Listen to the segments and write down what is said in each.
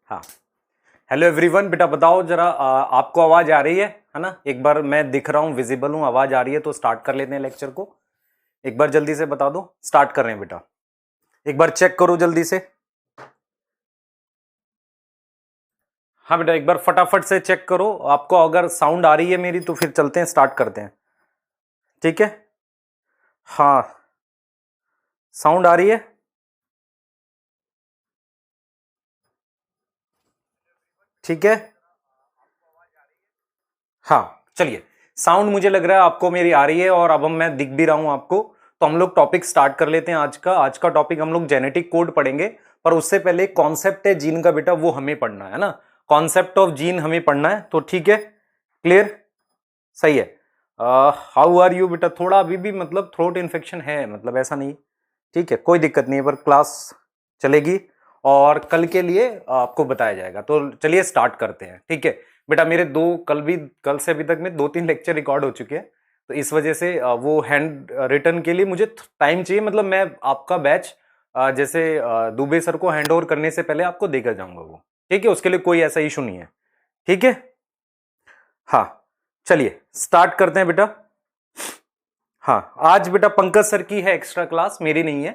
हाँ, hello everyone. बेटा बताओ जरा, आपको आवाज आ रही है ना? एक बार मैं दिख रहा हूँ, विजिबल हूँ, आवाज आ रही है तो स्टार्ट कर लेते हैं लेक्चर को। एक बार जल्दी से बता दो, स्टार्ट कर रहे हैं बेटा। एक बार चेक करो जल्दी से। हाँ बेटा, एक बार फटाफट से चेक करो, आपको अगर साउंड आ रही है मेरी तो फिर चलते हैं, स्टार्ट करते हैं। ठीक है, हाँ साउंड आ रही है। ठीक है, हाँ चलिए, साउंड मुझे लग रहा है आपको मेरी आ रही है और अब मैं दिख भी रहा हूं आपको। तो हम लोग टॉपिक स्टार्ट कर लेते हैं। आज का टॉपिक हम लोग जेनेटिक कोड पढ़ेंगे, पर उससे पहले कॉन्सेप्ट है जीन का बेटा, वो हमें पढ़ना है ना। कॉन्सेप्ट ऑफ जीन हमें पढ़ना है, तो ठीक है, क्लियर, सही है। हाउ आर यू बेटा? थोड़ा अभी भी मतलब थ्रोट इन्फेक्शन है, मतलब ऐसा नहीं, ठीक है, कोई दिक्कत नहीं है, पर क्लास चलेगी और कल के लिए आपको बताया जाएगा। तो चलिए स्टार्ट करते हैं, ठीक है बेटा। मेरे कल से अभी तक में 2-3 लेक्चर रिकॉर्ड हो चुके हैं, तो इस वजह से वो हैंड रिटन के लिए मुझे टाइम चाहिए। मतलब मैं आपका बैच जैसे दुबे सर को हैंड ओवर करने से पहले आपको देकर जाऊंगा वो, ठीक है, उसके लिए कोई ऐसा इशू नहीं है, ठीक है। हाँ चलिए स्टार्ट करते हैं बेटा। हाँ, आज बेटा पंकज सर की है एक्स्ट्रा क्लास, मेरी नहीं है,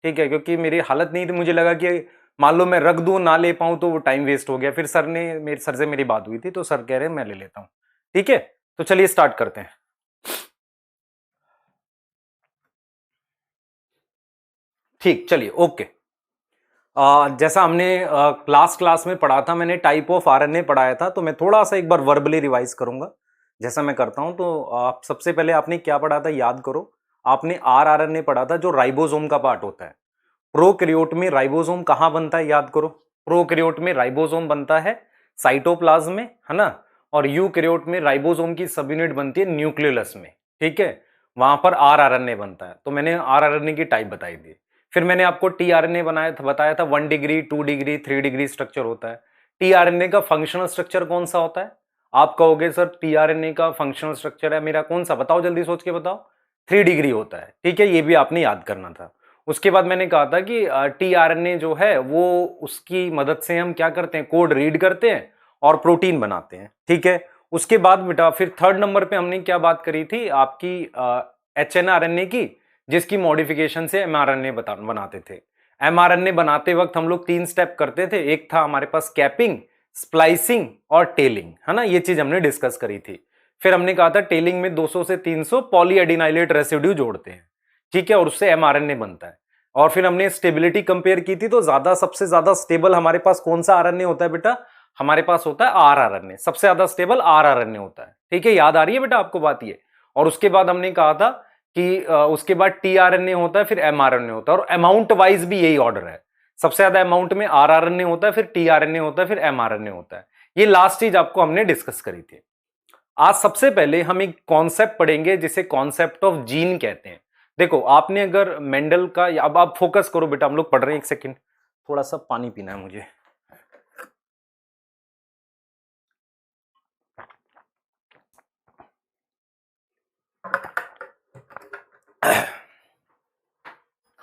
ठीक है, क्योंकि मेरी हालत नहीं थी। मुझे लगा कि मान लो मैं रख दूं ना ले पाऊं तो वो टाइम वेस्ट हो गया। फिर सर से मेरी बात हुई थी तो सर कह रहे हैं मैं ले लेता हूं, ठीक है। तो चलिए स्टार्ट करते हैं। ठीक, चलिए ओके। जैसा हमने क्लास में पढ़ा था, मैंने टाइप ऑफ आरएनए पढ़ाया था, तो मैं थोड़ा सा एक बार वर्बली रिवाइज करूंगा जैसा मैं करता हूं। तो आप सबसे पहले आपने क्या पढ़ा था याद करो। आपने आरएनए पढ़ा था जो राइबोसोम का पार्ट होता है। प्रोकैरियोट में राइबोसोम कहां बनता है याद करो। प्रोकैरियोट में राइबोसोम बनता है साइटोप्लाज्म में, है ना। और यूकैरियोट में राइबोसोम की सब यूनिट बनती है न्यूक्लियस में, ठीक है। वहां पर आरआरएनए बनता है। तो मैंने आरआरएनए की टाइप बताई थी। फिर मैंने आपको टीआरएनए बताया था 1 डिग्री, 2 डिग्री, 3 डिग्री स्ट्रक्चर होता है। टीआरएनए का फंक्शनल स्ट्रक्चर कौन सा होता है? आप कहोगे सर टीआरएनए का फंक्शनल स्ट्रक्चर है मेरा कौन सा, बताओ जल्दी सोच के बताओ। 3 डिग्री होता है, ठीक है, ये भी आपने याद करना था। उसके बाद मैंने कहा था कि टीआरएनए जो है वो उसकी मदद से हम क्या करते हैं, कोड रीड करते हैं और प्रोटीन बनाते हैं, ठीक है। उसके बाद बेटा फिर थर्ड नंबर पे हमने क्या बात करी थी आपकी एचएनआरएनए की, जिसकी मॉडिफिकेशन से एमआरएनए बनाते थे। एमआरएनए बनाते वक्त हम लोग 3 स्टेप करते थे। एक था हमारे पास कैपिंग, स्प्लाइसिंग और टेलिंग, है ना, ये चीज हमने डिस्कस करी थी। फिर हमने कहा था टेलिंग में 200 से 300 पॉलीएडिनाइलेट रेसिड्यू जोड़ते हैं, ठीक है, और उससे एमआरएनए बनता है। और फिर हमने स्टेबिलिटी कंपेयर की थी, तो सबसे ज्यादा स्टेबल हमारे पास कौन सा आरएनए होता है बेटा? हमारे पास होता है आरआरएनए, सबसे ज्यादा स्टेबल आरआरएनए होता है, ठीक है। याद आ रही है बेटा आपको बात ये? और उसके बाद हमने कहा था कि उसके बाद टीआरएनए होता है, फिर एमआरएनए होता है, और अमाउंट वाइज भी यही ऑर्डर है। सबसे ज्यादा अमाउंट में आरआरएनए होता है, फिर टीआरएनए होता है, फिर एमआरएनए होता है। ये लास्ट चीज आपको हमने डिस्कस करी थी। आज सबसे पहले हम एक कॉन्सेप्ट पढ़ेंगे जिसे कॉन्सेप्ट ऑफ जीन कहते हैं। देखो आपने अगर मेंडल का, अब आप फोकस करो बेटा, हम लोग पढ़ रहे हैं, एक सेकंड, थोड़ा सा पानी पीना है मुझे।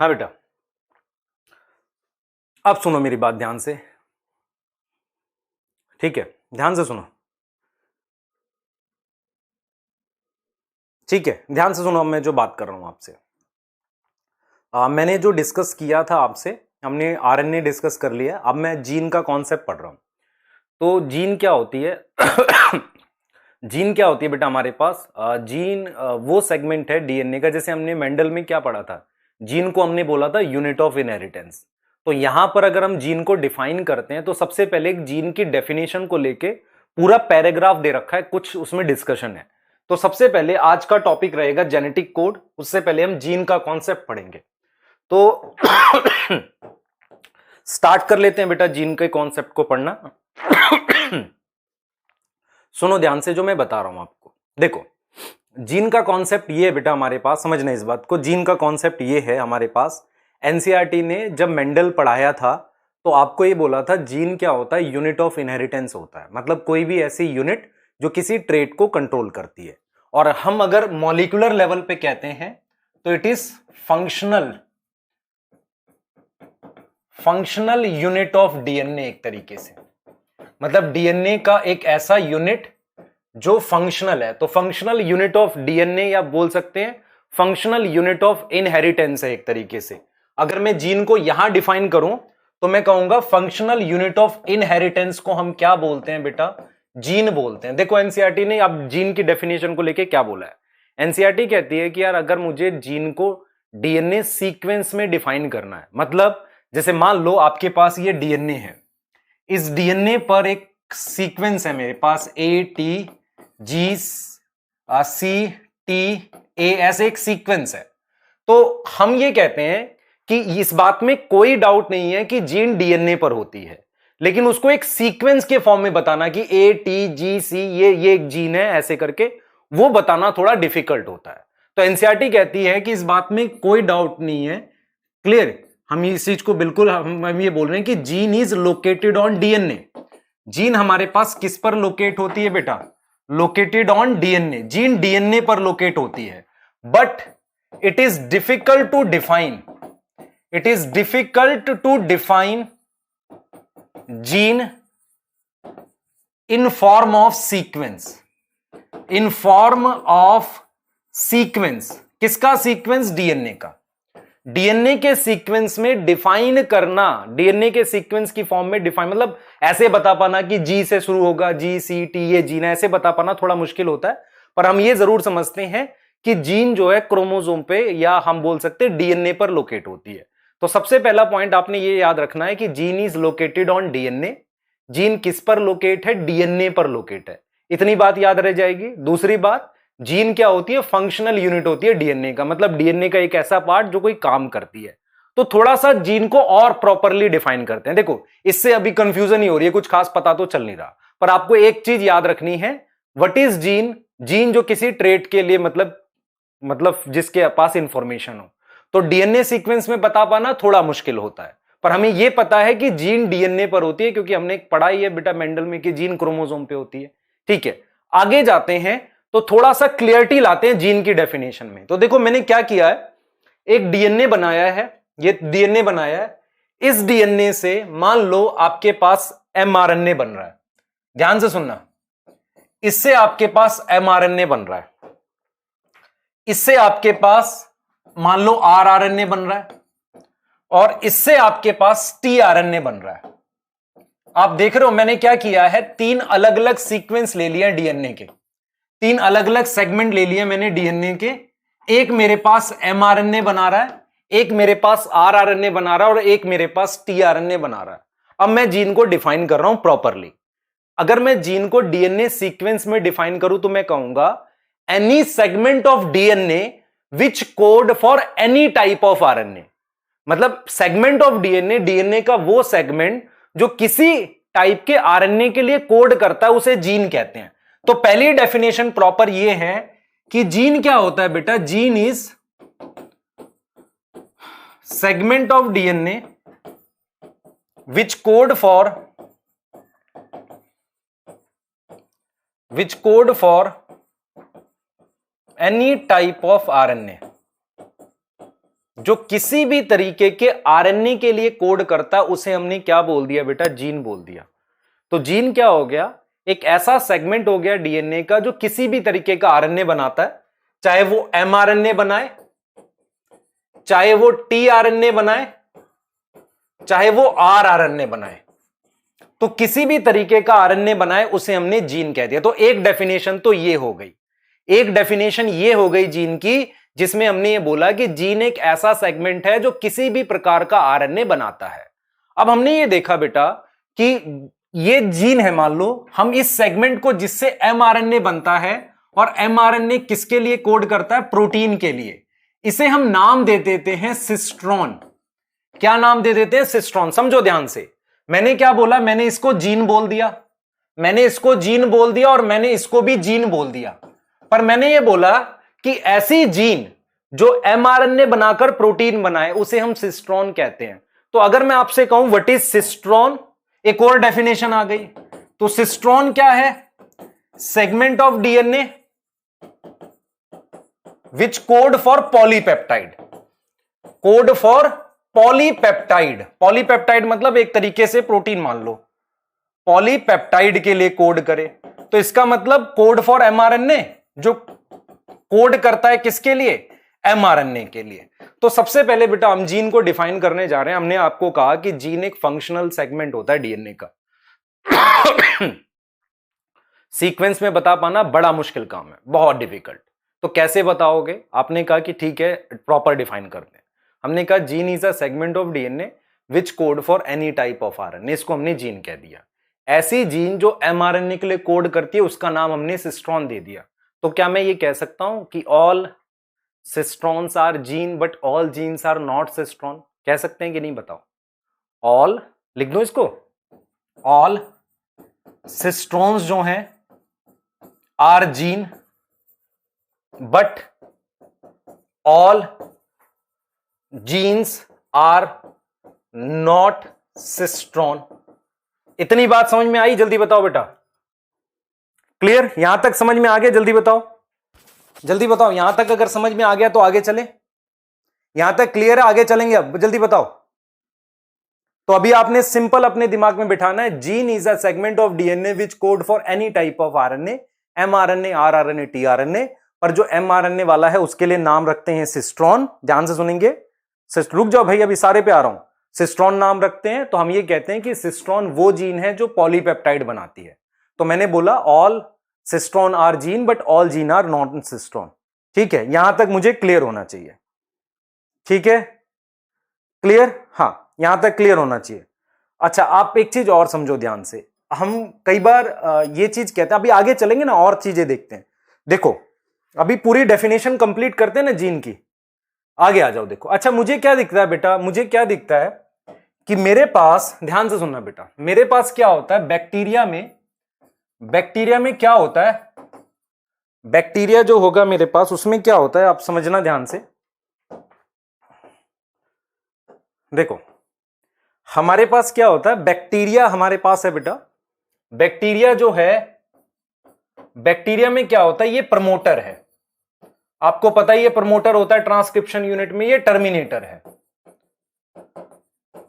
हाँ बेटा, अब सुनो मेरी बात ध्यान से, ठीक है, ध्यान से सुनो, ठीक है, ध्यान से सुनो। अब मैं जो बात कर रहा हूं आपसे, मैंने जो डिस्कस किया था आपसे, हमने आरएनए डिस्कस कर लिया, अब मैं जीन का कॉन्सेप्ट पढ़ रहा हूं। तो जीन क्या होती है? जीन क्या होती है बेटा हमारे पास? जीन वो सेगमेंट है डीएनए का, जैसे हमने मेंडल में क्या पढ़ा था, जीन को हमने बोला था यूनिट ऑफ इनहेरिटेंस। तो यहां पर अगर हम जीन को डिफाइन करते हैं, तो सबसे पहले एक जीन की डेफिनेशन को लेके पूरा पैराग्राफ दे रखा है, कुछ उसमें डिस्कशन है। तो सबसे पहले आज का टॉपिक रहेगा जेनेटिक कोड, उससे पहले हम जीन का कॉन्सेप्ट पढ़ेंगे। तो स्टार्ट कर लेते हैं बेटा जीन के कॉन्सेप्ट को पढ़ना। सुनो ध्यान से जो मैं बता रहा हूं आपको। देखो जीन का कॉन्सेप्ट ये है बेटा, हमारे पास समझना इस बात को, जीन का कॉन्सेप्ट ये है हमारे पास। एनसीईआरटी ने जब मेंडल पढ़ाया था तो आपको ये बोला था जीन क्या होता है, यूनिट ऑफ इनहेरिटेंस होता है, मतलब कोई भी ऐसी यूनिट जो किसी ट्रेट को कंट्रोल करती है। और हम अगर मॉलिक्यूलर लेवल पे कहते हैं तो it is functional unit of DNA, एक तरीके से, मतलब डीएनए का एक ऐसा यूनिट जो फंक्शनल है। तो फंक्शनल यूनिट ऑफ डीएनए या बोल सकते हैं फंक्शनल यूनिट ऑफ इनहेरिटेंस है एक तरीके से। अगर मैं जीन को यहां डिफाइन करूं तो मैं कहूंगा फंक्शनल यूनिट ऑफ इनहेरिटेंस को हम क्या बोलते हैं बेटा, जीन बोलते हैं। देखो एनसीईआरटी ने अब जीन की डेफिनेशन को लेके क्या बोला है। एनसीईआरटी कहती है कि यार अगर मुझे जीन को डीएनए सीक्वेंस में डिफाइन करना है, मतलब जैसे मान लो आपके पास ये डीएनए है, इस डीएनए पर एक सीक्वेंस है मेरे पास A T G C T A, ऐसे एक सीक्वेंस है। तो हम ये कहते हैं कि इस बात में कोई डाउट नहीं है कि जीन डीएनए पर होती है, लेकिन उसको एक सीक्वेंस के फॉर्म में बताना कि ए टी जी सी ये एक जीन है ऐसे करके, वो बताना थोड़ा डिफिकल्ट होता है। तो एनसीईआरटी कहती है कि इस बात में कोई डाउट नहीं है, क्लियर, हम इस चीज को बिल्कुल हम ये बोल रहे हैं कि gene is located on DNA. Gene हमारे पास किस पर लोकेट होती है बेटा, located on DNA. Gene DNA पर लोकेट होती है, but it is difficult to define, it is difficult to define gene in form of sequence, in form of sequence. किसका सीक्वेंस, डीएनए का। डीएनए के सीक्वेंस में डिफाइन करना, DNA के sequence की फॉर्म में डिफाइन, मतलब ऐसे बता पाना कि जी से शुरू होगा, जी सी टी ये जीन है, ऐसे बता पाना थोड़ा मुश्किल होता है। पर हम ये जरूर समझते हैं कि जीन जो है क्रोमोसोम पे या हम बोल सकते हैं डीएनए पर लोकेट होती है। तो सबसे पहला पॉइंट आपने ये याद रखना है कि gene is located on DNA. Gene किस पर लोकेट है, डीएनए पर लोकेट है, इतनी बात याद रह जाएगी। दूसरी बात, जीन क्या होती है, फंक्शनल यूनिट होती है डीएनए का, मतलब डीएनए का एक ऐसा पार्ट जो कोई काम करती है। तो थोड़ा सा जीन को और प्रॉपरली डिफाइन करते हैं। देखो इससे अभी कंफ्यूजन ही हो रही है, कुछ खास पता तो चल नहीं रहा, पर आपको एक चीज याद रखनी है, व्हाट इज जीन। जीन जो किसी ट्रेट के लिए मतलब जिसके पास इंफॉर्मेशन हो। तो डीएनए सीक्वेंस में बता पाना थोड़ा मुश्किल होता है, पर हमें यह पता है कि जीन डीएनए पर होती है, क्योंकि हमने पढ़ा ही है बेटा मेंडल में कि जीन क्रोमोसोम पे होती है। ठीक है, आगे जाते हैं तो थोड़ा सा क्लियरिटी लाते हैं जीन की डेफिनेशन में। तो देखो मैंने क्या किया है, एक डीएनए बनाया है, ये डीएनए बनाया है। इस डीएनए से मान लो आपके पास एमआरएनए बन रहा है, ध्यान से सुनना, इससे आपके पास एमआरएनए बन रहा है, इससे आपके पास मान लो आरआरएनए बन रहा है, और इससे आपके पास टीआरएनए बन रहा है। आप देख रहे हो मैंने क्या किया है, तीन अलग अलग सीक्वेंस ले लिया डीएनए के, तीन अलग अलग सेगमेंट ले लिए मैंने डीएनए के। एक मेरे पास एमआरएनए बना रहा है, एक मेरे पास आरआरएनए बना रहा है, और एक मेरे पास टीआरएनए बना रहा है। अब मैं जीन को डिफाइन कर रहा हूं प्रॉपरली। अगर मैं जीन को डीएनए सीक्वेंस में डिफाइन करूं तो मैं कहूंगा any segment of DNA which code for any type of RNA. मतलब सेगमेंट ऑफ डीएनए, डीएनए का वो सेगमेंट जो किसी टाइप के आरएनए के लिए कोड करता है, उसे जीन कहते हैं। तो पहली डेफिनेशन प्रॉपर ये है कि जीन क्या होता है बेटा, gene is segment of DNA which code for any type of RNA, जो किसी भी तरीके के आरएनए के लिए कोड करता है, उसे हमने क्या बोल दिया बेटा, जीन बोल दिया। तो जीन क्या हो गया, एक ऐसा सेगमेंट हो गया डीएनए का जो किसी भी तरीके का आरएनए बनाता है, चाहे वो एमआरएनए बनाए, चाहे वो टीआरएनए बनाए, चाहे वो आरआरएनए बनाए। तो किसी भी तरीके का आरएनए बनाए उसे हमने जीन कह दिया। तो एक डेफिनेशन तो ये हो गई, एक डेफिनेशन ये हो गई जीन की, जिसमें हमने ये बोला कि जीन एक ऐसा सेगमेंट है जो किसी भी प्रकार का आरएनए बनाता है। अब हमने ये देखा बेटा कि ये जीन है, मान लो हम इस सेगमेंट को जिससे एमआरएनए बनता है, और एमआरएनए किसके लिए कोड करता है, प्रोटीन के लिए, इसे हम नाम दे देते हैं सिस्ट्रॉन। क्या नाम दे देते हैं, सिस्ट्रॉन। समझो ध्यान से, मैंने क्या बोला, मैंने इसको जीन बोल दिया, मैंने इसको जीन बोल दिया, और मैंने इसको भी जीन बोल दिया। पर मैंने ये बोला कि ऐसी जीन जो एमआरएनए बनाकर प्रोटीन बनाए उसे हम सिस्ट्रॉन कहते हैं। तो अगर मैं आपसे कहूं व्हाट इज सिस्ट्रॉन, एक और डेफिनेशन आ गई। तो सिस्ट्रॉन क्या है, segment of DNA which code for polypeptide, code for polypeptide. Polypeptide मतलब एक तरीके से प्रोटीन मान लो, पॉलीपेप्टाइड के लिए कोड करे, तो इसका मतलब कोड फॉर एमआरएनए, जो कोड करता है किसके लिए, एमआरएनए के लिए। तो सबसे पहले बेटा हम जीन को डिफाइन करने जा रहे हैं। हमने आपको कहा कि जीन एक फंक्शनल सेगमेंट होता है डीएनए का। सीक्वेंस में बता पाना बड़ा मुश्किल काम है, बहुत डिफिकल्ट। तो कैसे बताओगे? आपने कहा कि ठीक है प्रॉपर डिफाइन कर दें। हमने कहा gene is a segment of DNA which code for any type of RNA, इसको हमने जीन कह दिया। ऐसी जीन जो एमआरएनए के लिए कोड करती है उसका नाम हमने सिस्ट्रॉन दे दिया। तो क्या मैं ये कह सकता हूं कि all cistrons are gene but all genes are not cistron? कह सकते हैं कि नहीं बताओ? ऑल लिख दो इसको, ऑल सिस्ट्रॉन्स जो हैं are gene but all genes are not cistron. इतनी बात समझ में आई? जल्दी बताओ बेटा। क्लियर? यहां तक समझ में आ गया? जल्दी बताओ, जल्दी बताओ। यहां तक अगर समझ में आ गया तो आगे चले। यहां तक क्लियर है? आगे चलेंगे अब, जल्दी बताओ। तो अभी आपने सिंपल अपने दिमाग में बिठाना है, gene is a segment of DNA which code for any type of RNA, mRNA, rRNA, tRNA. पर जो एमआरएनए वाला है उसके लिए नाम रखते हैं सिस्ट्रॉन। ध्यान से सुनेंगे, रुक जाओ भाई, अभी सारे पे आ रहा हूं। सिस्ट्रॉन नाम रखते हैं, तो हम ये कहते हैं कि सिस्ट्रॉन वो जीन है जो पॉलीपेप्टाइड बनाती है। तो मैंने बोला all cistron are gene but all gene are not cistron. ठीक है, यहां तक मुझे क्लियर होना चाहिए। ठीक है, क्लियर? हाँ, यहां तक क्लियर होना चाहिए। अच्छा, आप एक चीज और समझो ध्यान से। हम कई बार ये चीज कहते हैं, अभी आगे चलेंगे ना और चीजें देखते हैं। देखो अभी पूरी डेफिनेशन कंप्लीट करते हैं ना जीन की, आगे आ जाओ। देखो अच्छा, मुझे क्या दिखता है बेटा, मुझे क्या दिखता है कि मेरे पास, ध्यान से सुनना बेटा, मेरे पास क्या होता है बैक्टीरिया में, बैक्टीरिया में क्या होता है, बैक्टीरिया जो होगा मेरे पास उसमें क्या होता है, आप समझना ध्यान से। देखो हमारे पास क्या होता है, बैक्टीरिया हमारे पास है बेटा। बैक्टीरिया जो है, बैक्टीरिया में क्या होता है, ये प्रमोटर है। आपको पता ही है प्रमोटर होता है ट्रांसक्रिप्शन यूनिट में, ये टर्मिनेटर है।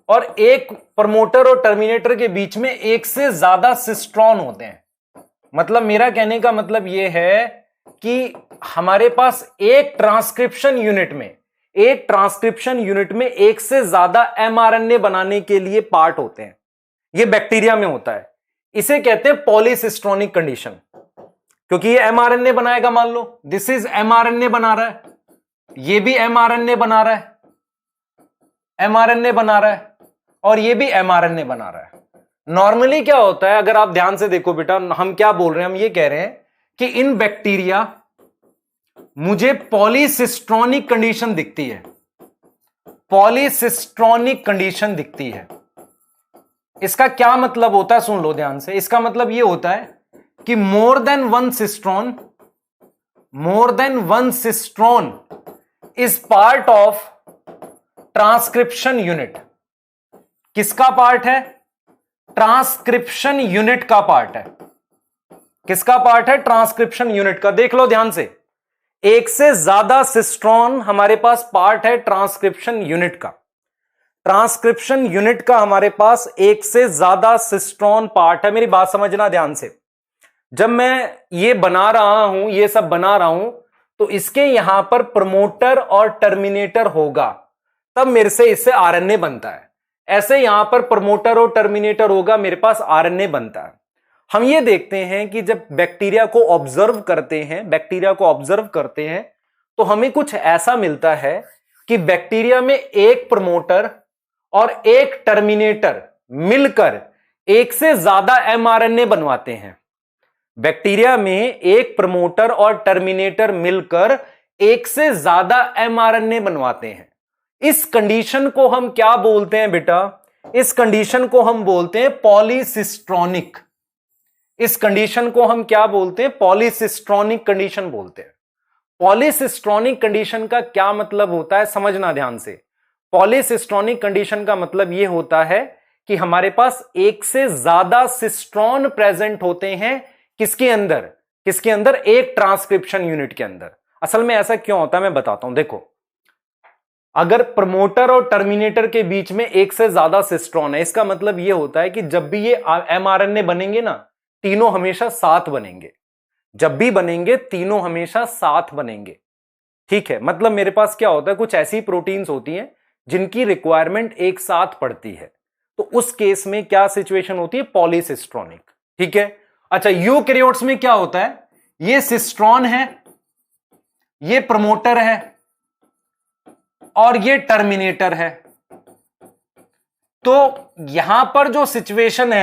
और एक प्रमोटर और टर्मिनेटर के बीच में एक से ज्यादा सिस्ट्रॉन होते हैं। मतलब मेरा कहने का मतलब यह है कि हमारे पास एक ट्रांसक्रिप्शन यूनिट में, एक ट्रांसक्रिप्शन यूनिट में एक से ज्यादा एमआरएनए बनाने के लिए पार्ट होते हैं। यह बैक्टीरिया में होता है। इसे कहते हैं पॉलीसिस्ट्रोनिक कंडीशन, क्योंकि ये एमआरएनए बनाएगा। मान लो दिस इज एमआरएनए बना रहा है, ये भी एमआरएनए बना रहा है, एमआरएनए बना रहा है, और ये भी एमआरएनए बना रहा है। नॉर्मली क्या होता है, अगर आप ध्यान से देखो बेटा, हम क्या बोल रहे हैं, हम ये कह रहे हैं कि इन बैक्टीरिया मुझे पॉलीसिस्ट्रोनिक कंडीशन दिखती है, पॉलीसिस्ट्रोनिक कंडीशन दिखती है। इसका क्या मतलब होता है, सुन लो ध्यान से। इसका मतलब यह होता है कि मोर than one cistron, more than one cistron is part of transcription unit. किसका पार्ट है? ट्रांसक्रिप्शन यूनिट का पार्ट है। किसका पार्ट है? ट्रांसक्रिप्शन यूनिट का। देख लो ध्यान से, एक से ज्यादा सिस्ट्रॉन हमारे पास पार्ट है ट्रांसक्रिप्शन यूनिट का। ट्रांसक्रिप्शन यूनिट का हमारे पास एक से ज्यादा सिस्ट्रॉन पार्ट है। मेरी बात समझना ध्यान से। जब मैं ये बना रहा हूं, ये सब बना रहा हूं, तो इसके यहां पर प्रमोटर और टर्मिनेटर होगा, तब मेरे से इससे आरएनए बनता है। ऐसे यहां पर प्रमोटर और टर्मिनेटर होगा, मेरे पास आरएनए बनता है। हम ये देखते हैं कि जब बैक्टीरिया को ऑब्जर्व करते हैं, बैक्टीरिया को ऑब्जर्व करते हैं, तो हमें कुछ ऐसा मिलता है कि बैक्टीरिया में एक प्रमोटर और एक टर्मिनेटर मिलकर एक से ज्यादा एमआरएनए बनवाते हैं। बैक्टीरिया में एक प्रमोटर और टर्मिनेटर मिलकर एक से ज्यादा एमआरएनए बनवाते हैं। इस कंडीशन को हम क्या बोलते हैं बेटा? इस कंडीशन को हम बोलते हैं पॉलीसिस्ट्रोनिक। इस कंडीशन को हम क्या बोलते हैं? पॉलीसिस्ट्रोनिक कंडीशन बोलते हैं। पॉलीसिस्ट्रोनिक कंडीशन का क्या मतलब होता है, समझना ध्यान से। पॉलीसिस्ट्रोनिक कंडीशन का मतलब यह होता है कि हमारे पास एक से ज्यादा सिस्ट्रॉन प्रेजेंट होते हैं। किसके अंदर? किसके अंदर? एक ट्रांसक्रिप्शन यूनिट के अंदर। असल में ऐसा क्यों होता है मैं बताता हूं। देखो अगर प्रमोटर और टर्मिनेटर के बीच में एक से ज्यादा सिस्ट्रॉन है, इसका मतलब यह होता है कि जब भी ये एमआरएनए बनेंगे ना, तीनों हमेशा साथ बनेंगे। जब भी बनेंगे तीनों हमेशा साथ बनेंगे। ठीक है, मतलब मेरे पास क्या होता है, कुछ ऐसी प्रोटीन्स होती हैं जिनकी रिक्वायरमेंट एक साथ पड़ती है, तो उस केस में क्या सिचुएशन होती है, पॉलीसिस्ट्रॉनिक। ठीक है। अच्छा, यूकैरियोट्स में क्या होता है, ये सिस्ट्रॉन है, ये प्रमोटर है और ये टर्मिनेटर है। तो यहां पर जो सिचुएशन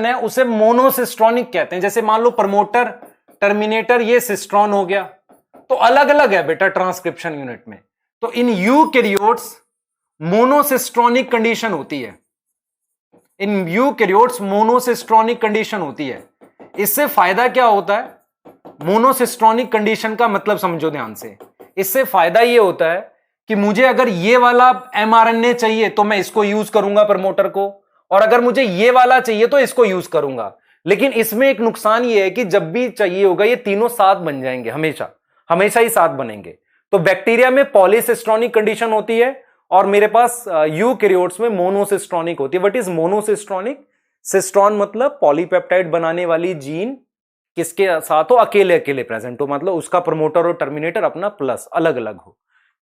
है उसे मोनोसिस्ट्रॉनिक कहते हैं। जैसे मान लो प्रमोटर, टर्मिनेटर, ये सिस्ट्रॉन हो गया, तो अलग अलग है बेटा ट्रांसक्रिप्शन यूनिट में। तो इन यूकैरियोट्स मोनोसिस्ट्रॉनिक कंडीशन होती है, इन यूकैरियोट्स मोनोसिस्ट्रॉनिक कंडीशन होती है। इससे फायदा क्या होता है, मोनोसिस्ट्रॉनिक कंडीशन का मतलब समझो ध्यान से। इससे फायदा यह होता है कि मुझे अगर ये वाला एमआरएनए चाहिए तो मैं इसको यूज करूंगा प्रमोटर को, और अगर मुझे ये वाला चाहिए तो इसको यूज करूंगा। लेकिन इसमें एक नुकसान ये है कि जब भी चाहिए होगा ये तीनों साथ बन जाएंगे, हमेशा ही साथ बनेंगे। तो बैक्टीरिया में पॉलीसिस्ट्रॉनिक कंडीशन होती है और मेरे पास यूकैरियोट्स में मोनोसिस्ट्रॉनिक होती है। What is monocistronic? सिस्ट्रॉन मतलब पॉलीपेप्टाइड बनाने वाली जीन किसके साथ हो, अकेले अकेले प्रेजेंट हो, मतलब उसका प्रमोटर और टर्मिनेटर अपना प्लस अलग अलग हो।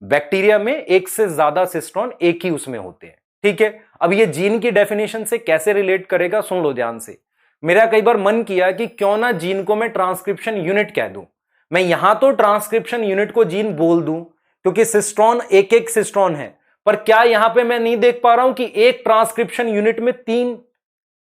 बैक्टीरिया में एक से ज्यादा सिस्ट्रॉन एक ही उसमें होते हैं। ठीक है। अब ये जीन की डेफिनेशन से कैसे रिलेट करेगा, सुन लो ध्यान से। मेरा कई बार मन किया कि क्यों ना जीन को मैं ट्रांसक्रिप्शन यूनिट कह दूं। मैं यहां तो ट्रांसक्रिप्शन यूनिट को जीन बोल दूं क्योंकि सिस्ट्रॉन एक एक सिस्ट्रॉन है, पर क्या यहां पे मैं नहीं देख पा रहा हूं कि एक ट्रांसक्रिप्शन यूनिट में 3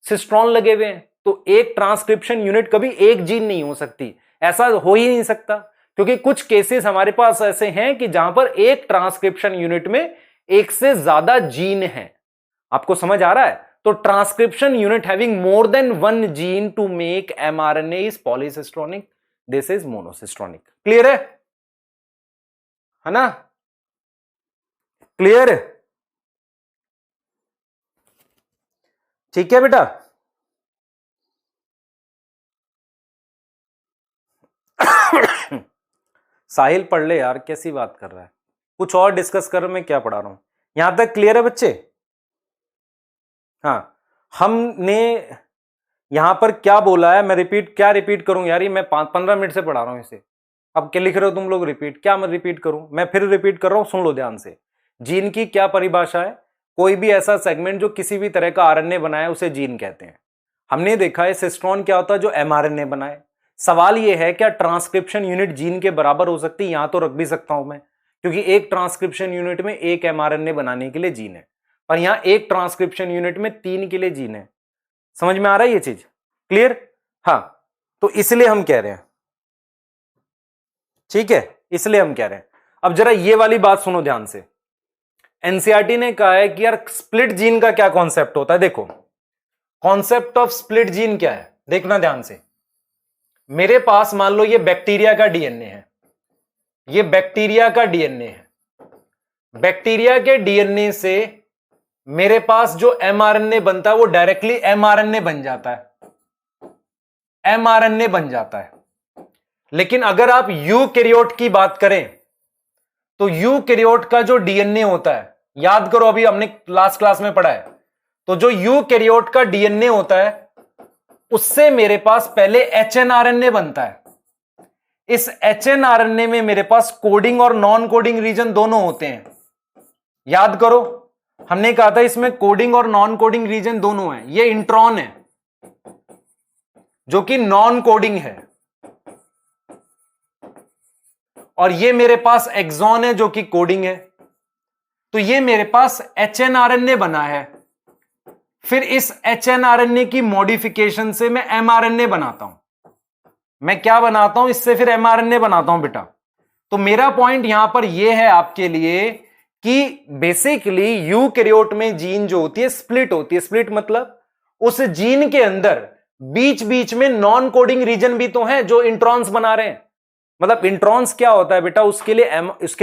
सिस्ट्रॉन लगे हुए हैं। तो एक ट्रांसक्रिप्शन यूनिट कभी एक जीन नहीं हो सकती, ऐसा हो ही नहीं सकता, क्योंकि कुछ केसेस हमारे पास ऐसे हैं कि जहां पर एक ट्रांसक्रिप्शन यूनिट में एक से ज्यादा जीन है। आपको समझ आ रहा है? तो transcription unit having more than 1 gene to make mRNA is polycistronic, this is monocistronic. Clear है ना? क्लियर? ठीक है बेटा। साहिल पढ़ ले यार, कैसी बात कर रहा है, कुछ और डिस्कस कर, मैं क्या पढ़ा रहा हूं। यहां तक क्लियर है बच्चे? हाँ, हमने यहां पर क्या बोला है, मैं क्या रिपीट करूं यार, ये मैं 15 मिनट से पढ़ा रहा हूं इसे। अब क्या लिख रहे हो तुम लोग, रिपीट? क्या मैं रिपीट करूं, मैं फिर रिपीट कर रहा हूं, सुन लो ध्यान से। जीन की क्या परिभाषा है? कोई भी ऐसा सेगमेंट जो किसी भी तरह का आरएनए बनाए उसे जीन कहते हैं। हमने देखा है सिस्ट्रॉन क्या होता है, जो एमआरएनए बनाए। सवाल यह है क्या ट्रांसक्रिप्शन यूनिट जीन के बराबर हो सकती है? यहां तो रख भी सकता हूं मैं, क्योंकि एक ट्रांसक्रिप्शन यूनिट में एक एमआरएनए बनाने के लिए जीन है, पर यहां एक ट्रांसक्रिप्शन यूनिट में 3 के लिए जीन है। समझ में आ रहा है ये चीज? क्लियर? हाँ, तो इसलिए हम कह रहे हैं, ठीक है, इसलिए हम कह रहे हैं। अब जरा ये वाली बात सुनो ध्यान से। एनसीईआरटी ने कहा है कि यार स्प्लिट जीन का क्या कॉन्सेप्ट होता है। देखो, कॉन्सेप्ट ऑफ स्प्लिट जीन क्या है, देखना ध्यान से। मेरे पास मान लो ये बैक्टीरिया का डीएनए है, ये बैक्टीरिया का डीएनए है। बैक्टीरिया के डीएनए से मेरे पास जो एमआरएनए बनता है वो डायरेक्टली एमआरएनए बन जाता है, एमआरएनए बन जाता है। लेकिन अगर आप यूकैरियोट की बात करें तो यूकैरियोट का जो डीएनए होता है, याद करो अभी हमने लास्ट क्लास में पढ़ा है, तो जो यूकैरियोट का डीएनए होता है उससे मेरे पास पहले एचएनआरएनए बनता है। इस एचएनआरएनए में मेरे पास कोडिंग और नॉन कोडिंग रीजन दोनों होते हैं। याद करो, हमने कहा था इसमें कोडिंग और नॉन कोडिंग रीजन दोनों हैं। ये इंट्रॉन है जो कि नॉन कोडिंग है, और ये मेरे पास एक्सॉन है जो कि कोडिंग है। तो ये मेरे पास एचएनआरएनए बना है, फिर इस एचएनआरएनए की मॉडिफिकेशन से मैं एमआरएनए बनाता हूं। मैं क्या बनाता हूं इससे, फिर एमआरएनए बनाता हूं बेटा। तो मेरा पॉइंट यहां पर यह है आपके लिए कि बेसिकली यूकैरियोट में जीन जो होती है स्प्लिट होती है। स्प्लिट मतलब उस जीन के अंदर बीच बीच में नॉन कोडिंग रीजन भी तो हैं जो इंट्रॉन्स बना रहे हैं। मतलब इंट्रॉन्स क्या होता है बेटा, उसके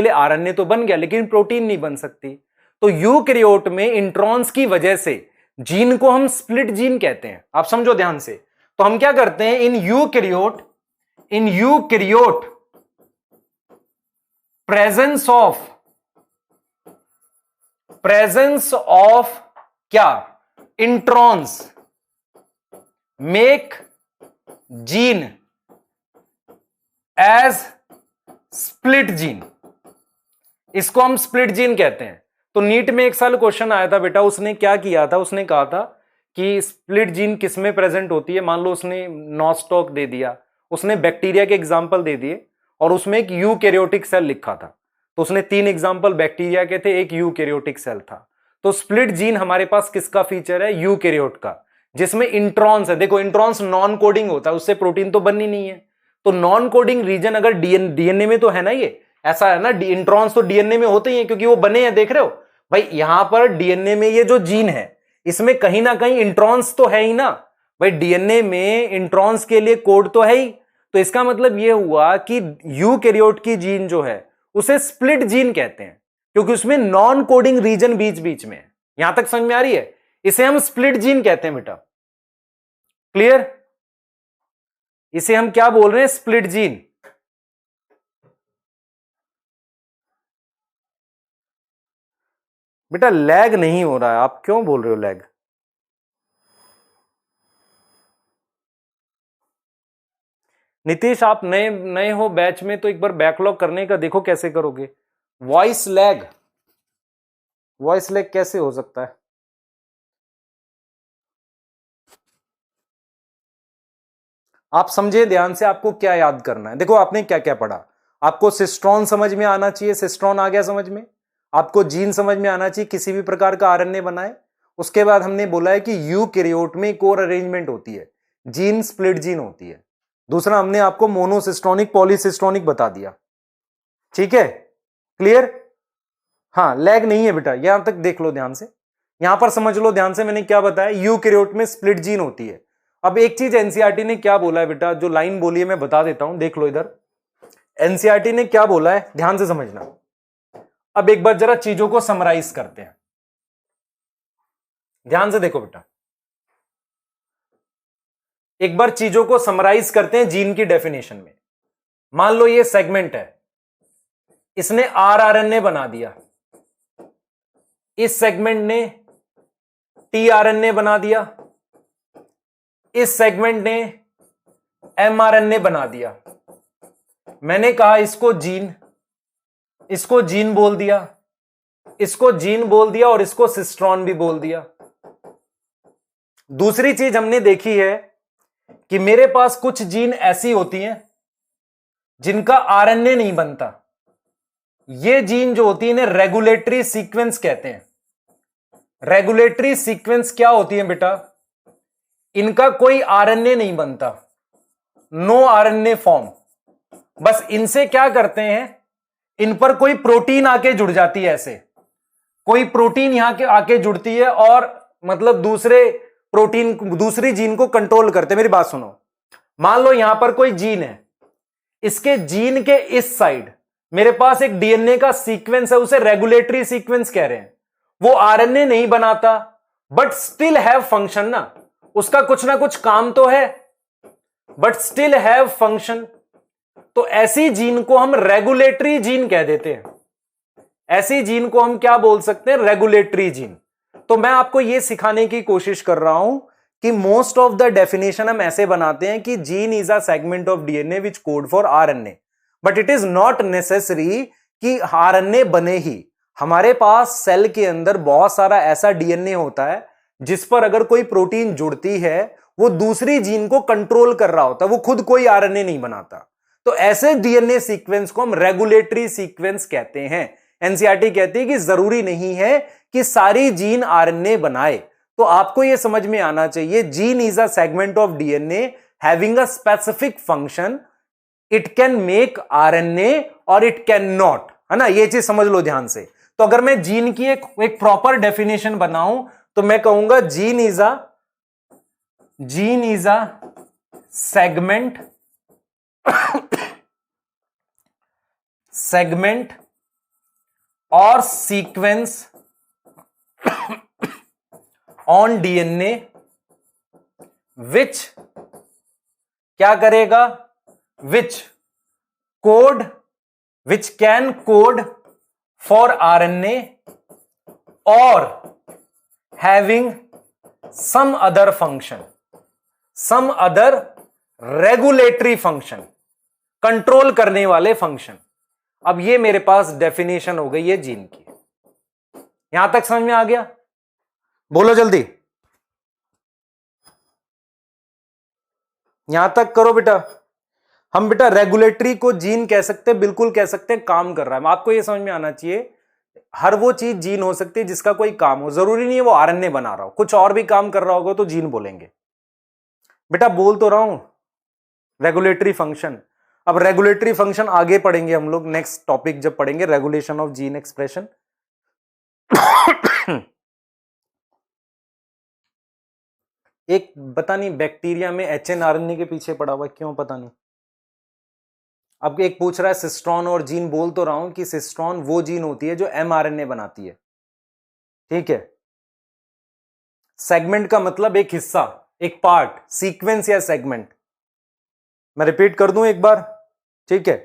लिए आरएनए तो बन गया लेकिन प्रोटीन नहीं बन सकती। तो यूकैरियोट में इंट्रॉन्स की वजह से जीन को हम स्प्लिट जीन कहते हैं। आप समझो ध्यान से। तो हम क्या करते हैं, इन यूकैरियोट प्रेजेंस ऑफ क्या, introns make gene as split gene, इसको हम स्प्लिट जीन कहते हैं। तो नीट में एक साल क्वेश्चन आया था बेटा, उसने क्या किया था, उसने कहा था कि स्प्लिट जीन किस में प्रेजेंट होती है। मान लो उसने नॉस्टॉक दे दिया, उसने बैक्टीरिया के एग्जाम्पल दे दिए और उसमें एक यूकैरियोटिक सेल लिखा था, तो उसने 3 एग्जाम्पल बैक्टीरिया के थे, एक यूकैरियोटिक सेल था। तो स्प्लिट जीन हमारे पास किसका फीचर है, यूकैरियोट का, जिसमें इंट्रॉन्स है। देखो इंट्रॉन्स नॉन कोडिंग होता है, उससे प्रोटीन तो बननी नहीं है, तो नॉन कोडिंग रीजन अगर डीएनए में तो है ना, ये ऐसा है ना, इंट्रॉन्स तो डीएनए में होते ही हैं क्योंकि वो बने हैं, देख रहे हो भाई यहां पर डीएनए में ये जो जीन है इसमें कहीं ना कहीं इंट्रॉन्स तो है ही ना भाई, डीएनए में इंट्रॉन्स के लिए कोड तो है ही। तो इसका मतलब ये हुआ कि यूकैरियोट की जीन जो है उसे स्प्लिट जीन कहते हैं क्योंकि उसमें नॉन कोडिंग रीजन बीच बीच में है। यहां तक समझ में आ रही है, इसे हम स्प्लिट जीन कहते हैं बेटा, क्लियर। इसे हम क्या बोल रहे हैं, स्प्लिट जीन। बेटा लैग नहीं हो रहा है, आप क्यों बोल रहे हो लैग। नीतीश आप नए नए हो बैच में, तो एक बार बैकलॉग करने का देखो कैसे करोगे। वॉइस लैग, वॉइस लैग कैसे हो सकता है। आप समझे ध्यान से, आपको क्या याद करना है। देखो आपने क्या क्या पढ़ा, आपको सिस्ट्रॉन समझ में आना चाहिए, सिस्ट्रॉन आ गया समझ में। आपको जीन समझ में आना चाहिए, किसी भी प्रकार का आरएनए बनाए। उसके बाद हमने बोला है कि यूकैरियोट में कोर अरेंजमेंट होती है, जीन स्प्लिट जीन होती है। दूसरा हमने आपको मोनोसिस्टोनिक पॉलीसिस्टोनिक बता दिया, ठीक है, क्लियर। हाँ लैग नहीं है बेटा, यहां तक देख लो ध्यान से, यहां पर समझ लो ध्यान से मैंने क्या बताया, यूकैरियोट में स्प्लिट जीन होती है। अब एक चीज एनसीईआरटी ने क्या बोला है बेटा, जो लाइन बोली है मैं बता देता हूं, देख लो इधर एनसीईआरटी ने क्या बोला है, ध्यान से समझना। अब एक बार जरा चीजों को समराइज करते हैं, ध्यान से देखो बेटा, एक बार चीजों को समराइज करते हैं जीन की डेफिनेशन में। मान लो ये सेगमेंट है, इसने आरएनए बना दिया, इस सेगमेंट ने टीआरएनए बना दिया, इस सेगमेंट ने एमआरएनए बना दिया। मैंने कहा इसको जीन बोल दिया, इसको जीन बोल दिया और इसको सिस्ट्रॉन भी बोल दिया। दूसरी चीज हमने देखी है कि मेरे पास कुछ जीन ऐसी होती हैं जिनका आरएनए नहीं बनता। ये जीन जो होती है इन्हें रेगुलेटरी सीक्वेंस कहते हैं। रेगुलेटरी सीक्वेंस क्या होती है बेटा, इनका कोई आरएनए नहीं बनता, नो आरएनए फॉर्म। बस इनसे क्या करते हैं, इन पर कोई प्रोटीन आके जुड़ जाती है, ऐसे कोई प्रोटीन यहां के आके जुड़ती है और मतलब दूसरे प्रोटीन दूसरी जीन को कंट्रोल करते हैं। मेरी बात सुनो, मान लो यहां पर कोई जीन है, इसके जीन के इस साइड मेरे पास एक डीएनए का सीक्वेंस है, उसे रेगुलेटरी सीक्वेंस कह रहे हैं। वो आरएनए नहीं बनाता बट स्टिल हैव फंक्शन ना, उसका कुछ ना कुछ काम तो है बट स्टिल हैव फंक्शन। तो ऐसी जीन को हम रेगुलेटरी जीन कह देते हैं, ऐसी जीन को हम क्या बोल सकते हैं, रेगुलेटरी जीन। तो मैं आपको यह सिखाने की कोशिश कर रहा हूं कि मोस्ट ऑफ द डेफिनेशन हम ऐसे बनाते हैं कि gene is a segment of DNA which code for RNA, but it is not necessary कि आरएनए बने ही। हमारे पास सेल के अंदर बहुत सारा ऐसा डीएनए होता है जिस पर अगर कोई प्रोटीन जुड़ती है वो दूसरी जीन को कंट्रोल कर रहा होता है, वो खुद कोई आरएनए नहीं बनाता। तो ऐसे डीएनए सीक्वेंस को हम रेगुलेटरी सीक्वेंस कहते हैं। एनसीईआरटी कहती है कि जरूरी नहीं है कि सारी जीन आरएनए बनाए। तो आपको यह समझ में आना चाहिए, gene is a segment of DNA having a specific function, it can make RNA और इट कैन नॉट, है ना, ये चीज समझ लो ध्यान से। तो अगर मैं जीन की एक प्रॉपर डेफिनेशन बनाऊं तो मैं कहूंगा जीन इज अ सेगमेंट और सीक्वेंस ऑन डीएनए विच क्या करेगा, which code which can code for RNA और having some other function, some other regulatory function, control करने वाले फंक्शन। अब ये मेरे पास डेफिनेशन हो गई है जीन की। यहां तक समझ में आ गया? बोलो जल्दी, यहां तक करो बेटा। हम बेटा रेगुलेटरी को जीन कह सकते हैं, बिल्कुल कह सकते हैं, काम कर रहा है। आपको यह समझ में आना चाहिए, हर वो चीज जीन हो सकती है जिसका कोई काम हो, जरूरी नहीं है वो आरएनए बना रहा हो, कुछ और भी काम कर रहा होगा तो जीन बोलेंगे। बेटा बोल तो रहा हूं रेगुलेटरी फंक्शन। अब रेगुलेटरी फंक्शन आगे पढ़ेंगे हम लोग, नेक्स्ट टॉपिक जब पढ़ेंगे रेगुलेशन ऑफ जीन एक्सप्रेशन। एक पता नहीं बैक्टीरिया में एचएनआरएनए के पीछे पड़ा हुआ, क्यों पता नहीं। अब एक पूछ रहा है सिस्ट्रॉन और जीन, बोल तो रहा हूं कि सिस्ट्रॉन वो जीन होती है जो एमआरएनए बनाती है, ठीक है। सेगमेंट का मतलब एक हिस्सा, एक पार्ट, सीक्वेंस या सेगमेंट। मैं रिपीट कर दूं एक बार, ठीक है।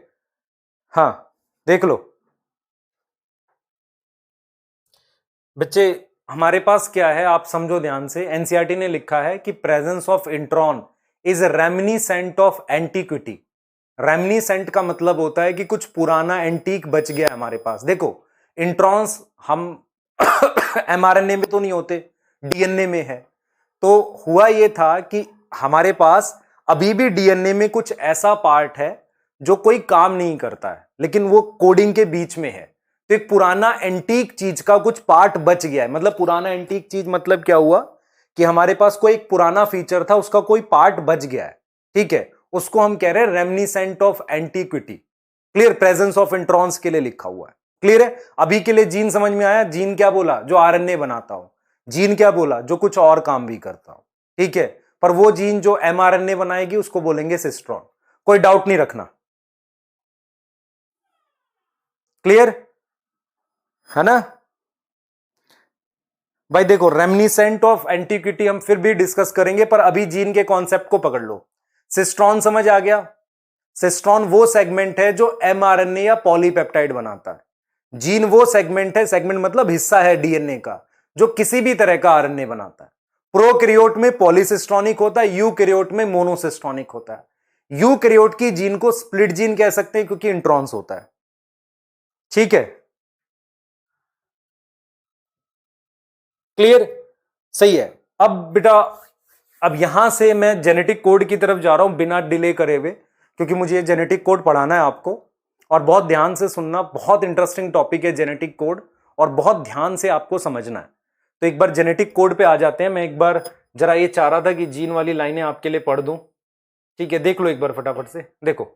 हां देख लो बच्चे, हमारे पास क्या है आप समझो ध्यान से। एनसीईआरटी ने लिखा है कि presence of intron is reminiscent of antiquity. Reminiscent का मतलब होता है कि कुछ पुराना एंटीक बच गया हमारे पास। देखो इंट्रॉन्स हम एमआरएनए में तो नहीं होते, डीएनए में है। तो हुआ यह था कि हमारे पास अभी भी डीएनए में कुछ ऐसा पार्ट है जो कोई काम नहीं करता है, लेकिन वो कोडिंग के बीच में है। तो एक पुराना एंटीक चीज का कुछ पार्ट बच गया है। मतलब पुराना एंटीक चीज मतलब क्या हुआ कि हमारे पास कोई एक पुराना फीचर था, उसका कोई पार्ट बच गया है, ठीक है। उसको हम कह रहे हैं reminiscent of antiquity. Clear? Presence of introns के लिए लिखा हुआ है। क्लियर है? अभी के लिए जीन समझ में आया? जीन क्या बोला? जो आरएनए बनाता हो। जीन क्या बोला? जो कुछ और काम भी करता हो, ठीक है। पर वो जीन जो एमआरएनए बनाएगी उसको बोलेंगे सिस्ट्रॉन। कोई डाउट नहीं रखना, क्लियर है ना भाई? देखो रेमिनिसेंट ऑफ एंटीक्विटी हम फिर भी डिस्कस करेंगे, पर अभी जीन के कॉन्सेप्ट को पकड़ लो। सिस्ट्रॉन समझ आ गया? सिस्ट्रॉन वो सेगमेंट है जो एमआरएनए या पॉलीपेप्टाइड बनाता है। जीन वो सेगमेंट है, सेगमेंट मतलब हिस्सा है डीएनए का, जो किसी भी तरह का आरएनए बनाता है। प्रोकैरियोट में पॉलीसिस्ट्रॉनिक होता है, यूकैरियोट में मोनोसिस्ट्रॉनिक होता है। यूकैरियोट की जीन को स्प्लिट जीन कह सकते हैं क्योंकि इंट्रॉन्स होता है, ठीक है। क्लियर? सही है। अब बेटा अब यहां से मैं जेनेटिक कोड की तरफ जा रहा हूं बिना डिले करे हुए, क्योंकि मुझे ये जेनेटिक कोड पढ़ाना है आपको। और बहुत ध्यान से सुनना, बहुत इंटरेस्टिंग टॉपिक है जेनेटिक कोड, और बहुत ध्यान से आपको समझना है। तो एक बार जेनेटिक कोड पे आ जाते हैं। मैं एक बार जरा ये चाह रहा था कि जीन वाली लाइनें आपके लिए पढ़ दूं, ठीक है। देख लो एक बार फटाफट से, देखो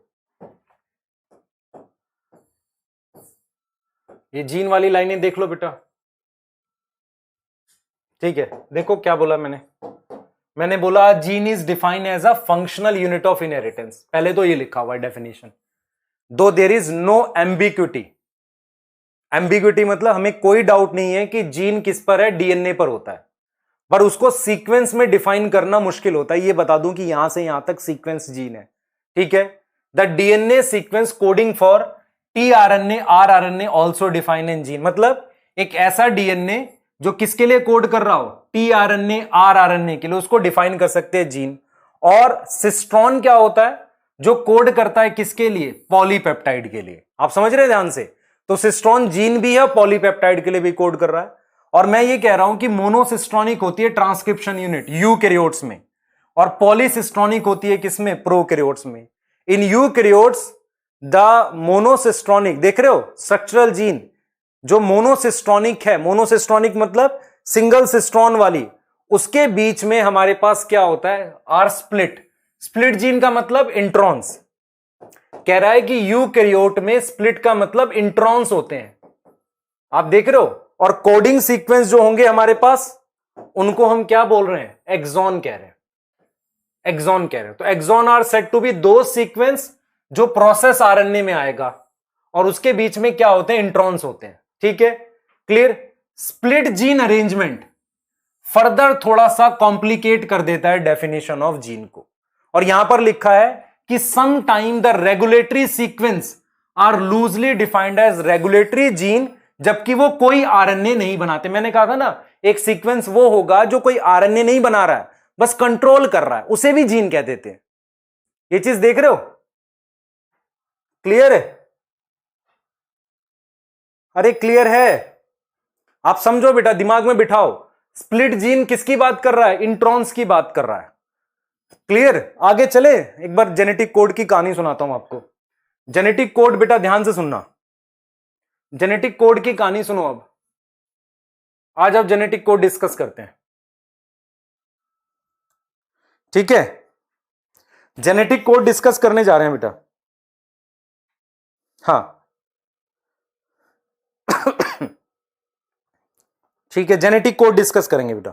ये जीन वाली लाइनें देख लो बेटा, ठीक है। देखो क्या बोला मैंने बोला gene is defined as a functional unit of inheritance. पहले तो ये लिखा हुआ है डेफिनेशन, दो there is no ambiguity. Ambiguity मतलब हमें कोई डाउट नहीं है कि जीन किस पर है, डीएनए पर होता है, पर उसको सीक्वेंस में डिफाइन करना मुश्किल होता है। ये बता दूं कि यहां से यहां तक सीक्वेंस जीन है, ठीक है। The DNA sequence coding for tRNA rRNA also define in gene. मतलब एक ऐसा डीएनए जो किसके लिए कोड कर रहा हो, टीआरएनए आरआरएनए के लिए, उसको डिफाइन कर सकते हैं जीन। और सिस्ट्रॉन क्या होता है, जो कोड करता है किसके लिए, पॉलीपेप्टाइड के लिए। आप समझ रहे हैं ध्यान से? तो सिस्ट्रॉन जीन भी है, पॉलीपेप्टाइड के लिए भी कोड कर रहा है। और मैं ये कह रहा हूं कि मोनोसिस्ट्रॉनिक होती है ट्रांसक्रिप्शन यूनिट यूकैरियोट्स में, और पॉलीसिस्ट्रॉनिक होती है किसमें, प्रोकैरियोट्स में। इन यूकैरियोट्स द मोनोसिस्ट्रॉनिक, देख रहे हो स्ट्रक्चरल जीन जो मोनोसिस्ट्रॉनिक है, मोनोसिस्ट्रॉनिक मतलब सिंगल सिस्ट्रॉन वाली, उसके बीच में हमारे पास क्या होता है, आर स्प्लिट। स्प्लिट जीन का मतलब इंट्रॉन्स। कह रहा है कि यूकैरियोट में स्प्लिट का मतलब इंट्रॉन्स होते हैं, आप देख रहे हो। और कोडिंग सीक्वेंस जो होंगे हमारे पास, उनको हम क्या बोल रहे हैं, एक्सॉन कह रहे हैं। एक्सॉन कह रहे हैं। तो exon are said to be दो सीक्वेंस जो प्रोसेस आरएनए में आएगा, और उसके बीच में क्या होते हैं, इंट्रॉन्स होते हैं, ठीक है। Clear? Split gene arrangement further थोड़ा सा कॉम्प्लिकेट कर देता है डेफिनेशन ऑफ जीन को। और यहां पर लिखा है कि some time the regulatory sequence are loosely defined as regulatory gene, जबकि वो कोई आरएनए नहीं बनाते। मैंने कहा था ना, एक सीक्वेंस वो होगा जो कोई आरएनए नहीं बना रहा है, बस कंट्रोल कर रहा है, उसे भी जीन कह देते हैं। ये चीज देख रहे हो? क्लियर है? अरे क्लियर है? आप समझो बेटा, दिमाग में बिठाओ। स्प्लिट जीन किसकी बात कर रहा है? इंट्रॉन्स की बात कर रहा है। क्लियर? आगे चले, एक बार जेनेटिक कोड की कहानी सुनाता हूं आपको। जेनेटिक कोड बेटा ध्यान से सुनना, जेनेटिक कोड की कहानी सुनो। अब आज आप जेनेटिक कोड डिस्कस करते हैं, ठीक है? जेनेटिक कोड डिस्कस करने जा रहे हैं बेटा। हाँ ठीक है, जेनेटिक कोड डिस्कस करेंगे बेटा।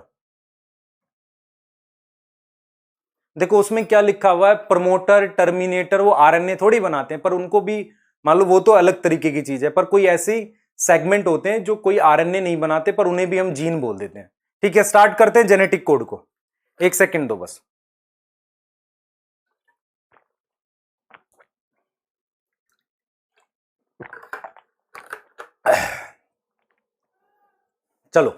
देखो उसमें क्या लिखा हुआ है, प्रमोटर, टर्मिनेटर, वो आरएनए थोड़ी बनाते हैं, पर उनको भी मान लो वो तो अलग तरीके की चीज है, पर कोई ऐसी सेगमेंट होते हैं जो कोई आरएनए नहीं बनाते, पर उन्हें भी हम जीन बोल देते हैं। ठीक है, स्टार्ट करते हैं जेनेटिक कोड को। एक सेकेंड दो बस। चलो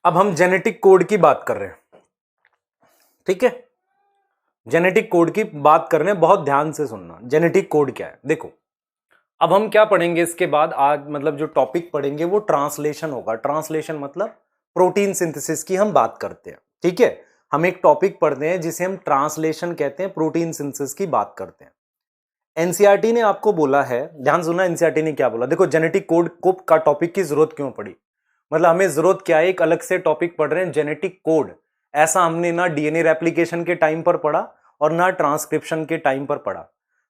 अब हम जेनेटिक कोड की बात कर रहे हैं, ठीक है? जेनेटिक कोड की बात कर रहे हैं, बहुत ध्यान से सुनना। जेनेटिक कोड क्या है? देखो अब हम क्या पढ़ेंगे इसके बाद, आज मतलब जो टॉपिक पढ़ेंगे वो ट्रांसलेशन होगा। ट्रांसलेशन मतलब प्रोटीन सिंथेसिस की हम बात करते हैं, ठीक है? हम एक टॉपिक पढ़ते हैं जिसे हम ट्रांसलेशन कहते हैं, प्रोटीन सिंथेसिस की बात करते हैं। एनसीईआरटी ने आपको बोला है, ध्यान सुनना, एनसीईआरटी ने क्या बोला। देखो जेनेटिक कोड को का टॉपिक की जरूरत क्यों पड़ी, मतलब हमें जरूरत क्या है, एक अलग से टॉपिक पढ़ रहे हैं जेनेटिक कोड। ऐसा हमने ना डीएनए रेप्लिकेशन के टाइम पर पढ़ा और ना ट्रांसक्रिप्शन के टाइम पर पढ़ा,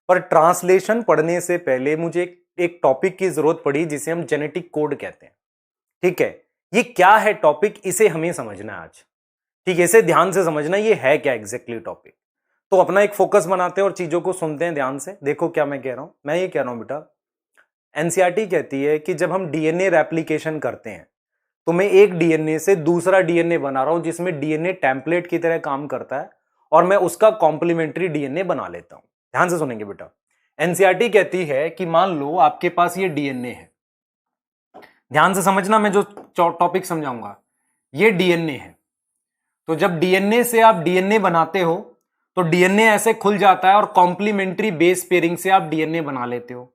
पर ट्रांसलेशन पढ़ने से पहले मुझे एक टॉपिक की जरूरत पड़ी जिसे हम जेनेटिक कोड कहते हैं, ठीक है? ये क्या है टॉपिक, इसे हमें समझना है आज, ठीक है? इसे ध्यान से समझना, ये है क्या एग्जैक्टली टॉपिक। तो अपना एक फोकस बनाते हैं और चीजों को सुनते हैं ध्यान से। देखो क्या मैं कह रहा हूं, मैं ये कह रहा हूं बेटा, एनसीईआरटी कहती है कि जब हम डीएनए रेप्लिकेशन करते हैं, तो मैं एक डीएनए से दूसरा डीएनए बना रहा हूं जिसमें डीएनए टेम्पलेट की तरह काम करता है, और मैं उसका कॉम्प्लीमेंट्री डीएनए बना लेता हूं। ध्यान से सुनेंगे बेटा, एनसीईआरटी कहती है कि मान लो आपके पास ये डीएनए है, ध्यान से समझना, मैं जो टॉपिक समझाऊंगा, ये डीएनए है। तो जब डीएनए से आप डीएनए बनाते हो तो डीएनए ऐसे खुल जाता है और कॉम्प्लीमेंट्री बेस पेयरिंग से आप डीएनए बना लेते हो।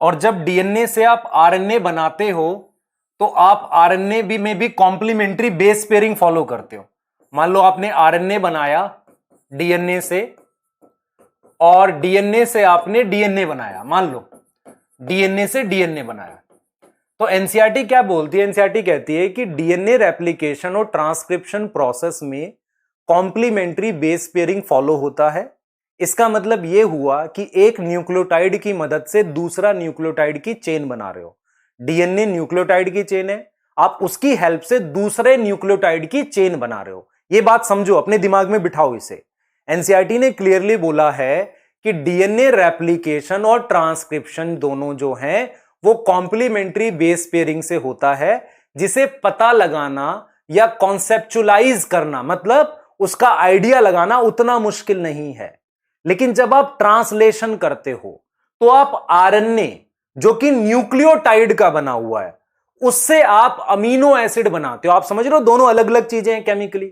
और जब डीएनए से आप आरएनए बनाते हो तो आप आरएनए भी में भी कॉम्प्लीमेंट्री बेस पेयरिंग फॉलो करते हो। मान लो आपने आरएनए बनाया डीएनए से, और डीएनए से आपने डीएनए बनाया, मान लो डीएनए से डीएनए बनाया, तो एनसीईआरटी क्या बोलती है? एनसीईआरटी कहती है कि डीएनए रेप्लिकेशन और ट्रांसक्रिप्शन प्रोसेस में कॉम्प्लीमेंट्री बेस पेयरिंग फॉलो होता है। इसका मतलब यह हुआ कि एक न्यूक्लियोटाइड की मदद से दूसरा न्यूक्लियोटाइड की चेन बना रहे हो। डीएनए न्यूक्लियोटाइड की चेन है, आप उसकी हेल्प से दूसरे न्यूक्लियोटाइड की चेन बना रहे हो। यह बात समझो, अपने दिमाग में बिठाओ इसे। एनसीईआरटी ने क्लियरली बोला है कि डीएनए रेप्लिकेशन और ट्रांसक्रिप्शन दोनों जो हैं वो कॉम्प्लीमेंट्री बेस पेयरिंग से होता है, जिसे पता लगाना या कॉन्सेप्चुलाइज करना, मतलब उसका आइडिया लगाना उतना मुश्किल नहीं है। लेकिन जब आप ट्रांसलेशन करते हो तो आप आरएनए जो कि न्यूक्लियोटाइड का बना हुआ है उससे आप अमीनो एसिड बनाते हो। आप समझ रहे हो, दोनों अलग अलग चीजें हैं केमिकली।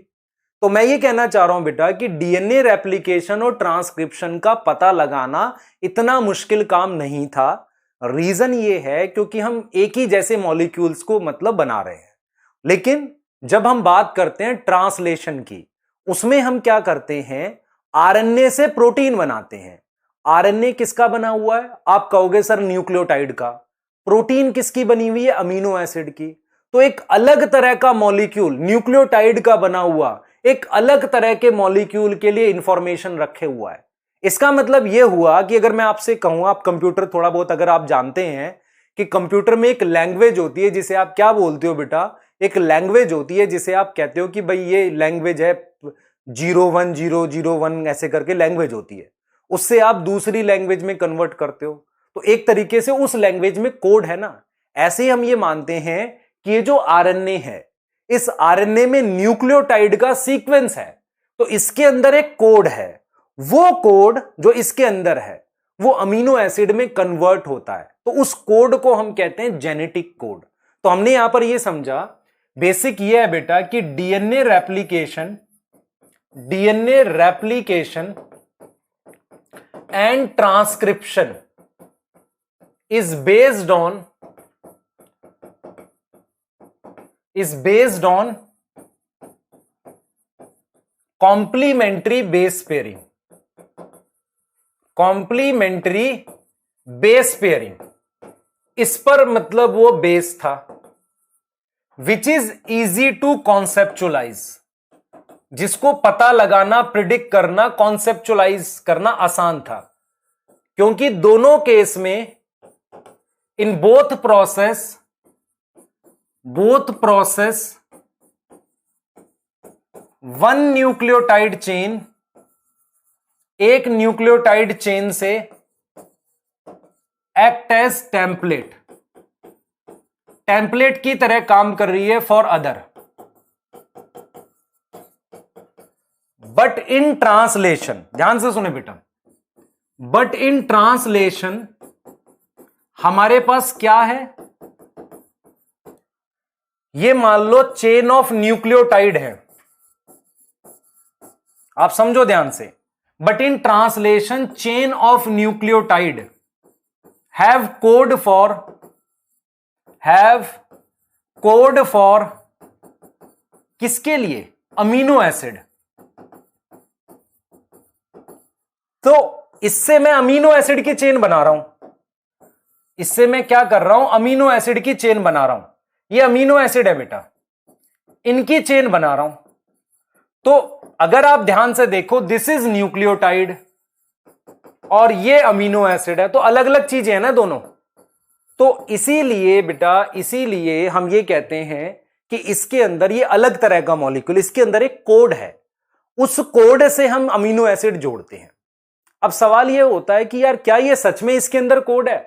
तो मैं ये कहना चाह रहा हूं बेटा कि डीएनए रेप्लिकेशन और ट्रांसक्रिप्शन का पता लगाना इतना मुश्किल काम नहीं था। रीजन ये है क्योंकि हम एक ही जैसे मॉलिक्यूल्स को मतलब बना रहे हैं। लेकिन जब हम बात करते हैं ट्रांसलेशन की, उसमें हम क्या करते हैं, आरएनए से प्रोटीन बनाते हैं। आरएनए किसका बना हुआ है? आप कहोगे सर न्यूक्लियोटाइड का। प्रोटीन किसकी बनी हुई है? अमीनो एसिड की। तो एक अलग तरह का मॉलिक्यूल, न्यूक्लियोटाइड का बना हुआ एक अलग तरह के मॉलिक्यूल के लिए इंफॉर्मेशन रखे हुआ है। इसका मतलब यह हुआ कि अगर मैं आपसे कहूं, आप कंप्यूटर थोड़ा बहुत अगर आप जानते हैं कि कंप्यूटर में एक लैंग्वेज होती है जिसे आप क्या बोलते हो बेटा, एक लैंग्वेज होती है जिसे आप कहते हो कि भाई ये लैंग्वेज है 01001 ऐसे करके लैंग्वेज होती है। उससे आप दूसरी लैंग्वेज में कन्वर्ट करते हो, तो एक तरीके से उस लैंग्वेज में कोड है ना। ऐसे ही हम ये मानते हैं कि ये जो आरएनए है, इस आरएनए में न्यूक्लियोटाइड का सीक्वेंस है, तो इसके अंदर एक कोड है। वो कोड जो इसके अंदर है वो अमीनो एसिड में कन्वर्ट होता है, तो उस कोड को हम कहते हैं जेनेटिक कोड। तो हमने यहां पर ये समझा, बेसिक ये है बेटा कि DNA replication and transcription is based on complementary base pairing, इस पर मतलब वो बेस था, which is easy to conceptualize, जिसको पता लगाना, प्रिडिक्ट करना, कॉन्सेप्चुलाइज करना आसान था, क्योंकि दोनों केस में in both process one nucleotide chain एक न्यूक्लियोटाइड चेन से एक्ट एज टेम्पलेट की तरह काम कर रही है for other, but in translation, ध्यान से सुने बेटा, बट इन ट्रांसलेशन हमारे पास क्या है, ये मान लो चेन ऑफ न्यूक्लियोटाइड है, आप समझो ध्यान से, but in translation chain of nucleotide have code for किसके लिए, अमीनो एसिड। तो इससे मैं अमीनो एसिड की चेन बना रहा हूं, इससे मैं क्या कर रहा हूं, अमीनो एसिड की चेन बना रहा हूं, ये अमीनो एसिड है बेटा, इनकी चेन बना रहा हूं। तो अगर आप ध्यान से देखो, दिस इज न्यूक्लियोटाइड और ये अमीनो एसिड है, तो अलग अलग चीजें हैं ना दोनों। तो इसीलिए बेटा, इसीलिए हम ये कहते हैं कि इसके अंदर ये अलग तरह का मॉलिक्यूल, इसके अंदर एक कोड है, उस कोड से हम अमीनो एसिड जोड़ते हैं। अब सवाल ये होता है कि यार क्या ये सच में इसके अंदर कोड है?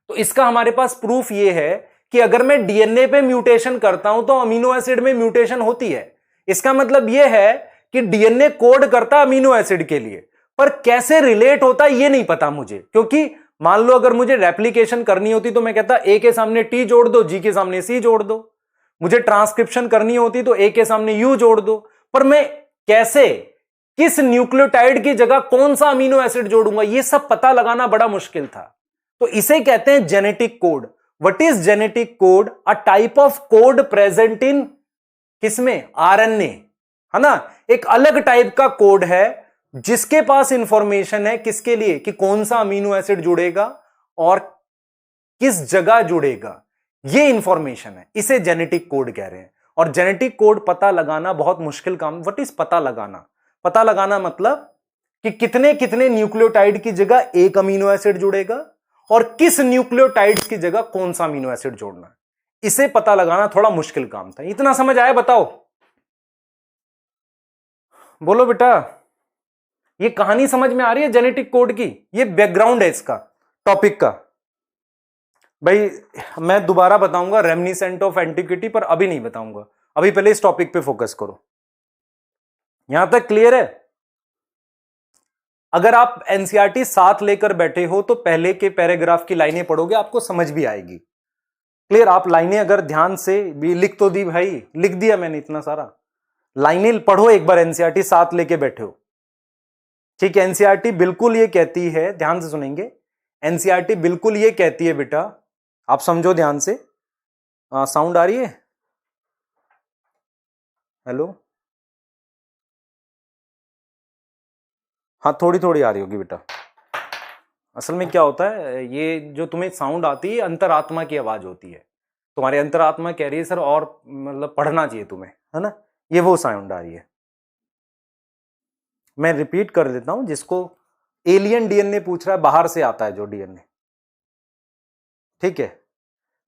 तो इसका हमारे पास प्रूफ ये है कि अगर मैं डीएनए पे म्यूटेशन करता हूं तो अमीनो एसिड में म्यूटेशन होती है। इसका मतलब यह है कि डीएनए कोड करता है अमीनो एसिड के लिए, पर कैसे रिलेट होता है ये नहीं पता मुझे, क्योंकि मान लो अगर मुझे रेप्लिकेशन करनी होती तो मैं कहता ए के सामने टी जोड़ दो, जी के सामने सी जोड़ दो। मुझे ट्रांसक्रिप्शन करनी होती तो ए के सामने यू जोड़ दो, पर मैं कैसे, किस न्यूक्लियोटाइड की जगह कौन सा अमीनो एसिड जोड़ूंगा, ये सब पता लगाना बड़ा मुश्किल था। तो इसे कहते हैं genetic code. What is genetic code? A type of code present in किसमें, आरएनए, है ना। एक अलग टाइप का कोड है जिसके पास इंफॉर्मेशन है किसके लिए, कि कौन सा अमीनो एसिड जुड़ेगा और किस जगह जुड़ेगा, ये इंफॉर्मेशन है, इसे जेनेटिक कोड कह रहे हैं। और जेनेटिक कोड पता लगाना बहुत मुश्किल काम। व्हाट इज पता लगाना? पता लगाना मतलब कि कितने कितने न्यूक्लियोटाइड की जगह एक अमीनो एसिड जुड़ेगा और किस न्यूक्लियोटाइड की जगह कौन सा अमीनो एसिड जोड़ना है, इसे पता लगाना थोड़ा मुश्किल काम था। इतना समझ आया? बताओ, बोलो बेटा, ये कहानी समझ में आ रही है जेनेटिक कोड की? ये बैकग्राउंड है इसका टॉपिक का। भाई मैं दोबारा बताऊंगा रेमिनिसेंट ऑफ एंटिक्विटी, पर अभी नहीं बताऊंगा, अभी पहले इस टॉपिक पे फोकस करो। यहां तक क्लियर है? अगर आप एनसीईआरटी साथ लेकर बैठे हो तो पहले के पैराग्राफ की लाइनें पढ़ोगे, आपको समझ भी आएगी। क्लियर? आप लाइनें अगर ध्यान से भी लिख तो दी भाई, लिख दिया मैंने इतना सारा, लाइनें पढ़ो एक बार, एनसीईआरटी साथ लेके बैठे हो, ठीक है। एनसीईआरटी बिल्कुल ये कहती है, ध्यान से सुनेंगे, एनसीईआरटी बिल्कुल ये कहती है बेटा, आप समझो ध्यान से। साउंड आ रही है? हेलो, हाँ थोड़ी थोड़ी आ रही होगी बेटा। असल में क्या होता है, ये जो तुम्हें साउंड आती है अंतरात्मा की आवाज होती है, तुम्हारी अंतरात्मा कह रही है सर और मतलब पढ़ना चाहिए तुम्हें, है ना, ये वो साउंड आ रही है। मैं रिपीट कर देता हूं, जिसको एलियन डीएनए पूछ रहा है, बाहर से आता है जो डीएनए, ठीक है।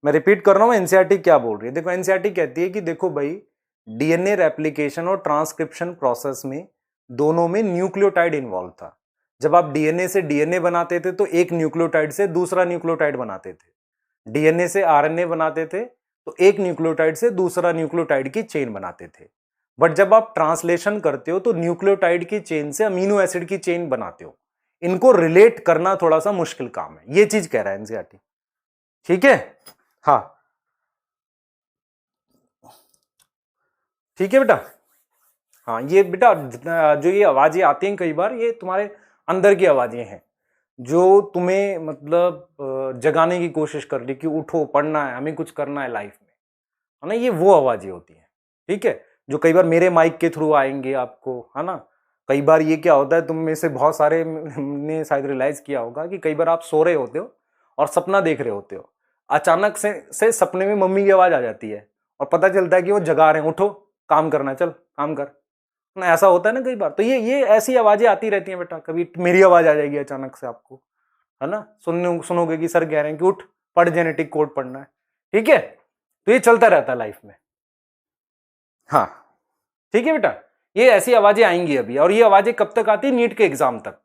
मैं रिपीट कर रहा हूं एनसीईआरटी क्या बोल रही है। देखो एनसीईआरटी कहती है कि देखो भाई, डीएनए रेप्लिकेशन और ट्रांसक्रिप्शन प्रोसेस में दोनों में न्यूक्लियोटाइड इन्वॉल्व था। जब आप डीएनए से डीएनए बनाते थे तो एक न्यूक्लियोटाइड से दूसरा न्यूक्लियोटाइड बनाते थे, डीएनए से आरएनए बनाते थे तो एक न्यूक्लियोटाइड से दूसरा न्यूक्लियोटाइड की चेन बनाते थे। बट जब आप ट्रांसलेशन करते हो तो न्यूक्लियोटाइड की चेन से अमीनो एसिड की चेन बनाते हो। इनको रिलेट करना थोड़ा सा मुश्किल काम है, ये चीज कह रहा है एनसीईआरटी। ठीक है, हाँ ठीक है बेटा। हाँ ये बेटा जो ये आवाजें आती हैं कई बार, ये तुम्हारे अंदर की आवाजें हैं जो तुम्हें मतलब जगाने की कोशिश कर रही कि उठो, पढ़ना है, हमें कुछ करना है लाइफ में, है ना। ये वो आवाजें होती हैं, ठीक है, जो कई बार मेरे माइक के थ्रू आएंगे आपको, है ना। कई बार ये क्या होता है, तुम में से बहुत सारे ने शायद रियलाइज किया होगा कि कई बार आप सो रहे होते हो और सपना देख रहे होते हो, अचानक से सपने में मम्मी की आवाज आ जाती है और पता चलता है कि वो जगा रहे हैं, उठो काम करना, चल काम कर ना। ऐसा होता है ना कई बार। तो ये ऐसी आवाजें आती रहती हैं बेटा, कभी मेरी आवाज आ जाएगी अचानक से आपको, है ना। सुनोगे कि सर कह रहे हैं कि उठ पढ़, जेनेटिक कोड पढ़ना है, ठीक है। तो ये चलता रहता है लाइफ में, हाँ ठीक है बेटा। ये ऐसी आवाजें आएंगी अभी, और ये आवाजें कब तक आती है, नीट के एग्जाम तक,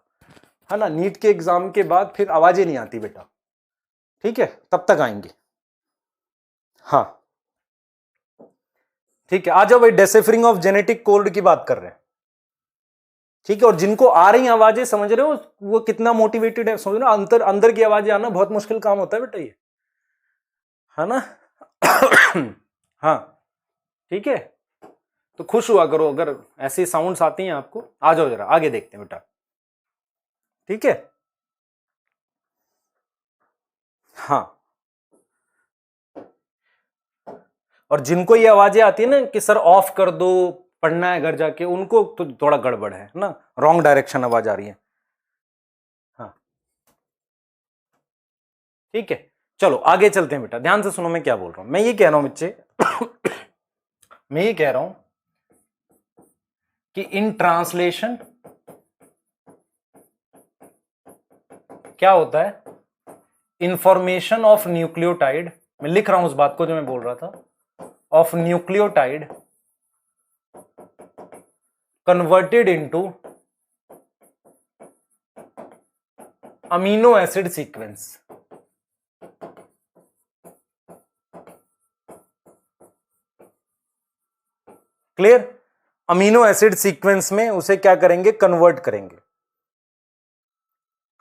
है ना। नीट के एग्जाम के बाद फिर आवाजें नहीं आती बेटा, ठीक है, तब तक आएंगी, हाँ ठीक है। आ जाओ भाई, डेसिफरिंग ऑफ जेनेटिक कोड की बात कर रहे हैं, ठीक है। और जिनको आ रही आवाजें, समझ रहे हो वो कितना मोटिवेटेड है, समझ रहे हो। अंदर की आवाजें आना बहुत मुश्किल काम होता है बेटा ये, है ना। हाँ ठीक है, तो खुश हुआ करो अगर ऐसी साउंड्स आती हैं आपको। आ जाओ जरा आगे देखते हैं बेटा, ठीक है। हाँ, और जिनको ये आवाजें आती है ना कि सर ऑफ कर दो, पढ़ना है घर जाके, उनको तो थोड़ा गड़बड़ है ना, रॉन्ग डायरेक्शन आवाज आ रही है, हाँ ठीक है। चलो आगे चलते हैं बेटा, ध्यान से सुनो मैं क्या बोल रहा हूं। मैं ये कह रहा हूं बच्चे मैं ये कह रहा हूं कि इन ट्रांसलेशन क्या होता है, इंफॉर्मेशन ऑफ न्यूक्लियोटाइड, मैं लिख रहा हूं उस बात को जो मैं बोल रहा था, of nucleotide converted into amino acid sequence. Clear, amino acid sequence में उसे क्या करेंगे, कन्वर्ट करेंगे।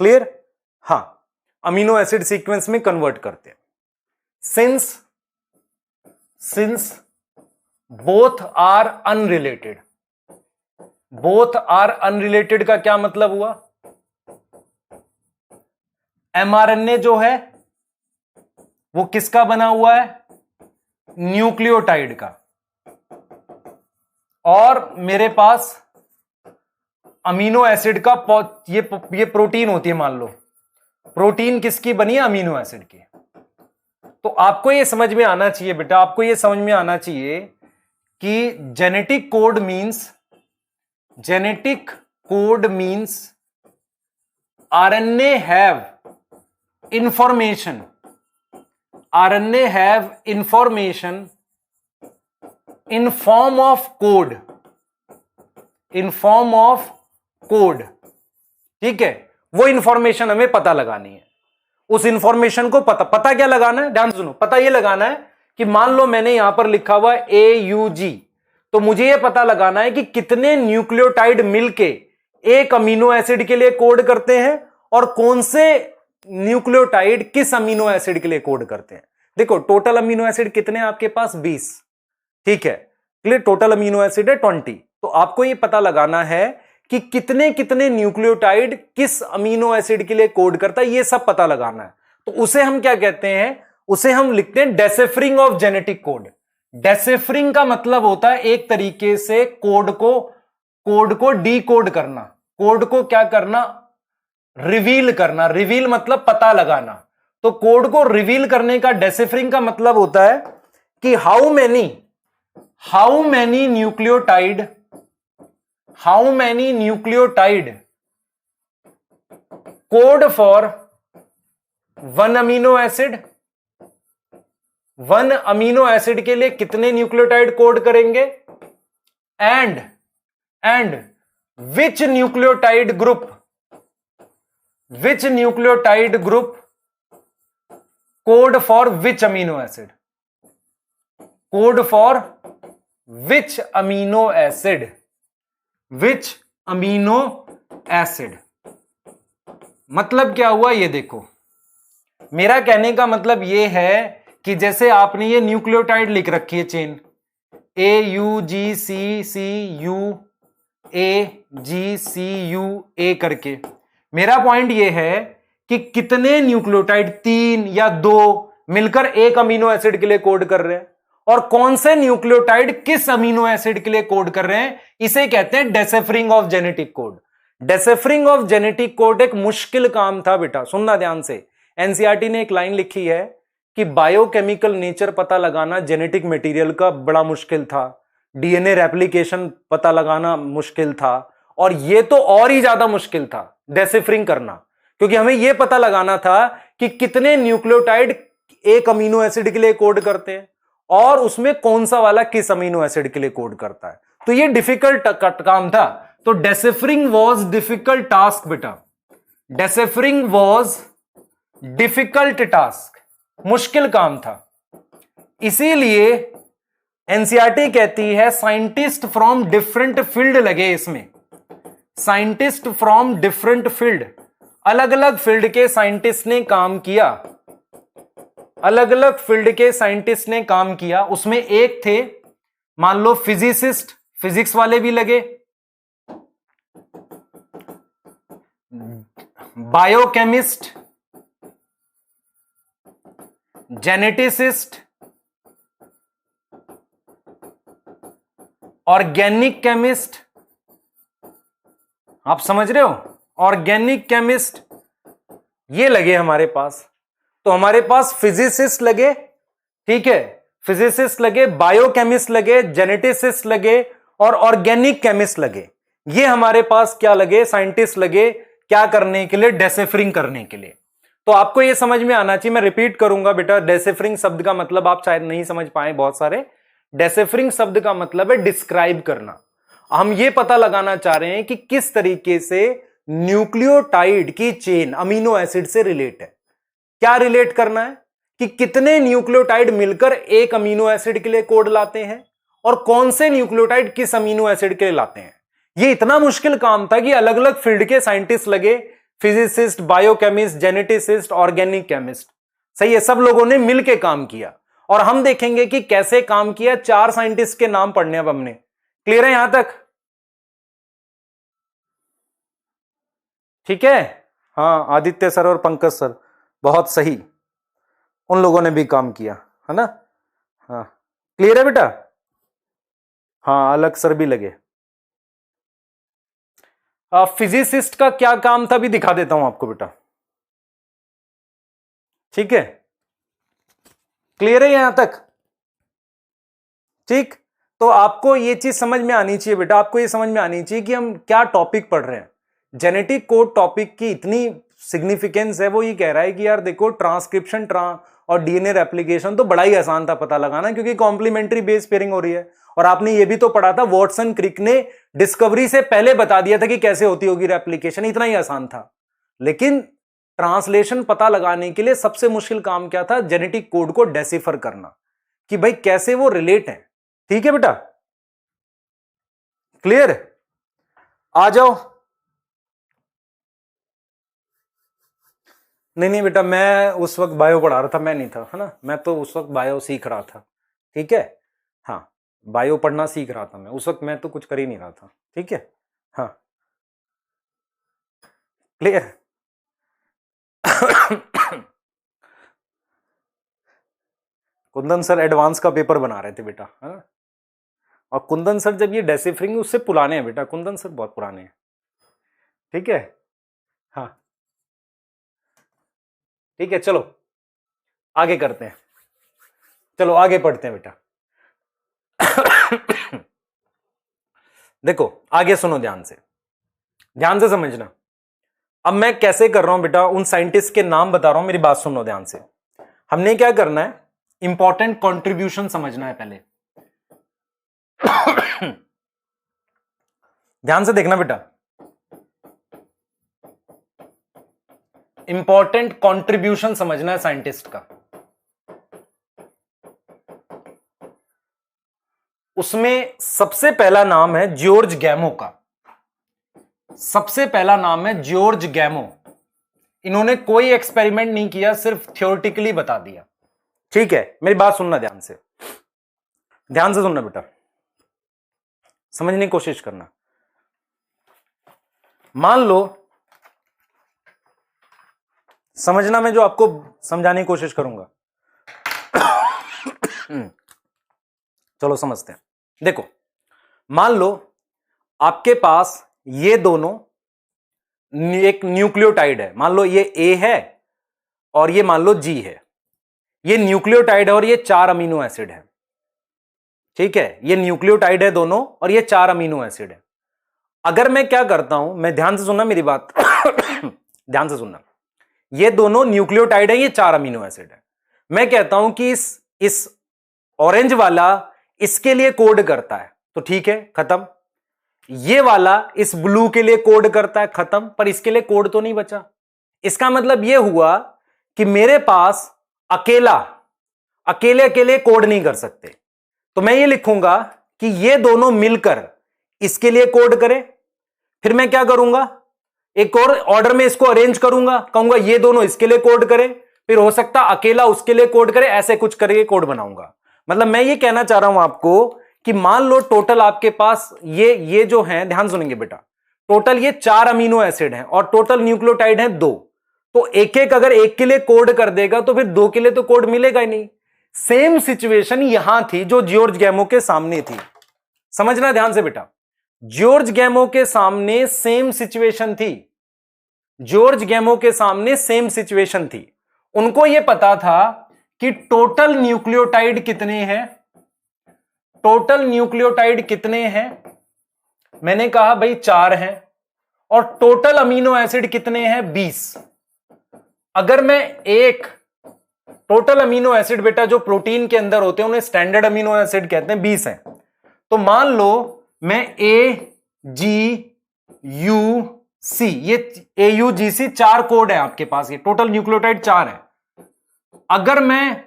क्लियर, हाँ अमीनो एसिड सीक्वेंस में कन्वर्ट करते हैं। Since both are unrelated, both are unrelated का क्या मतलब हुआ, एमआरएनए जो है वो किसका बना हुआ है, न्यूक्लियोटाइड का, और मेरे पास अमीनो एसिड का ये प्रोटीन होती है, मान लो प्रोटीन किसकी बनी है, अमीनो एसिड की। तो आपको ये समझ में आना चाहिए बेटा, आपको ये समझ में आना चाहिए कि genetic code means RNA have information in form of code, ठीक है। वो इंफॉर्मेशन हमें पता लगानी है, उस इंफॉर्मेशन को पता क्या लगाना है, ध्यान सुनो। पता ये लगाना है कि मान लो मैंने यहां पर लिखा हुआ है AUG, तो मुझे यह पता लगाना है कि कितने न्यूक्लियोटाइड मिलके एक अमीनो एसिड के लिए कोड करते हैं और कौन से न्यूक्लियोटाइड किस अमीनो एसिड के लिए कोड करते हैं। देखो टोटल अमीनो एसिड कितने हैं आपके पास, 20, ठीक है। क्लियर, टोटल अमीनो एसिड है 20। तो आपको यह पता लगाना है कि कितने कितने न्यूक्लियोटाइड किस अमीनो एसिड के लिए कोड करता है, यह सब पता लगाना है। तो उसे हम क्या कहते हैं, उसे हम लिखते हैं डेसिफरिंग ऑफ जेनेटिक कोड। डेसिफरिंग का मतलब होता है एक तरीके से कोड को डीकोड करना, कोड को क्या करना, रिवील करना। रिवील मतलब पता लगाना। तो कोड को रिवील करने का डेसिफरिंग का मतलब होता है कि how many nucleotide code for one amino acid के लिए कितने न्यूक्लियोटाइड कोड करेंगे, and which nucleotide group code for which amino acid, मतलब क्या हुआ ये देखो, मेरा कहने का मतलब ये है कि जैसे आपने ये न्यूक्लियोटाइड लिख रखी है चेन AUGCCU AGCU करके, मेरा पॉइंट ये है कि कितने न्यूक्लियोटाइड, 3 या 2 मिलकर एक अमीनो एसिड के लिए कोड कर रहे हैं, और कौन से न्यूक्लियोटाइड किस अमीनो एसिड के लिए कोड कर रहे हैं, इसे कहते हैं deciphering of genetic code. Deciphering of genetic code एक मुश्किल काम था बेटा, सुनना ध्यान से। एनसीईआरटी ने एक लाइन लिखी है कि बायोकेमिकल नेचर पता लगाना जेनेटिक मटेरियल का बड़ा मुश्किल था, डीएनए रेप्लिकेशन पता लगाना मुश्किल था, और ये तो और ही ज्यादा मुश्किल था डेसिफरिंग करना, क्योंकि हमें यह पता लगाना था कि कितने न्यूक्लियोटाइड एक अमीनो एसिड के लिए कोड करते हैं और उसमें कौन सा वाला किस अमीनो एसिड के लिए कोड करता है। तो ये डिफिकल्ट काम था। तो डेसिफरिंग वॉज डिफिकल्ट टास्क बेटा, डेसिफरिंग वॉज डिफिकल्ट टास्क, मुश्किल काम था। इसीलिए एनसीईआरटी कहती है साइंटिस्ट फ्रॉम डिफरेंट फील्ड लगे इसमें, साइंटिस्ट फ्रॉम डिफरेंट फील्ड, अलग अलग फील्ड के साइंटिस्ट ने काम किया, अलग अलग फील्ड के साइंटिस्ट ने काम किया। उसमें एक थे मान लो फिजिसिस्ट, फिजिक्स वाले भी लगे, बायोकेमिस्ट, जेनेटिसिस्ट, ऑर्गेनिक केमिस्ट, आप समझ रहे हो, ऑर्गेनिक केमिस्ट, ये लगे हमारे पास। तो हमारे पास फिजिसिस्ट लगे, ठीक है, फिजिसिस्ट लगे, बायोकेमिस्ट लगे, जेनेटिसिस्ट लगे और ऑर्गेनिक केमिस्ट लगे। ये हमारे पास क्या लगे, साइंटिस्ट लगे, क्या करने के लिए, डेसिफरिंग करने के लिए। तो आपको ये समझ में आना चाहिए, मैं रिपीट करूंगा बेटा, डेसिफरिंग शब्द का मतलब आप शायद नहीं समझ पाए बहुत सारे। डेसिफरिंग शब्द का मतलब है डिस्क्राइब करना। हम ये पता लगाना चाह रहे हैं कि किस तरीके से न्यूक्लियोटाइड की चेन अमीनो एसिड से रिलेट है। क्या रिलेट करना है कि कितने न्यूक्लियोटाइड मिलकर एक अमीनो एसिड के लिए कोड लाते हैं और कौन से न्यूक्लियोटाइड किस अमीनो एसिड के लिए लाते हैं। ये इतना मुश्किल काम था कि अलग अलग फील्ड के साइंटिस्ट लगे, physicist, biochemist, geneticist, organic chemist, सही है, सब लोगों ने मिलकर काम किया। और हम देखेंगे कि कैसे काम किया। 4 साइंटिस्ट के नाम पढ़ने अब हमने, क्लियर है यहां तक, ठीक है। हाँ, आदित्य सर और पंकज सर, बहुत सही, उन लोगों ने भी काम किया है ना। हाँ क्लियर है बेटा। हाँ अलग सर भी लगे। फिजिसिस्ट का क्या काम था भी दिखा देता हूं आपको बेटा, ठीक है, क्लियर है यहां तक, ठीक। तो आपको ये चीज समझ में आनी चाहिए बेटा, आपको ये समझ में आनी चाहिए कि हम क्या टॉपिक पढ़ रहे हैं। जेनेटिक कोड टॉपिक की इतनी सिग्निफिकेंस है, वो ये कह रहा है कि यार देखो ट्रांसक्रिप्शन और डीएनए रेप्लिकेशन तो बड़ा ही आसान था पता लगाना, क्योंकि कॉम्प्लीमेंट्री बेस पेयरिंग हो रही है। और आपने ये भी तो पढ़ा था, वॉटसन क्रिक ने डिस्कवरी से पहले बता दिया था कि कैसे होती होगी रेप्लिकेशन, इतना ही आसान था। लेकिन ट्रांसलेशन पता लगाने के लिए सबसे मुश्किल काम क्या था, जेनेटिक कोड को डेसिफर करना, कि भाई कैसे वो रिलेट है। ठीक है बेटा, क्लियर, आ जाओ। नहीं बेटा, मैं उस वक्त बायो पढ़ा रहा था, मैं नहीं था, है ना, मैं तो उस वक्त बायो सीख रहा था, ठीक है। हाँ बायो पढ़ना सीख रहा था मैं उस वक्त, मैं तो कुछ कर ही नहीं रहा था, ठीक है। हाँ क्लियर। कुंदन सर एडवांस का पेपर बना रहे थे बेटा, है ना। और कुंदन सर जब ये डेसिफरिंग उससे पुराने हैं बेटा, कुंदन सर बहुत पुराने हैं, ठीक है। हाँ ठीक है, चलो आगे करते हैं, चलो आगे पढ़ते हैं बेटा। देखो आगे सुनो ध्यान से समझना। अब मैं कैसे कर रहा हूं बेटा, उन साइंटिस्ट के नाम बता रहा हूं, मेरी बात सुनो ध्यान से। हमने क्या करना है, इंपॉर्टेंट कंट्रीब्यूशन समझना है पहले। ध्यान से देखना बेटा, इंपॉर्टेंट कंट्रीब्यूशन समझना है साइंटिस्ट का। उसमें सबसे पहला नाम है जॉर्ज गैमो का, सबसे पहला नाम है जॉर्ज गैमो। इन्होंने कोई एक्सपेरिमेंट नहीं किया, सिर्फ थ्योरेटिकली बता दिया। ठीक है, मेरी बात सुनना ध्यान से, ध्यान से सुनना बेटा, समझने की कोशिश करना। मान लो, समझना, मैं जो आपको समझाने की कोशिश करूंगा चलो समझते हैं। देखो, मान लो आपके पास ये दोनों एक न्यूक्लियोटाइड है, मान लो ये ए है और ये मान लो जी है। ये न्यूक्लियोटाइड है और ये 4 अमीनो एसिड है। ठीक है, ये न्यूक्लियोटाइड है दोनों और ये 4 अमीनो एसिड है। अगर मैं क्या करता हूं, मैं ध्यान से सुनना मेरी बात ध्यान से सुनना, ये दोनों न्यूक्लियोटाइड है, ये 4 अमीनो एसिड है। मैं कहता हूं कि इस ऑरेंज वाला इसके लिए कोड करता है, तो ठीक है, खत्म। ये वाला इस ब्लू के लिए कोड करता है, खत्म। पर इसके लिए कोड तो नहीं बचा। इसका मतलब यह हुआ कि मेरे पास अकेले अकेले कोड नहीं कर सकते। तो मैं ये लिखूंगा कि ये दोनों मिलकर इसके लिए कोड करें। फिर मैं क्या करूंगा, एक और ऑर्डर में इसको अरेंज करूंगा, कहूंगा ये दोनों इसके लिए कोड करें, फिर हो सकता अकेला उसके लिए कोड करे, ऐसे कुछ करके कोड बनाऊंगा। मतलब मैं ये कहना चाह रहा हूं आपको कि मान लो टोटल आपके पास ये जो है, ध्यान सुनेंगे बेटा, टोटल ये 4 अमीनो एसिड हैं और टोटल न्यूक्लियोटाइड हैं 2। तो एक एक अगर एक के लिए कोड कर देगा तो फिर 2 के लिए तो कोड मिलेगा ही नहीं। सेम सिचुएशन यहां थी जो जॉर्ज गैमो के सामने थी। समझना ध्यान से बेटा, जॉर्ज गैमो के सामने सेम सिचुएशन थी। जॉर्ज गैमो के सामने सेम सिचुएशन थी। उनको यह पता था कि टोटल न्यूक्लियोटाइड कितने हैं, टोटल न्यूक्लियोटाइड कितने हैं। मैंने कहा भाई 4 हैं। और टोटल अमीनो एसिड कितने हैं, 20। अगर मैं एक टोटल अमीनो एसिड बेटा जो प्रोटीन के अंदर होते हैं उन्हें स्टैंडर्ड अमीनो एसिड कहते हैं, 20 हैं। तो मान लो मैं ए जी यू सी, ये ए यू जी सी 4 कोड है आपके पास, ये टोटल न्यूक्लियोटाइड 4 है। अगर मैं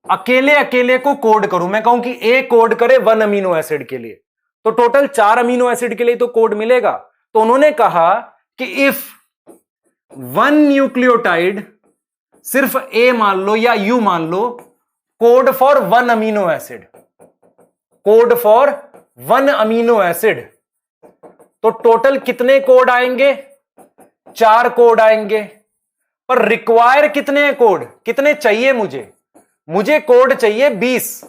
अकेले अकेले को कोड करूं, मैं कहूं कि ए कोड करे 1 अमीनो एसिड के लिए, तो टोटल 4 अमीनो एसिड के लिए तो कोड मिलेगा। तो उन्होंने कहा कि इफ 1 न्यूक्लियोटाइड, सिर्फ ए मान लो या यू मान लो, code for 1 amino acid, code for 1 amino acid, तो टोटल कितने कोड आएंगे, 4 कोड आएंगे। पर रिक्वायर कितने कोड, कितने चाहिए मुझे कोड चाहिए 20।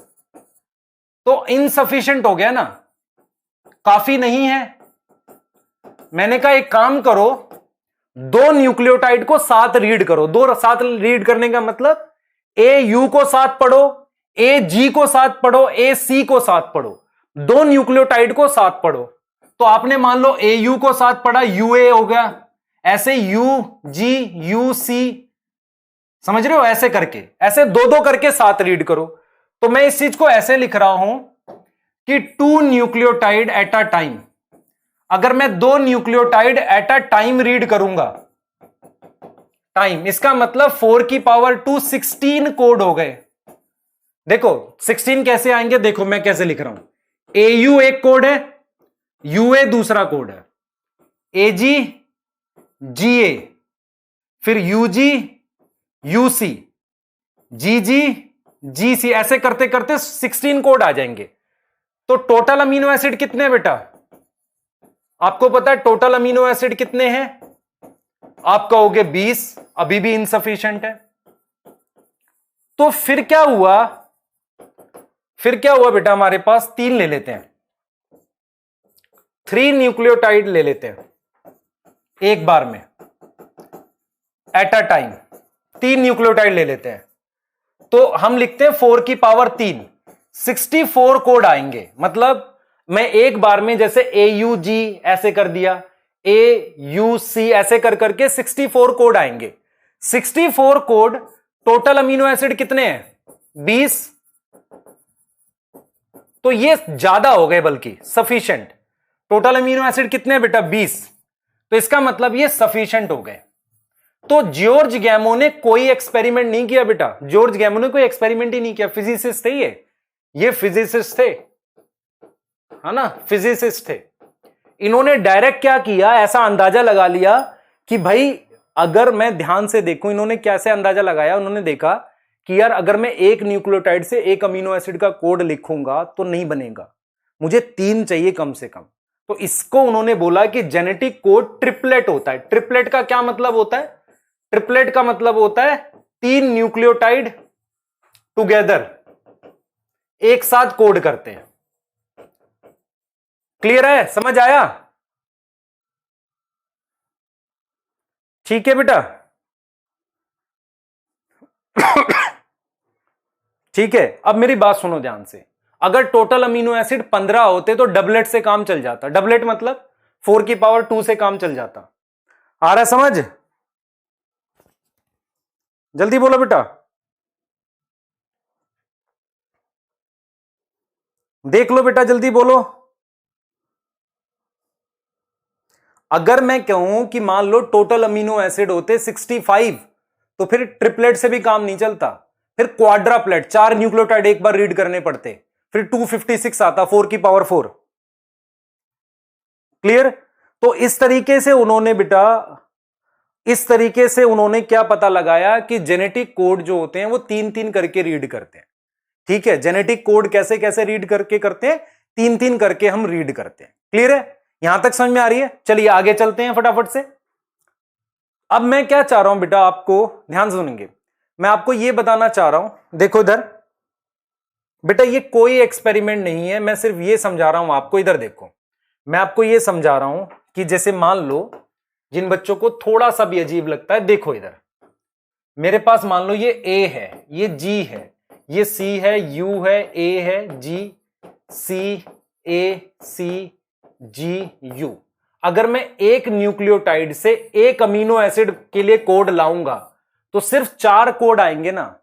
तो इनसफिशिएंट हो गया ना, काफी नहीं है। मैंने कहा एक काम करो, 2 न्यूक्लियोटाइड को साथ रीड करो। 2 साथ रीड करने का मतलब ए यू को साथ पढ़ो, ए जी को साथ पढ़ो, ए सी को साथ पढ़ो, 2 न्यूक्लियोटाइड को साथ पढ़ो। तो आपने मान लो ए यू को साथ पढ़ा, यू ए हो गया, ऐसे यू जी यू सी, समझ रहे हो, ऐसे करके, ऐसे 2-2 करके साथ रीड करो। तो मैं इस चीज को ऐसे लिख रहा हूं कि 2 न्यूक्लियोटाइड एट अ टाइम। अगर मैं 2 nucleotide at a time read करूंगा, टाइम, इसका मतलब 4 की पावर 2 16 कोड हो गए। देखो 16 कैसे आएंगे, देखो मैं कैसे लिख रहा हूं, ए यू एक कोड है, यू ए दूसरा कोड है, ए जी जी ए, फिर यू जी यू सी, जी जी जी सी, ऐसे करते करते 16 कोड आ जाएंगे। तो टोटल अमीनो एसिड कितने बेटा, आपको पता है टोटल अमीनो एसिड कितने हैं, आप कहोगे 20, अभी भी इनसफिशिएंट है। तो फिर क्या हुआ, बेटा, हमारे पास 3 ले लेते हैं, 3 न्यूक्लियोटाइड ले लेते हैं एक बार में, एट अ टाइम 3 न्यूक्लियोटाइड ले लेते हैं। तो हम लिखते हैं 4 की पावर 3, 64 कोड आएंगे। मतलब मैं एक बार में जैसे ए यू जी ऐसे कर दिया, ए यू सी ऐसे कर करके 64 कोड आएंगे। 64 कोड, टोटल अमीनो एसिड कितने हैं, 20। तो ये ज्यादा हो गए, बल्कि सफिशिएंट। टोटल अमीनो एसिड कितने बेटा, 20। तो इसका मतलब ये सफिशिएंट हो गए। तो जॉर्ज गैमो ने कोई एक्सपेरिमेंट नहीं किया बेटा, जॉर्ज गैमो ने कोई एक्सपेरिमेंट ही नहीं किया। फिजिसिस्ट थे ये फिजिसिस्ट थे, है ना, फिजिसिस्ट थे। इन्होंने डायरेक्ट क्या किया, ऐसा अंदाजा लगा लिया कि भाई अगर मैं ध्यान से देखूं, इन्होंने कैसे अंदाजा लगाया, उन्होंने देखा कि यार अगर मैं एक न्यूक्लियोटाइड से एक अमीनो एसिड का कोड लिखूंगा तो नहीं बनेगा, मुझे 3 चाहिए कम से कम। तो इसको उन्होंने बोला कि जेनेटिक कोड ट्रिपलेट होता है। ट्रिपलेट का क्या मतलब होता है? ट्रिपलेट का मतलब होता है 3 न्यूक्लियोटाइड टुगेदर एक साथ कोड करते हैं। क्लियर है? समझ आया? ठीक है बेटा। ठीक है, अब मेरी बात सुनो ध्यान से। अगर टोटल अमीनो एसिड 15 होते तो डबलेट से काम चल जाता। डबलेट मतलब 4 की पावर 2 से काम चल जाता। आ रहा है समझ? जल्दी बोलो बेटा, देख लो बेटा, जल्दी बोलो। अगर मैं कहूं कि मान लो टोटल अमीनो एसिड होते 65, तो फिर ट्रिपलेट से भी काम नहीं चलता, फिर क्वाड्राप्लेट 4 न्यूक्लियोटाइड एक बार रीड करने पड़ते, फिर 256 आता 4 की पावर 4। क्लियर? तो इस तरीके से उन्होंने बेटा, इस तरीके से उन्होंने क्या पता लगाया कि जेनेटिक कोड जो होते हैं वो 3-3 करके रीड करते हैं। ठीक है, जेनेटिक कोड कैसे कैसे रीड करके करते हैं? 3-3 करके हम रीड करते हैं। क्लियर है? यहां तक समझ में आ रही है? चलिए आगे चलते हैं फटाफट से। अब मैं क्या चाह रहा हूं बेटा, आपको ध्यान से सुनेंगे, मैं आपको यह बताना चाह रहा हूं, देखो इधर बेटा, ये कोई एक्सपेरिमेंट नहीं है, मैं सिर्फ ये समझा रहा हूं आपको। इधर देखो, मैं आपको ये समझा रहा हूं कि जैसे मान लो, जिन बच्चों को थोड़ा सा भी अजीब लगता है, देखो इधर मेरे पास मान लो ये ए है, ये जी है, ये सी है, यू है, ए है, जी, सी, ए, सी, जी, यू। अगर मैं एक न्यूक्लियोटाइड से एक अमीनो एसिड के लिए कोड लाऊंगा तो सिर्फ 4 कोड आएंगे ना,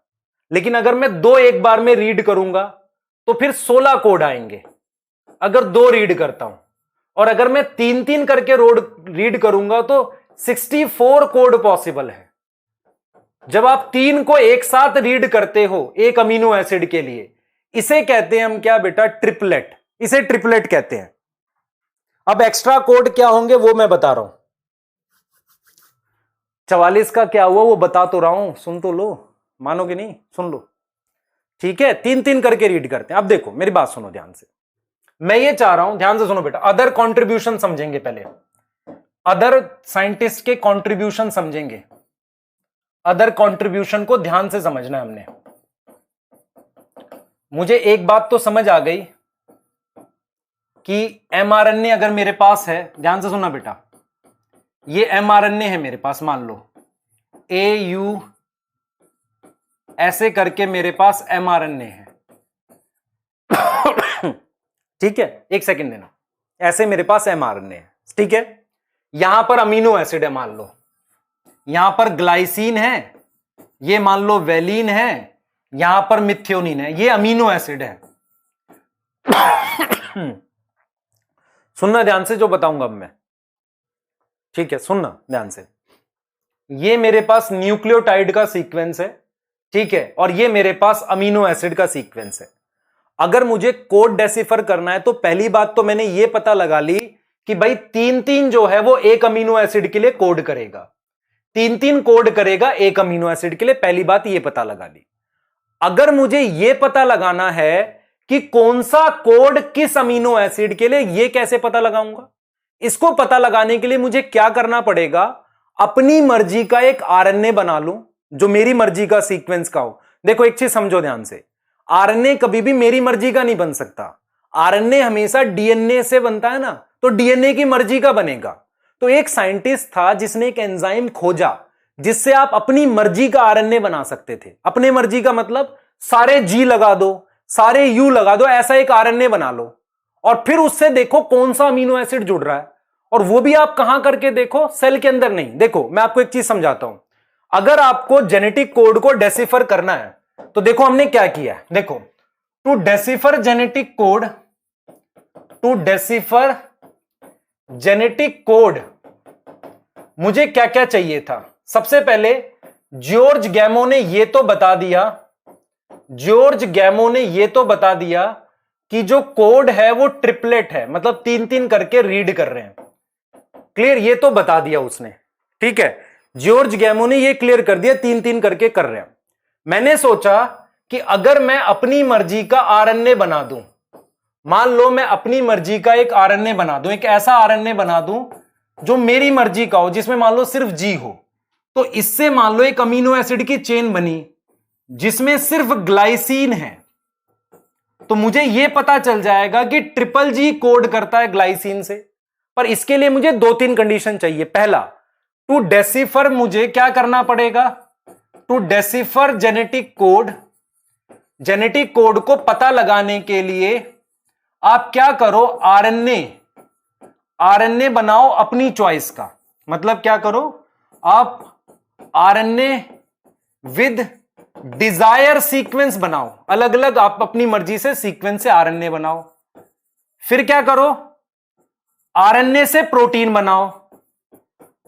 लेकिन अगर मैं 2 एक बार में रीड करूंगा तो फिर 16 कोड आएंगे अगर 2 रीड करता हूं, और अगर मैं 3-3 करके रीड करूंगा तो 64 कोड पॉसिबल है। जब आप 3 को एक साथ रीड करते हो एक अमीनो एसिड के लिए, इसे कहते हैं हम क्या बेटा? ट्रिपलेट। इसे ट्रिपलेट कहते हैं। अब एक्स्ट्रा कोड क्या होंगे वो मैं बता रहा हूं। 44 का क्या हुआ वो बता तो रहा हूं, सुन तो लो, मानोगे नहीं, सुन लो। ठीक है, 3-3 करके रीड करते हैं। अब देखो मेरी बात सुनो ध्यान से, मैं ये चाह रहा हूं, ध्यान से सुनो बेटा, अदर कंट्रीब्यूशन समझेंगे पहले, अदर साइंटिस्ट के कंट्रीब्यूशन समझेंगे। अदर कंट्रीब्यूशन को ध्यान से समझना है हमने। मुझे एक बात तो समझ आ गई कि एमआरएनए अगर मेरे पास है, ध्यान से सुनना बेटा, ये एमआरएनए है मेरे पास, मान लो AU ऐसे करके मेरे पास एमआरएनए है। ठीक है, एक सेकंड देना, ऐसे मेरे पास एमआरएनए है। ठीक है, यहां पर अमीनो एसिड है, मान लो यहां पर ग्लाइसिन है, ये मान लो वेलिन है, यहां पर मिथ्योनिन है, ये अमीनो एसिड है। सुनना ध्यान से जो बताऊंगा अब मैं, ठीक है, सुनना ध्यान से। ये मेरे पास न्यूक्लियोटाइड का सीक्वेंस है, ठीक है, और ये मेरे पास अमीनो एसिड का सीक्वेंस है। अगर मुझे कोड डेसिफर करना है तो पहली बात तो मैंने ये पता लगा ली कि भाई 3-3 जो है वो एक अमीनो एसिड के लिए कोड करेगा, 3-3 कोड करेगा एक अमीनो एसिड के लिए। पहली बात ये पता लगा ली। अगर मुझे ये पता लगाना है कि कौन सा कोड किस अमीनो एसिड के लिए, ये कैसे पता लगाऊंगा? इसको पता लगाने के लिए मुझे क्या करना पड़ेगा? अपनी मर्जी का एक आरएनए बना लूं जो मेरी मर्जी का सीक्वेंस का हो। देखो एक चीज समझो ध्यान से, आरएनए कभी भी मेरी मर्जी का नहीं बन सकता। आरएनए हमेशा डीएनए से बनता है ना, तो डीएनए की मर्जी का बनेगा। तो एक साइंटिस्ट था जिसने एक एंजाइम खोजा जिससे आप अपनी मर्जी का आरएनए बना सकते थे। अपने मर्जी का मतलब सारे जी लगा दो, सारे यू लगा दो, ऐसा एक आरएनए बना लो और फिर उससे देखो कौन सा अमीनो एसिड जुड़ रहा है। और वो भी आप कहां करके देखो? सेल के अंदर नहीं। देखो मैं आपको एक चीज समझाता हूं, अगर आपको जेनेटिक कोड को डेसिफर करना है तो देखो हमने क्या किया है। देखो, to decipher genetic code, to decipher genetic code मुझे क्या क्या चाहिए था? सबसे पहले जॉर्ज गैमो ने यह तो बता दिया, जॉर्ज गैमो ने यह तो बता दिया कि जो कोड है वो ट्रिपलेट है, मतलब 3-3 करके रीड कर रहे हैं। क्लियर? ये तो बता दिया उसने, ठीक है। जॉर्ज गैमो ने ये क्लियर कर दिया, 3-3 करके कर रहे हैं। मैंने सोचा कि अगर मैं अपनी मर्जी का आरएनए बना दूं, मान लो मैं अपनी मर्जी का एक आरएनए बना दूं, एक ऐसा आरएनए बना दूं जो मेरी मर्जी का हो, जिसमें मान लो सिर्फ जी हो, तो इससे मान लो एक अमीनो एसिड की चेन बनी जिसमें सिर्फ ग्लाइसीन है, तो मुझे यह पता चल जाएगा कि ट्रिपल जी कोड करता है ग्लाइसीन से। पर इसके लिए मुझे 2-3 कंडीशन चाहिए। पहला, टू डेसिफर मुझे क्या करना पड़ेगा, to decipher genetic code, genetic code को पता लगाने के लिए आप क्या करो, आरएनए बनाओ अपनी चॉइस का। मतलब क्या करो, आप आरएनए विद डिजायर सीक्वेंस बनाओ, अलग अलग आप अपनी मर्जी से सीक्वेंस से आरएनए बनाओ। फिर क्या करो, आरएनए से प्रोटीन बनाओ।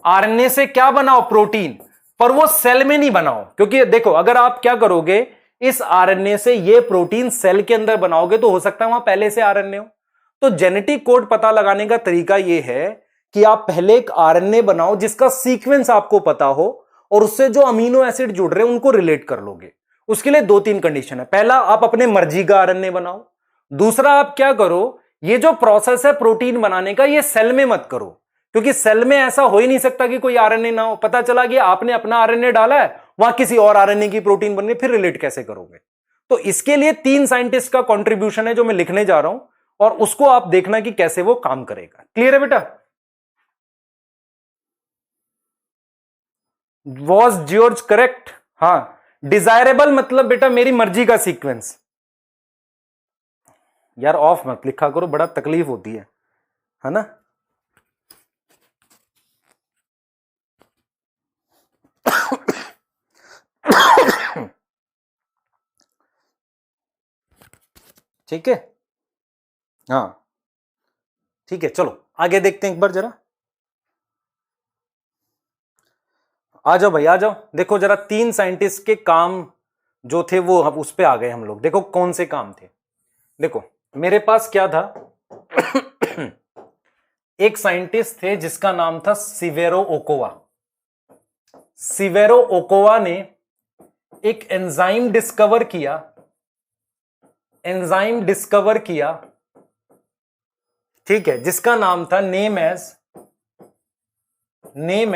आरएनए से क्या बनाओ, प्रोटीन, पर वो सेल में नहीं बनाओ, क्योंकि देखो अगर आप क्या करोगे, इस आरएनए से ये प्रोटीन सेल के अंदर बनाओगे तो हो सकता है वहां पहले से आरएनए हो। तो जेनेटिक कोड पता लगाने का तरीका यह है कि आप पहले एक आरएनए बनाओ जिसका सीक्वेंस आपको पता हो और उससे जो अमीनो एसिड जुड़ रहे हैं उनको रिलेट कर लोगे। उसके लिए 2-3 कंडीशन है। पहला, आप अपने मर्जी का आरएनए बनाओ। दूसरा, आप क्या करो, ये जो प्रोसेस है प्रोटीन बनाने का, ये सेल में मत करो, क्योंकि सेल में ऐसा हो ही नहीं सकता कि कोई आरएनए ना हो। पता चला कि आपने अपना आरएनए डाला है, वहां किसी और आरएनए की प्रोटीन बन गई, फिर रिलेट कैसे करोगे। तो इसके लिए 3 साइंटिस्ट का कंट्रीब्यूशन है जो मैं लिखने जा रहा हूं, और उसको आप देखना कि कैसे वो काम करेगा। क्लियर है बेटा? Was George correct? हाँ, डिजायरेबल मतलब बेटा मेरी मर्जी का सीक्वेंस। यार ऑफ मत लिखा करो, बड़ा तकलीफ होती है ना। ठीक है, हाँ ठीक है, चलो आगे देखते हैं एक बार जरा। आ जाओ भाई, आ जाओ। देखो जरा 3 साइंटिस्ट के काम जो थे वो उस पे आ गए हम लोग। देखो कौन से काम थे। देखो मेरे पास क्या था एक साइंटिस्ट थे जिसका नाम था सिवेरो ओकोवा। सिवेरो ओकोवा ने एक एंजाइम डिस्कवर किया, ठीक है, जिसका नाम था नेम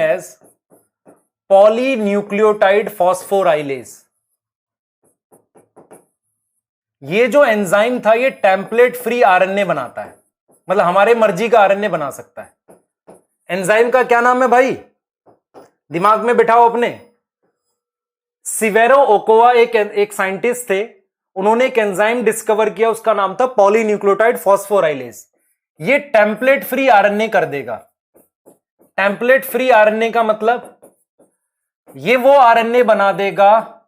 एज पॉलीन्यूक्लियोटाइड फॉस्फोराइलेज। ये जो एंजाइम था ये टेम्पलेट फ्री आरएनए बनाता है, मतलब हमारे मर्जी का आरएनए बना सकता है। एंजाइम का क्या नाम है भाई, दिमाग में बिठाओ अपने। सिवेरो ओकोवा एक साइंटिस्ट थे, उन्होंने एक एंजाइम डिस्कवर किया, उसका नाम था पॉलीन्यूक्लियोटाइड फॉस्फोराइलेज। ये टेम्पलेट फ्री आरएनए कर देगा। टेम्पलेट फ्री आरएनए का मतलब ये वो आरएनए बना देगा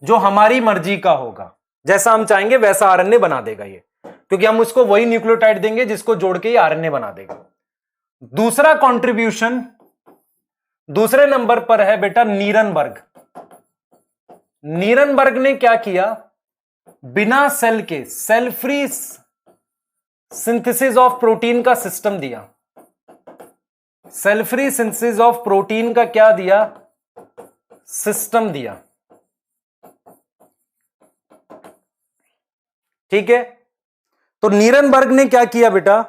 जो हमारी मर्जी का होगा, जैसा हम चाहेंगे वैसा आरएनए बना देगा ये, क्योंकि हम उसको वही न्यूक्लियोटाइड देंगे जिसको जोड़ के ये आरएनए बना देगा। दूसरा कंट्रीब्यूशन दूसरे नंबर पर है बेटा नीरनबर्ग। नीरनबर्ग ने क्या किया, बिना सेल के cell free synthesis of protein का सिस्टम दिया। Cell free synthesis of protein का क्या दिया, सिस्टम दिया। ठीक है, तो नीरनबर्ग ने क्या किया बेटा,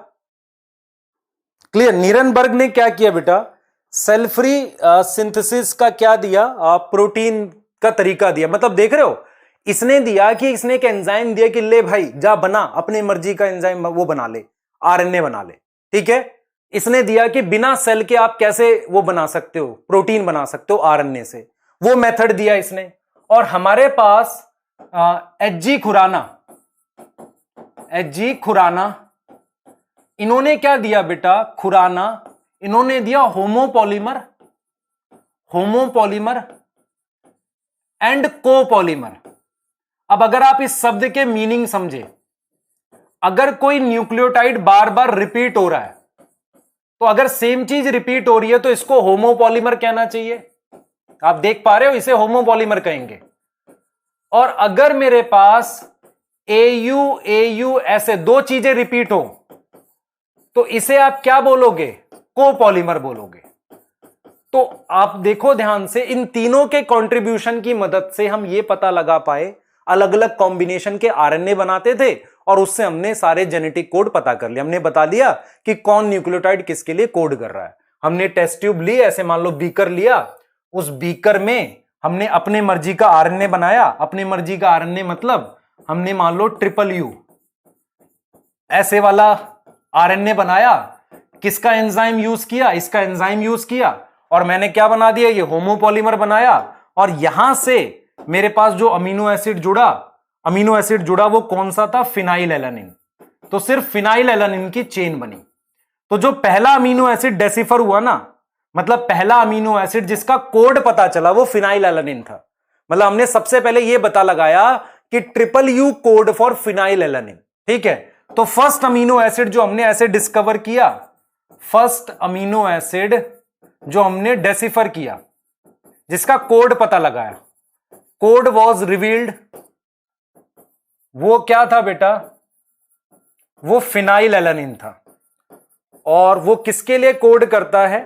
क्लियर, नीरनबर्ग ने क्या किया बेटा, सेल फ्री सिंथेसिस का क्या दिया, प्रोटीन का तरीका दिया। मतलब देख रहे हो, इसने दिया कि इसने एक एंजाइम दिया कि ले भाई जा बना अपने मर्जी का एंजाइम, वो बना ले, आरएनए बना ले। ठीक है, इसने दिया कि बिना सेल के आप कैसे वो बना सकते हो, प्रोटीन बना सकते हो आरएनए से, वो मेथड दिया इसने। और हमारे पास एच जी खुराना, इन्होंने क्या दिया बेटा, खुराना, इन्होंने दिया होमोपॉलीमर एंड कोपॉलीमर। अब अगर आप इस शब्द के मीनिंग समझे, अगर कोई न्यूक्लियोटाइड बार बार रिपीट हो रहा है, तो अगर सेम चीज रिपीट हो रही है तो इसको होमोपॉलीमर कहना चाहिए। आप देख पा रहे हो, इसे होमोपॉलीमर कहेंगे। और अगर मेरे पास AU ऐसे 2 चीजें रिपीट हो तो इसे आप क्या बोलोगे, कोपॉलीमर बोलोगे। तो आप देखो ध्यान से, इन तीनों के कंट्रीब्यूशन की मदद से हम ये पता लगा पाए, अलग अलग कॉम्बिनेशन के आरएनए बनाते थे और उससे हमने सारे जेनेटिक कोड पता कर लिया। हमने बता लिया कि कौन न्यूक्लियोटाइड किसके लिए कोड कर रहा है। हमने टेस्ट ट्यूब ली, ऐसे मान लो बीकर लिया, उस बीकर में हमने अपने मर्जी का आरएनए बनाया। अपने मर्जी का आरएनए मतलब हमने मान लो ट्रिपल यू ऐसे वाला आरएनए बनाया। किसका एंजाइम यूज किया? इसका एंजाइम यूज किया और मैंने क्या बना दिया? ये होमोपॉलीमर बनाया। और यहां से मेरे पास जो अमीनो एसिड जुड़ा वो कौन सा था? Phenyl alanine. तो सिर्फ फिनाइल एलानिन की चेन बनी। तो जो पहला अमीनो एसिड डेसिफर हुआ ना, मतलब पहला अमीनो एसिड जिसका कोड पता चला, वो फिनाइल एलानिन था। मतलब हमने सबसे पहले यह पता लगाया कि triple U code for phenyl alanine. ठीक है, तो फर्स्ट अमीनो एसिड जो हमने ऐसे डिस्कवर किया, फर्स्ट अमीनो एसिड जो हमने डेसिफर किया, जिसका कोड पता लगाया, कोड वॉज रिवील्ड, वो क्या था बेटा? वो फिनाइल एलानिन था। और वो किसके लिए कोड करता है?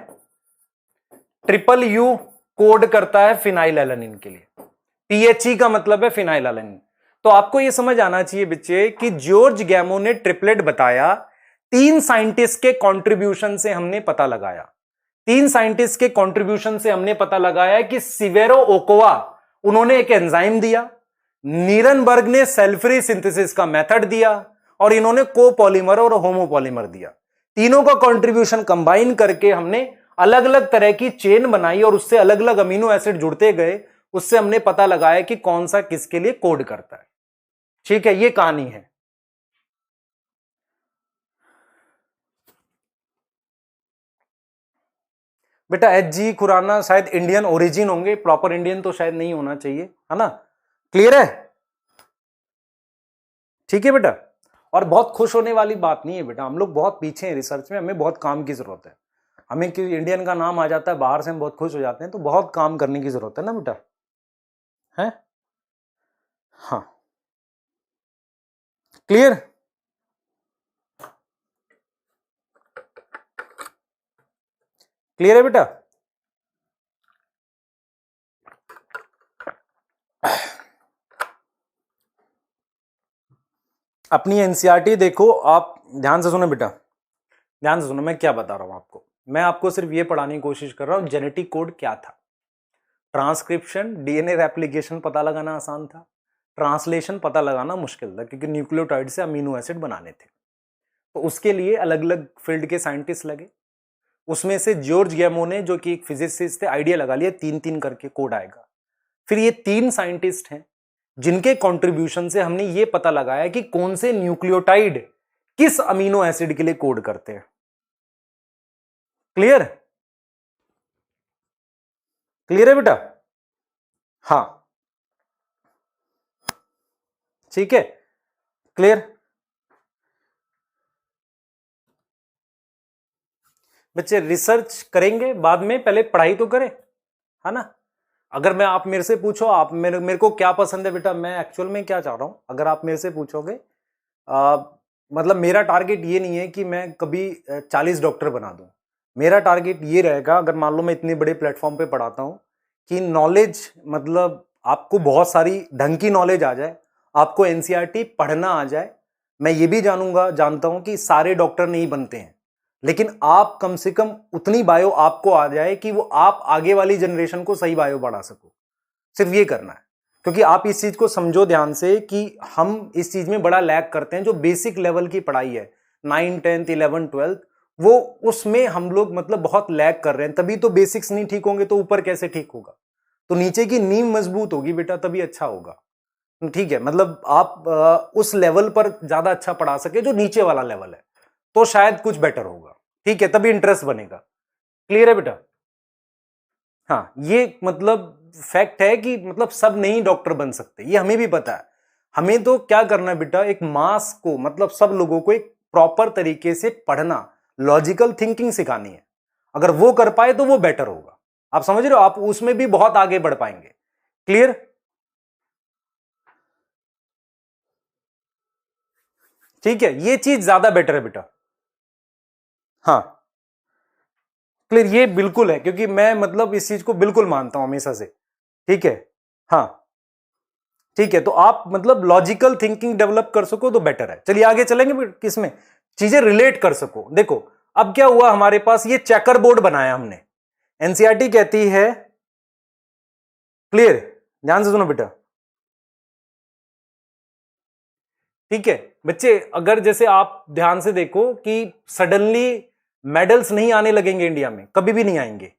ट्रिपल यू कोड करता है फिनाइल एलानिन के लिए। पीएचई का मतलब है फिनाइल एलानिन। तो आपको यह समझ आना चाहिए बच्चे कि जॉर्ज गैमो ने ट्रिपलेट बताया, 3 साइंटिस्ट के कंट्रीब्यूशन से हमने पता लगाया। 3 साइंटिस्ट के कंट्रीब्यूशन से हमने पता लगाया कि सिवेरो ओकोवा, उन्होंने एक एंजाइम दिया, नीरनबर्ग ने सेल फ्री सिंथेसिस का मेथड दिया और इन्होंने कोपॉलीमर और होमोपॉलीमर दिया। तीनों का कंट्रीब्यूशन कंबाइन करके हमने अलग अलग तरह की चेन बनाई और उससे अलग अलग अमीनो एसिड जुड़ते गए। उससे हमने पता लगाया कि कौन सा किसके लिए कोड करता है। ठीक है, ये कहानी है। बेटा एच जी खुराना शायद इंडियन ओरिजिन होंगे, प्रॉपर इंडियन तो शायद नहीं होना चाहिए, है ना? क्लियर है? ठीक है बेटा। और बहुत खुश होने वाली बात नहीं है बेटा, हम लोग बहुत पीछे हैं रिसर्च में, हमें बहुत काम की जरूरत है। हमें कि इंडियन का नाम आ जाता है बाहर से, हम बहुत खुश हो जाते हैं, तो बहुत काम करने की जरूरत है ना बेटा, है? हाँ, क्लियर? क्लियर है बेटा? अपनी एनसीईआरटी देखो आप, ध्यान से सुनो बेटा, ध्यान से सुनो, मैं क्या बता रहा हूं आपको। मैं आपको सिर्फ ये पढ़ाने की कोशिश कर रहा हूं जेनेटिक कोड क्या था। ट्रांसक्रिप्शन, डीएनए रेप्लिकेशन पता लगाना आसान था, ट्रांसलेशन पता लगाना मुश्किल था, क्योंकि न्यूक्लियोटाइड से अमीनो एसिड बनाने थे। तो उसके लिए अलग अलग फील्ड के साइंटिस्ट लगे। उसमें से जॉर्ज गैमो ने, जो कि एक फिजिसिस्ट थे, आइडिया लगा लिया 3-3 करके कोड आएगा। फिर ये 3 साइंटिस्ट हैं जिनके कंट्रीब्यूशन से हमने ये पता लगाया कि कौन से न्यूक्लियोटाइड किस अमीनो एसिड के लिए कोड करते हैं। क्लियर? क्लियर है बेटा? हाँ, ठीक है, क्लियर। बच्चे रिसर्च करेंगे बाद में, पहले पढ़ाई तो करें, है ना? अगर मैं, आप मेरे से पूछो आप मेरे को क्या पसंद है बेटा, मैं एक्चुअल में क्या चाह रहा हूं, अगर आप मेरे से पूछोगे, मतलब मेरा टारगेट ये नहीं है कि मैं कभी 40 डॉक्टर बना दूं। मेरा टारगेट ये रहेगा, अगर मान लो मैं इतने बड़े प्लेटफॉर्म पे पढ़ाता हूं, कि नॉलेज, मतलब आपको बहुत सारी ढंग की नॉलेज आ जाए, आपको एनसीईआरटी पढ़ना आ जाए। मैं ये भी जानता हूं कि सारे डॉक्टर नहीं बनते हैं, लेकिन आप कम से कम उतनी बायो आपको आ जाए कि वो आप आगे वाली जनरेशन को सही बायो बढ़ा सको। सिर्फ ये करना है, क्योंकि आप इस चीज को समझो ध्यान से कि हम इस चीज में बड़ा लैग करते हैं। जो बेसिक लेवल की पढ़ाई है, 9, 10, 11, 12, वो उसमें हम लोग मतलब बहुत लैग कर रहे हैं। तभी तो बेसिक्स नहीं ठीक होंगे तो ऊपर कैसे ठीक होगा? तो नीचे की नींव मजबूत होगी बेटा, तभी अच्छा होगा। ठीक है, मतलब आप उस लेवल पर ज्यादा अच्छा पढ़ा सके जो नीचे वाला लेवल है, तो शायद कुछ बेटर होगा। ठीक है, तभी इंटरेस्ट बनेगा। क्लियर है बेटा? हाँ, ये मतलब फैक्ट है कि मतलब सब नहीं डॉक्टर बन सकते, ये हमें भी पता है। हमें तो क्या करना है बेटा, एक मास को, मतलब सब लोगों को एक प्रॉपर तरीके से पढ़ना, लॉजिकल थिंकिंग सिखानी है। अगर वो कर पाए तो वो बेटर होगा। आप समझ रहे हो? आप उसमें भी बहुत आगे बढ़ पाएंगे। क्लियर? ठीक है, ये चीज ज्यादा बेटर है बेटा। हाँ, क्लियर? ये बिल्कुल है, क्योंकि मैं मतलब इस चीज को बिल्कुल मानता हूं हमेशा से। ठीक है, हाँ ठीक है, तो आप मतलब लॉजिकल थिंकिंग डेवलप कर सको तो बेटर है। चलिए आगे चलेंगे, किसमें चीजें रिलेट कर सको। देखो अब क्या हुआ, हमारे पास ये चेकर बोर्ड बनाया हमने। एनसीईआरटी कहती है, क्लियर, ध्यान से सुनो बेटा। ठीक है बच्चे, अगर जैसे आप ध्यान से देखो कि सडनली मेडल्स नहीं आने लगेंगे इंडिया में, कभी भी नहीं आएंगे।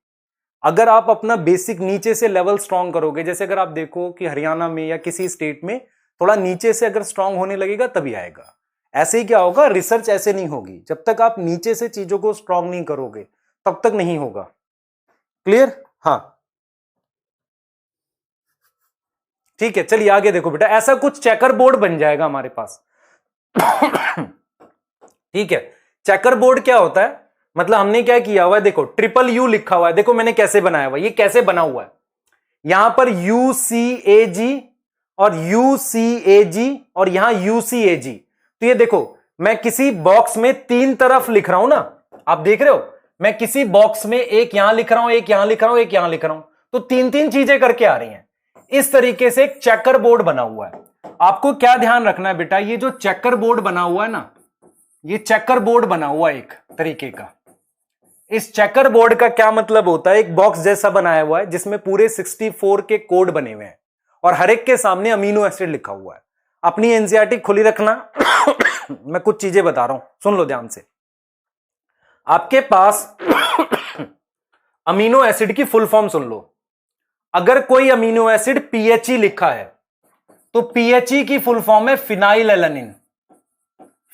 अगर आप अपना बेसिक नीचे से लेवल स्ट्रांग करोगे, जैसे अगर आप देखो कि हरियाणा में या किसी स्टेट में थोड़ा नीचे से अगर स्ट्रांग होने लगेगा तभी आएगा। ऐसे ही क्या होगा, रिसर्च ऐसे नहीं होगी। जब तक आप नीचे से चीजों को स्ट्रांग नहीं करोगे तब तक नहीं होगा। क्लियर? हाँ ठीक है, चलिए आगे देखो बेटा, ऐसा कुछ चेकर बोर्ड बन जाएगा हमारे पास। ठीक है, चेकर बोर्ड क्या होता है, मतलब हमने क्या किया हुआ है, देखो ट्रिपल यू लिखा हुआ है, देखो मैंने कैसे बनाया हुआ है, ये कैसे बना हुआ है, यहां पर यूसीएजी और यूसीएजी और यहां यूसीएजी। तो ये देखो मैं किसी बॉक्स में तीन तरफ लिख रहा हूं ना, आप देख रहे हो, मैं किसी बॉक्स में एक यहां लिख रहा हूं, एक यहां लिख रहा हूं, एक यहां लिख रहा हूं, तो तीन तीन चीजें करके आ रही हैं। इस तरीके से एक चेकर बोर्ड बना हुआ है। आपको क्या ध्यान रखना है बेटा, ये जो चेकर बोर्ड बना हुआ है ना, ये चेकर बोर्ड बना हुआ है एक तरीके का। इस चेकर बोर्ड का क्या मतलब होता है, एक बॉक्स जैसा बनाया हुआ है जिसमें पूरे 64 के कोड बने हुए हैं और हर एक के सामने अमीनो एसिड लिखा हुआ है। अपनी एनसीईआरटी खुली रखना। मैं कुछ चीजें बता रहा हूं, सुन लो ध्यान से। आपके पास अमीनो एसिड की फुल फॉर्म सुन लो। अगर कोई अमीनो एसिड पीएचई लिखा है तो पीएचई की फुल फॉर्म है फिनाइल एलानिन।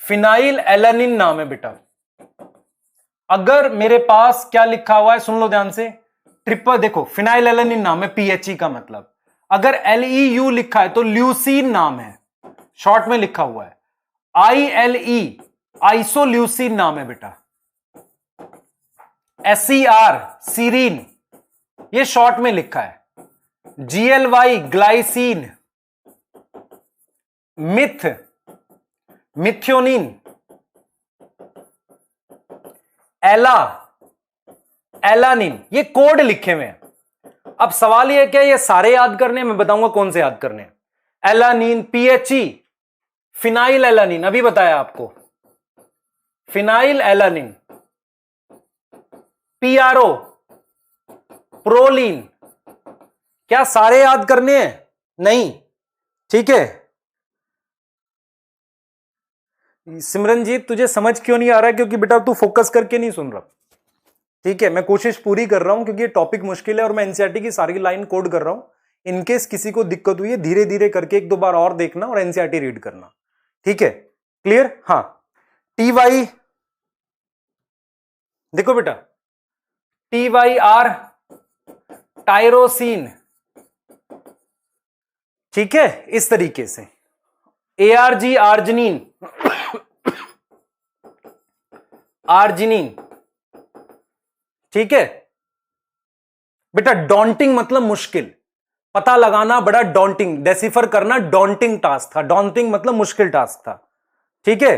फिनाइल एलानिन नाम है बेटा। अगर मेरे पास क्या लिखा हुआ है, सुन लो ध्यान से, ट्रिपल, देखो फिनाइल एलानिन नाम है पीएचई का मतलब। अगर एलईयू लिखा है तो ल्यूसीन नाम है, शॉर्ट में लिखा हुआ है। आईएलई आइसोल्यूसिन नाम है बेटा। एसईआर सीरीन, ये शॉर्ट में लिखा है। जीएलवाई ग्लाइसिन, मिथ मिथ्योनिन, एला एलानिन, ये कोड लिखे हुए हैं। अब सवाल ये क्या, ये सारे याद करने, मैं बताऊंगा कौन से याद करने। एलानिन, पीएचई, फिनाइल एलानिन, अभी बताया आपको, फिनाइल एलानिन, पीआरओ, प्रोलीन, क्या सारे याद करने हैं? नहीं। ठीक है सिमरनजीत, तुझे समझ क्यों नहीं आ रहा है? क्योंकि बेटा तू फोकस करके नहीं सुन रहा। ठीक है, मैं कोशिश पूरी कर रहा हूं क्योंकि ये टॉपिक मुश्किल है और मैं एनसीईआरटी की सारी लाइन कोड कर रहा हूं। इनकेस किसी को दिक्कत हुई है, धीरे धीरे करके एक दो बार और देखना और एनसीईआरटी रीड करना। ठीक है, क्लियर? हाँ, टीवाई, देखो बेटा, TYR टायरोसिन, ठीक है, इस तरीके से। ARG आर्जिनिन, आर्जिनिन, ठीक है बेटा। डॉन्टिंग मतलब मुश्किल, पता लगाना बड़ा डॉन्टिंग, डेसिफर करना डॉन्टिंग टास्क था। डॉन्टिंग मतलब मुश्किल टास्क था। ठीक है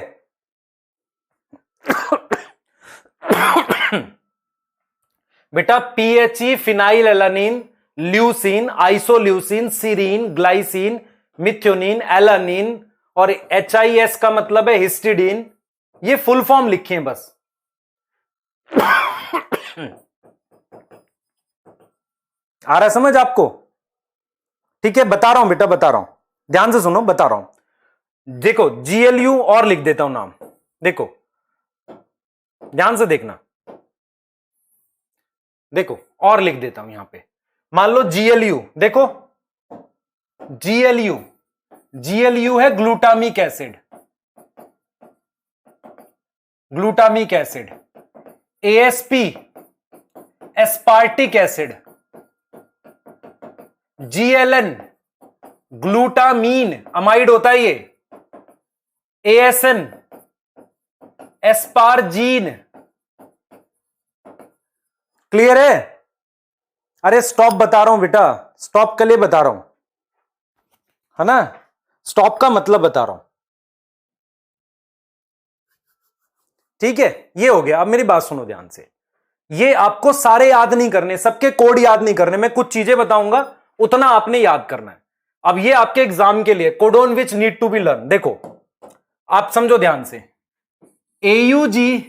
बेटा, PHE, phenylalanine, leucine, isoleucine, serine, glycine, methionine, alanine और HIS का मतलब है हिस्टिडीन। ये फुल फॉर्म लिखी है बस। आ रहा है समझ आपको? ठीक है, बता रहा हूं बेटा, बता रहा हूं, ध्यान से सुनो, बता रहा हूं। देखो GLU और लिख देता हूं नाम, देखो ध्यान से देखना, देखो और लिख देता हूं यहां पे। मान लो GLU, देखो GLU, GLU है glutamic acid, glutamic acid. ASP aspartic acid. GLN glutamine, amide होता है ये। ASN एस्पार्जीन। क्लियर है? अरे स्टॉप बता रहा हूं बेटा, स्टॉप के लिए बता रहा हूं, है ना, स्टॉप का मतलब बता रहा हूं। ठीक है, ये हो गया। अब मेरी बात सुनो ध्यान से। ये आपको सारे याद नहीं करने, सबके कोड याद नहीं करने, मैं कुछ चीजें बताऊंगा उतना आपने याद करना है। अब ये आपके एग्जाम के लिए codon which need to be learn, देखो आप समझो ध्यान से, एयूजी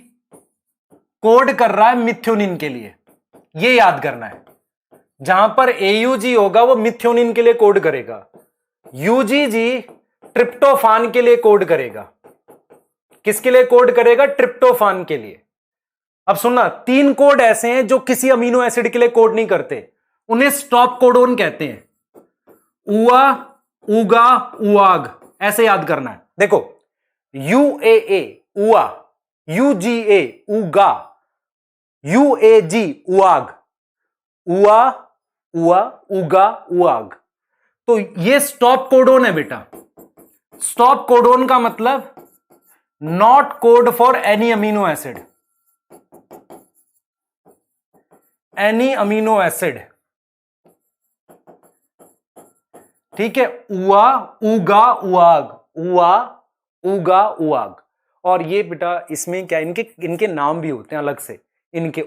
कोड कर रहा है मिथ्योनिन के लिए, ये याद करना है। जहां पर एयूजी होगा वो मिथ्योनिन के लिए कोड करेगा, यूजीजी ट्रिप्टोफान के लिए कोड करेगा। किसके लिए कोड करेगा? ट्रिप्टोफान के लिए। अब सुनना, 3 कोड ऐसे हैं जो किसी अमीनो एसिड के लिए कोड नहीं करते, उन्हें स्टॉप कोडोन कहते हैं। उआ, उगा, उआग, ऐसे याद करना है। देखो यूएए उआ, यूजीए उगा, यूएजी उआग, उआ, उआ, उगा, उआग। तो ये स्टॉप कोडोन है बेटा। स्टॉप कोडोन का मतलब not code for any amino acid, any amino acid, ठीक है। उआ, उगा, उआग, उआ, उगा, उआग। और ये बेटा इसमें क्या, इनके नाम भी होते हैं अलग से, इनके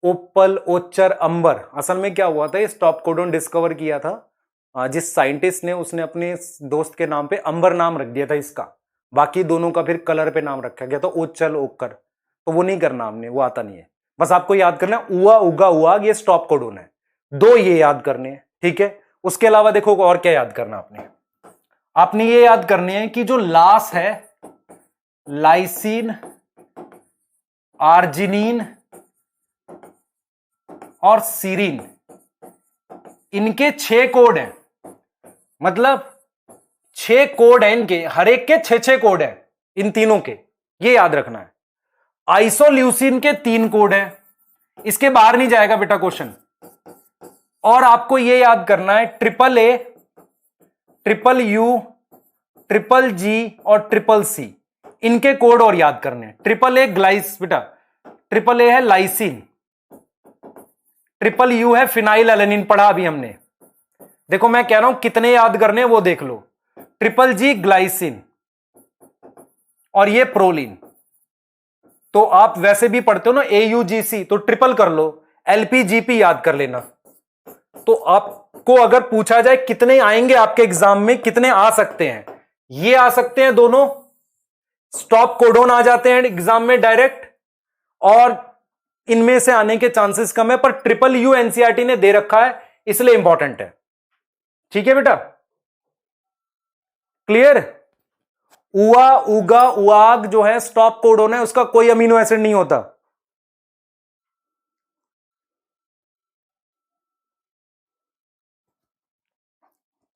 ओपल, ओचर, अंबर। असल में क्या हुआ था, ये स्टॉप कोडोन डिस्कवर किया था जिस साइंटिस्ट ने, उसने अपने दोस्त के नाम पे अंबर नाम रख दिया था इसका, बाकी दोनों का फिर कलर पे नाम रखा गया था ओचल, ओकर। तो वो नहीं करना हमने, वो आता नहीं है। बस आपको याद करना है उआ, उगा, उआग, ये स्टॉप कोडोन है। 2 ये याद करने हैं, ठीक है। उसके अलावा देखो और क्या याद करना आपने ये याद करनी है कि जो लास है, लाइसिन, आर्जिनिन और सीरीन, इनके 6 कोड हैं। मतलब 6 कोड है इनके, हर एक के 6 कोड है इन तीनों के, ये याद रखना है। आइसोल्यूसिन के 3 कोड है, इसके बाहर नहीं जाएगा बेटा क्वेश्चन। और आपको ये याद करना है triple A, triple U, triple जी और ट्रिपल सी, इनके कोड और याद करने हैं। ट्रिपल ए ग्लाइस बेटा, ट्रिपल ए है लाइसिन, ट्रिपल यू है फिनाइल एलेनिन, पढ़ा अभी हमने। देखो मैं कह रहा हूं कितने याद करने हैं वो देख लो। ट्रिपल जी ग्लाइसिन और ये प्रोलिन। तो आप वैसे भी पढ़ते हो ना AUGC, तो ट्रिपल कर लो, LPGP याद कर लेना। तो आपको अगर पूछा जाए कितने आएंगे आपके एग्जाम में, कितने आ सकते हैं, ये आ सकते हैं दोनों, स्टॉप कोडोन आ जाते हैं एग्जाम में डायरेक्ट, और इनमें से आने के चांसेस कम है, पर ट्रिपल यू एनसीईआरटी ने दे रखा है इसलिए इंपॉर्टेंट है, ठीक है बेटा। क्लियर? उआ, उगा, उआग जो है स्टॉप कोडोन है, उसका कोई अमीनो एसिड नहीं होता।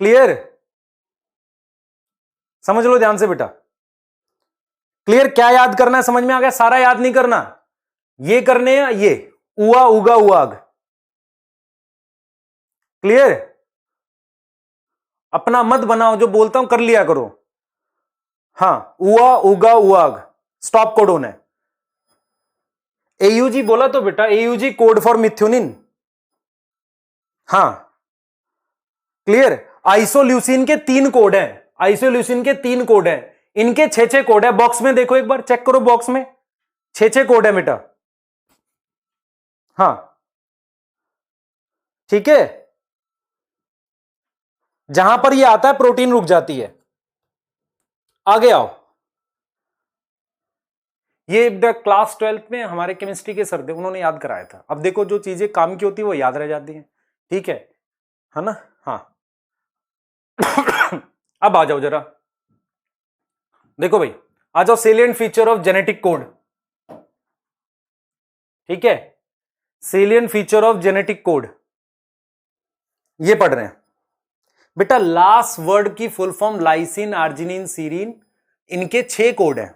क्लियर? समझ लो ध्यान से बेटा। क्लियर? क्या याद करना है, समझ में आ गया? सारा याद नहीं करना, ये करने हैं ये उआ, उगा, उआग। क्लियर? अपना मत बनाओ, जो बोलता हूं कर लिया करो। हाँ, उआ, उगा, उआग स्टॉप कोडोन है। एयूजी बोला तो बेटा, एयूजी कोड फॉर मिथ्योनिन। हाँ क्लियर? आइसोल्यूसिन के 3 कोड हैं, आइसोल्यूसिन के 3 कोड हैं, इनके 6 कोड है। बॉक्स में देखो एक बार, चेक करो बॉक्स में, 6 कोड है बेटा। हाँ ठीक है, जहां पर ये आता है प्रोटीन रुक जाती है। आगे आओ, ये क्लास 12th में हमारे केमिस्ट्री के सर थे, उन्होंने याद कराया था। अब देखो जो चीजें काम की होती है वो याद रह जाती हैं, ठीक है ना? हाँ अब आ जाओ जरा, देखो भाई आ जाओ, salient feature of genetic code, ठीक है। Salient feature of genetic code ये पढ़ रहे हैं बेटा। लास्ट वर्ड की full form lysine, arginine, serine, इनके 6 कोड हैं।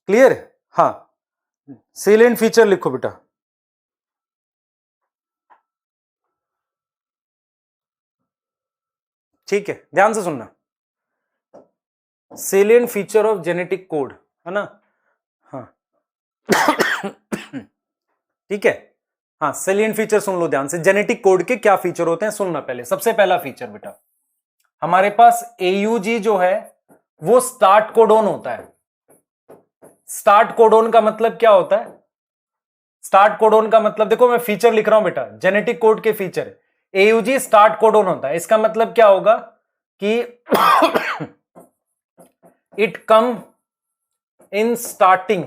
क्लियर? हाँ, सेलिएंट फीचर लिखो बेटा। ठीक है, ध्यान से सुनना, salient feature of genetic code, है ना? हाँ ठीक है। हाँ, सेलिएंट फीचर सुन लो ध्यान से, जेनेटिक कोड के क्या फीचर होते हैं सुनना पहले। सबसे पहला फीचर बेटा, हमारे पास AUG जो है वो स्टार्ट कोडोन होता है। स्टार्ट कोडोन का मतलब क्या होता है? स्टार्ट कोडोन का मतलब देखो, मैं फीचर लिख रहा हूं बेटा, जेनेटिक कोड के फीचर। एयूजी स्टार्ट कोडोन होता है, इसका मतलब क्या होगा कि it come in starting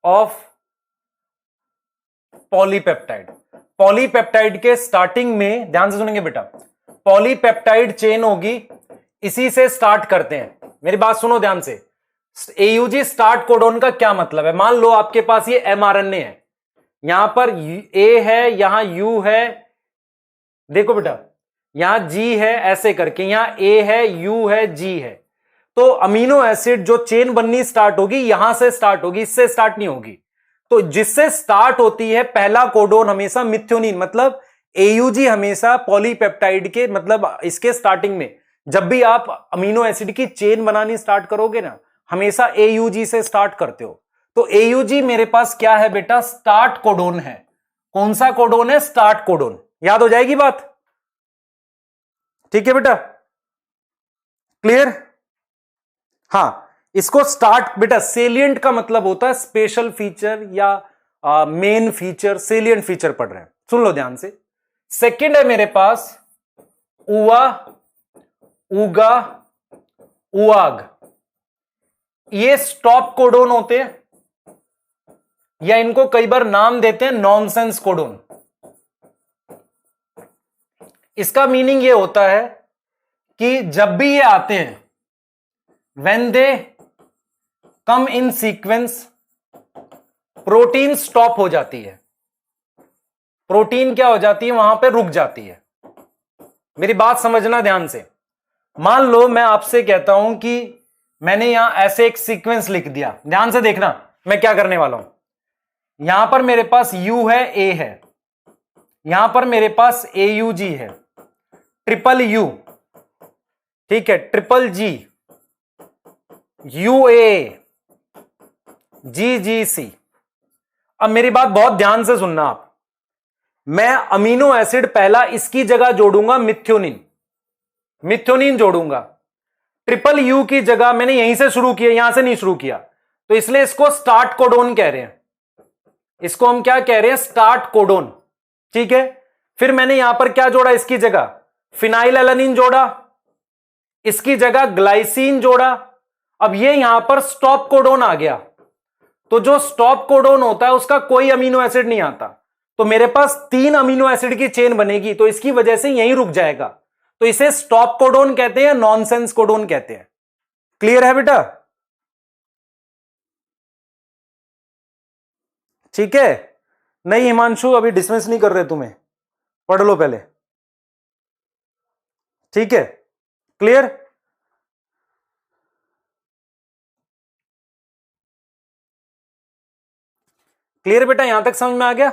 of polypeptide. Polypeptide के स्टार्टिंग में, ध्यान से सुनेंगे बेटा, पॉलीपेप्टाइड चेन होगी, इसी से स्टार्ट करते हैं। मेरी बात सुनो ध्यान से। एयूजी स्टार्ट कोडोन का क्या मतलब है? मान लो आपके पास ये एमआरएनए है, यहां पर ए है, यहां यू है, देखो बेटा यहां जी है, ऐसे करके यहां ए है, यू है, जी है। तो अमीनो एसिड जो चेन बननी स्टार्ट होगी यहां से स्टार्ट होगी, इससे स्टार्ट नहीं होगी। तो जिससे स्टार्ट होती है पहला कोडोन हमेशा मिथ्योनिन, मतलब एयूजी हमेशा पॉलीपेप्टाइड के, मतलब इसके स्टार्टिंग में जब भी आप अमीनो एसिड की चेन बनानी स्टार्ट करोगे ना, हमेशा एयूजी से स्टार्ट करते हो। तो एयूजी मेरे पास क्या है बेटा? स्टार्ट कोडोन है। कौन सा कोडोन है? Start codon. याद हो जाएगी बात? ठीक है बेटा, क्लियर? हां, इसको स्टार्ट बेटा, सेलिएंट का मतलब होता है स्पेशल फीचर या मेन फीचर, सेलिएंट फीचर पढ़ रहे हैं, सुन लो ध्यान से। सेकंड है मेरे पास उवा, उगा, उआग। ये स्टॉप कोडोन होते हैं, या इनको कई बार नाम देते हैं नॉनसेंस कोडोन। इसका मीनिंग ये होता है कि जब भी ये आते हैं, when they come in sequence, protein stop हो जाती है। प्रोटीन क्या हो जाती है? वहां पे रुक जाती है। मेरी बात समझना ध्यान से। मान लो मैं आपसे कहता हूं कि मैंने यहां ऐसे एक सीक्वेंस लिख दिया, ध्यान से देखना मैं क्या करने वाला हूं। यहां पर मेरे पास यू है, ए है, यहां पर मेरे पास AUG है, ट्रिपल यू, ठीक है, ट्रिपल जी, UAA, GGC। अब मेरी बात बहुत ध्यान से सुनना आप। मैं अमीनो एसिड पहला इसकी जगह जोड़ूंगा मिथ्योनिन, मिथ्योनिन जोड़ूंगा। ट्रिपल यू की जगह मैंने यहीं से शुरू किया, यहां से नहीं शुरू किया, तो इसलिए इसको स्टार्ट कोडोन कह रहे हैं। इसको हम क्या कह रहे हैं? स्टार्ट कोडोन, ठीक है। फिर मैंने यहां पर क्या जोड़ा? इसकी जगह फिनाइल एलानिन जोड़ा, इसकी जगह ग्लाइसिन जोड़ा। अब ये यहां पर स्टॉप कोडोन आ गया। तो जो स्टॉप कोडोन होता है उसका कोई अमीनो एसिड नहीं आता, तो मेरे पास 3 अमीनो एसिड की चेन बनेगी, तो इसकी वजह से यहीं रुक जाएगा। तो इसे स्टॉप कोडोन कहते हैं, नॉनसेंस कोडोन कहते हैं। क्लियर है बेटा? ठीक है। नहीं हिमांशु, अभी डिसमिस नहीं कर रहे तुम्हें, पढ़ लो पहले, ठीक है। क्लियर? क्लियर बेटा, यहां तक समझ में आ गया?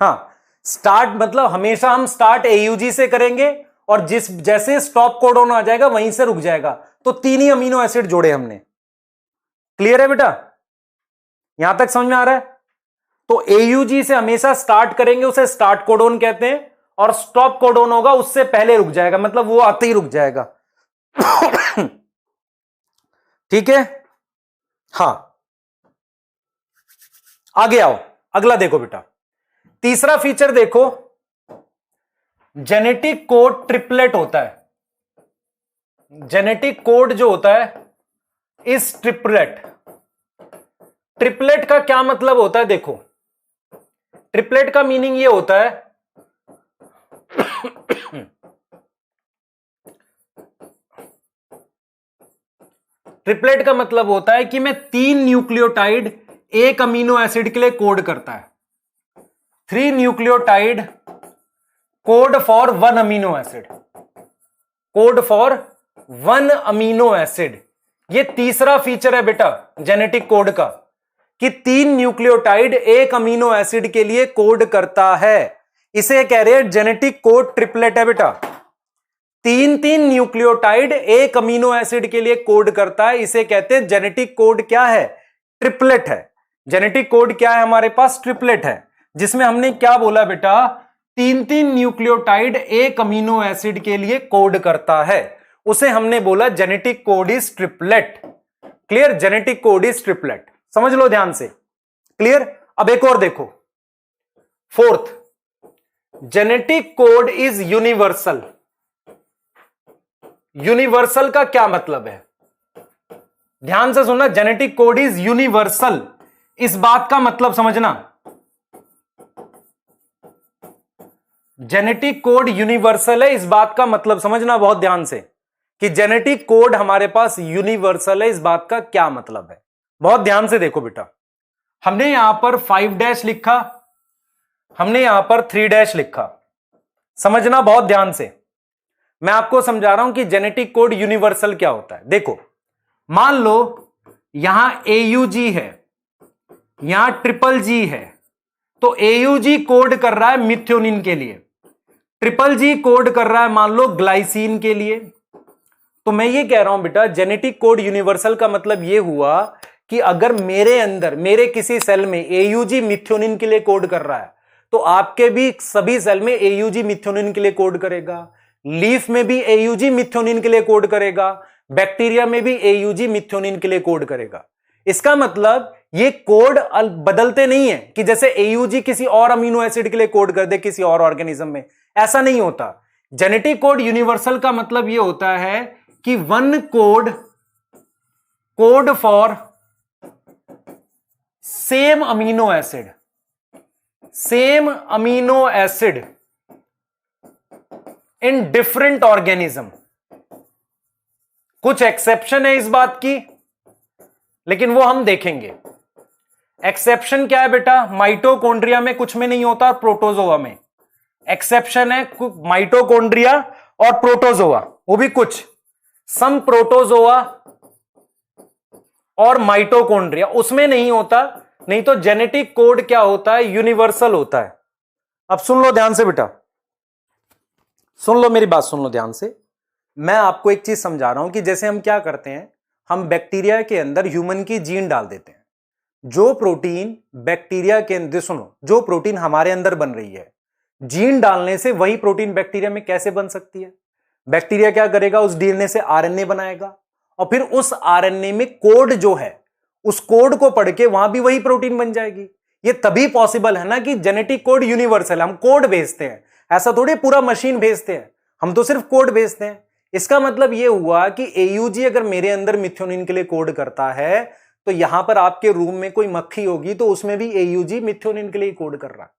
हाँ, स्टार्ट मतलब हमेशा हम स्टार्ट AUG से करेंगे, और जिस जैसे स्टॉप कोडोन आ जाएगा वहीं से रुक जाएगा। तो 3 ही अमीनो एसिड जोड़े हमने। क्लियर है बेटा? यहां तक समझ में आ रहा है? तो AUG से हमेशा स्टार्ट करेंगे, उसे स्टार्ट कोडोन कहते हैं, और स्टॉप कोडोन होगा उससे पहले रुक जाएगा, मतलब वो आते ही रुक जाएगा। ठीक है। हां, आगे आओ, अगला देखो बेटा, तीसरा फीचर देखो, जेनेटिक कोड ट्रिपलेट होता है। जेनेटिक कोड जो होता है इस ट्रिपलेट। ट्रिपलेट का क्या मतलब होता है? देखो, ट्रिपलेट का मीनिंग ये होता है ट्रिपलेट का मतलब होता है कि मैं 3 न्यूक्लियोटाइड एक अमीनो एसिड के लिए कोड करता है। 3 nucleotide code for 1 amino acid, code for 1 amino acid. ये तीसरा फीचर है बेटा जेनेटिक कोड का, कि 3 न्यूक्लियोटाइड एक अमीनो एसिड के लिए कोड करता है। इसे कह रहे हैं जेनेटिक कोड ट्रिपलेट है बेटा। 3 न्यूक्लियोटाइड एक अमीनो एसिड के लिए कोड करता है, इसे कहते हैं जेनेटिक कोड। क्या है? ट्रिपलेट है। जेनेटिक कोड क्या है हमारे पास? ट्रिपलेट है, जिसमें हमने क्या बोला बेटा? 3 न्यूक्लियोटाइड एक अमीनो एसिड के लिए कोड करता है, उसे हमने बोला genetic code is triplet. Clear? Genetic code is triplet. समझ लो ध्यान से, क्लियर। अब एक और देखो, fourth, genetic code is universal. Universal का क्या मतलब है, ध्यान से सुनना, जेनेटिक कोड इज यूनिवर्सल, इस बात का मतलब समझना, जेनेटिक कोड यूनिवर्सल है, इस बात का मतलब समझना बहुत ध्यान से कि जेनेटिक कोड हमारे पास यूनिवर्सल है, इस बात का क्या मतलब है। बहुत ध्यान से देखो बेटा, हमने यहां पर 5 लिखा, हमने यहां पर 3 लिखा, समझना बहुत ध्यान से, मैं आपको समझा रहा हूं कि जेनेटिक कोड यूनिवर्सल क्या होता है। देखो, मान लो यहां AUG है, यहां GGG है, तो AUG कोड कर रहा है मिथ्योनिन के लिए, GGG कोड कर रहा है मान लो ग्लाइसिन के लिए। तो मैं ये कह रहा हूं बेटा, जेनेटिक कोड यूनिवर्सल का मतलब ये हुआ कि अगर मेरे अंदर, मेरे किसी सेल में AUG मिथ्योनिन के लिए कोड कर रहा है, तो आपके भी सभी सेल में AUG मिथ्योनिन के लिए कोड करेगा, लीफ में भी AUG मिथ्योनिन के लिए कोड करेगा, बैक्टीरिया में भी AUG मिथ्योनिन के लिए कोड करेगा। इसका मतलब ये कोड बदलते नहीं है कि जैसे AUG किसी और अमीनो एसिड के लिए कोड कर दे किसी और ऑर्गेनिज्म में, ऐसा नहीं होता। जेनेटिक कोड यूनिवर्सल का मतलब ये होता है कि one code for same amino acid in different organism. कुछ एक्सेप्शन है इस बात की, लेकिन वो हम देखेंगे। एक्सेप्शन क्या है बेटा, माइटोकॉन्ड्रिया में कुछ में नहीं होता और प्रोटोजोआ में। एक्सेप्शन है माइटोकॉन्ड्रिया और प्रोटोजोआ, वो भी कुछ, सम प्रोटोजोआ और माइटोकॉन्ड्रिया, उसमें नहीं होता। नहीं तो जेनेटिक कोड क्या होता है, यूनिवर्सल होता है। अब सुन लो ध्यान से बेटा, सुन लो मेरी बात, सुन लो ध्यान से। मैं आपको एक चीज समझा रहा हूं कि जैसे हम क्या करते हैं, हम बैक्टीरिया के अंदर ह्यूमन की जीन डाल देते हैं। जो प्रोटीन बैक्टीरिया के अंदर, सुनो, जो प्रोटीन हमारे अंदर बन रही है, जीन डालने से वही प्रोटीन बैक्टीरिया में कैसे बन सकती है। बैक्टीरिया क्या करेगा, उस DNA से RNA बनाएगा और फिर उस RNA में कोड जो है, उस कोड को पढ़ के वहां भी वही प्रोटीन बन जाएगी। ये तभी पॉसिबल है ना कि जेनेटिक कोड यूनिवर्सल, हम कोड भेजते हैं, ऐसा थोड़ी पूरा मशीन भेजते हैं, हम तो सिर्फ कोड भेजते हैं। इसका मतलब यह हुआ कि AUG अगर मेरे अंदर मिथ्योनिन के लिए कोड करता है, तो यहां पर आपके रूम में कोई मक्खी होगी तो उसमें भी AUG मिथ्योनिन के लिए कोड कर रहा है।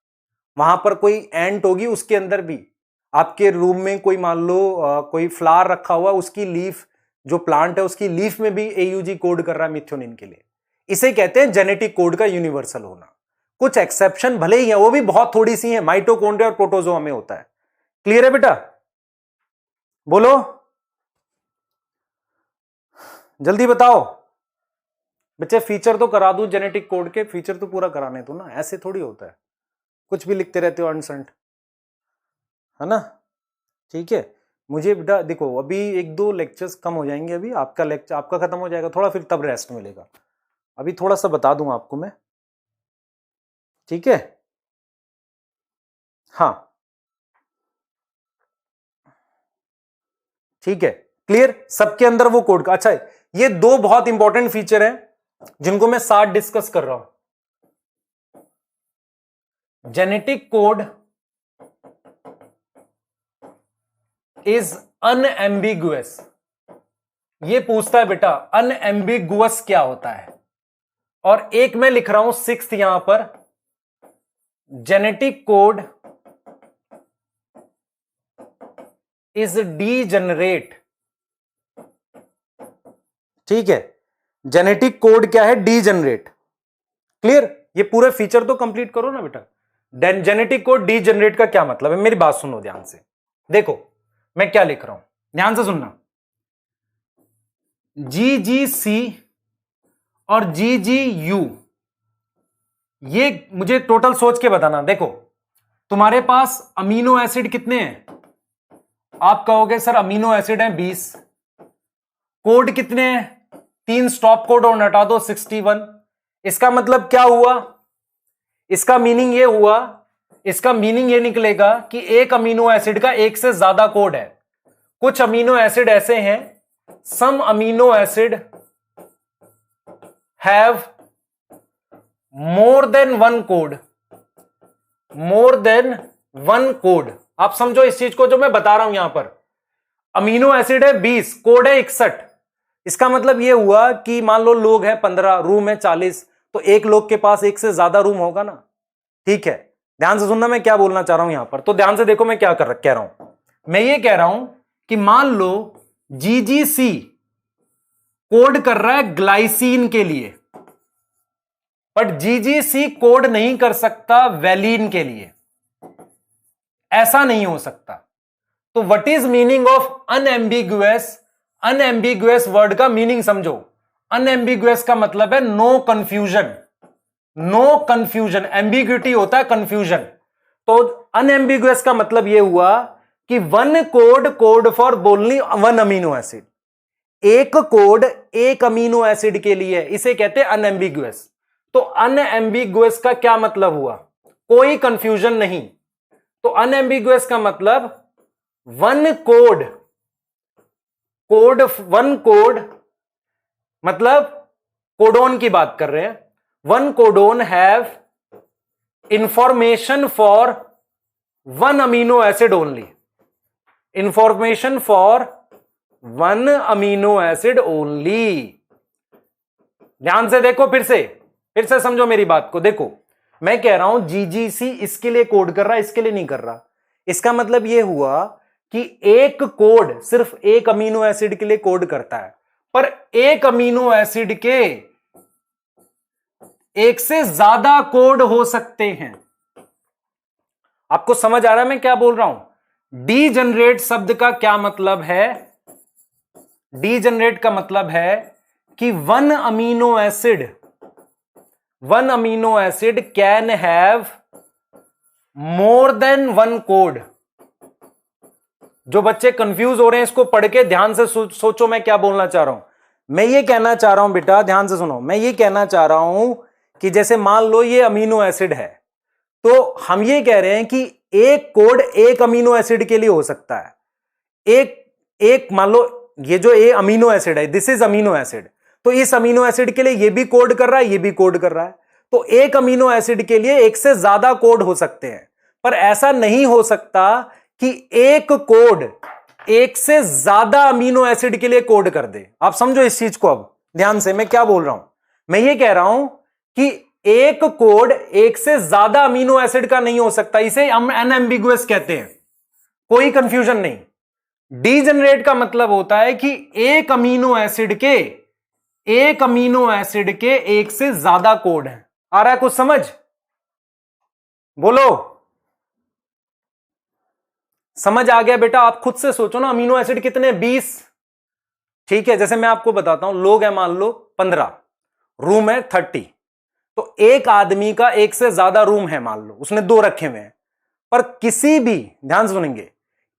वहां पर कोई एंट होगी, उसके अंदर भी, आपके रूम में कोई मान लो कोई फ्लावर रखा हुआ, उसकी लीफ, जो प्लांट है उसकी लीफ में भी AUG कोड कर रहा है मिथ्योनिन के लिए। इसे कहते हैं जेनेटिक कोड का यूनिवर्सल होना। कुछ एक्सेप्शन भले ही है, वो भी बहुत थोड़ी सी है, माइटोकॉन्ड्रिया और प्रोटोजोआ में होता है। क्लियर है बेटा, बोलो जल्दी बताओ बच्चे। फीचर तो करा दूं जेनेटिक कोड के, फीचर तो पूरा कराने दो ना, ऐसे थोड़ी होता है, कुछ भी लिखते रहते हो अनसेंट, है ना। ठीक है, मुझे बेटा देखो, अभी 1-2 लेक्चर्स कम हो जाएंगे, अभी आपका लेक्चर आपका खत्म हो जाएगा थोड़ा, फिर तब रेस्ट मिलेगा। अभी थोड़ा सा बता दूं आपको मैं, ठीक है। हाँ ठीक है, क्लियर, सबके अंदर वो कोड का। अच्छा, ये 2 बहुत इंपॉर्टेंट फीचर हैं जिनको मैं साथ डिस्कस कर रहा हूं। Genetic code is unambiguous. ये पूछता है बेटा अनएम्बिगुअस क्या होता है, और एक मैं लिख रहा हूं 6th यहां पर, जेनेटिक कोड इज डीजेनरेट। ठीक है, जेनेटिक कोड क्या है, डीजेनरेट। क्लियर, ये पूरे फीचर तो कंप्लीट करो ना बेटा। जेनेटिक कोड डीजेनरेट का क्या मतलब है, मेरी बात सुनो ध्यान से। देखो मैं क्या लिख रहा हूं, ध्यान से सुनना। GGC और GGU, ये मुझे टोटल सोच के बताना। देखो तुम्हारे पास अमीनो एसिड कितने हैं, आप कहोगे सर अमीनो एसिड हैं 20, कोड कितने हैं, 3 स्टॉप कोड और हटा दो 61। इसका मतलब क्या हुआ, इसका मीनिंग ये हुआ, इसका मीनिंग ये निकलेगा कि एक अमीनो एसिड का एक से ज्यादा कोड है। कुछ अमीनो एसिड ऐसे हैं, some amino acid have more than one code, more than one code. आप समझो इस चीज को जो मैं बता रहा हूं यहां पर, अमीनो एसिड है 20, कोड है 61। इसका मतलब यह हुआ कि मान लो लोग हैं 15, रूम है 40, तो एक लोग के पास एक से ज्यादा रूम होगा ना। ठीक है, ध्यान से सुनना मैं क्या बोलना चाह रहा हूं यहां पर। तो ध्यान से देखो मैं क्या कह रहा हूं। मैं ये कह रहा हूं कि मान लो जीजीसी कोड कर रहा है ग्लाइसीन के लिए, बट जीजीसी कोड नहीं कर सकता वैलीन के लिए। ऐसा नहीं हो सकता। तो what is meaning of unambiguous? Unambiguous word का मीनिंग समझो। अनएम्बिगुअस का मतलब है no confusion, no confusion. Ambiguity होता है कंफ्यूजन। तो अनएम्बिगुअस का मतलब यह हुआ कि one code for only one amino acid. एक कोड एक अमीनो एसिड के लिए, इसे कहते हैं अनएम्बिगुअस। तो अनएम्बिगुअस का क्या मतलब हुआ? कोई कंफ्यूजन नहीं। तो अनएम्बिगुअस का मतलब वन कोड वन कोड मतलब कोडोन की बात कर रहे हैं। One codon have information for one amino acid only, information for one amino acid only. ध्यान से देखो, फिर से समझो मेरी बात को। देखो मैं कह रहा हूं जीजीसी इसके लिए कोड कर रहा है, इसके लिए नहीं कर रहा। इसका मतलब यह हुआ कि एक कोड सिर्फ एक अमीनो एसिड के लिए कोड करता है, पर एक अमीनो एसिड के एक से ज्यादा कोड हो सकते हैं। आपको समझ आ रहा है मैं क्या बोल रहा हूं? डीजनरेट शब्द का क्या मतलब है? डीजनरेट का मतलब है कि one amino acid can have more than one code. जो बच्चे कंफ्यूज हो रहे हैं इसको पढ़ के ध्यान से सोचो मैं क्या बोलना चाह रहा हूं। मैं ये कहना चाह रहा हूं बेटा, ध्यान से सुनो। मैं ये कहना चाह रहा हूं कि जैसे मान लो ये अमीनो एसिड है, तो हम ये कह रहे हैं कि एक कोड एक अमीनो एसिड के लिए हो सकता है। एक मान लो ये जो ए अमीनो एसिड है, दिस इज अमीनो एसिड, तो इस अमीनो एसिड के लिए ये भी कोड कर रहा है, ये भी कोड कर रहा है। तो एक अमीनो एसिड के लिए एक से ज्यादा कोड हो सकते हैं, पर ऐसा नहीं हो सकता कि एक कोड एक से ज्यादा अमीनो एसिड के लिए कोड कर दे। आप समझो इस चीज को। अब ध्यान से मैं क्या बोल रहा हूं। मैं ये कह रहा हूं कि एक कोड एक से ज्यादा अमीनो एसिड का नहीं हो सकता, इसे हम अनएम्बिगुअस कहते हैं। कोई कंफ्यूजन नहीं। डीजनरेट का मतलब होता है कि एक अमीनो एसिड के एक से ज्यादा कोड है। आ रहा है कुछ समझ? बोलो, समझ आ गया बेटा? आप खुद से सोचो ना, अमीनो एसिड कितने? 20। ठीक है, जैसे मैं आपको बताता हूं, लोग हैं मान लो 15, रूम है 30। तो एक आदमी का एक से ज्यादा रूम है, मान लो उसने 2 रखे हुए हैं। पर किसी भी, ध्यान सुनेंगे,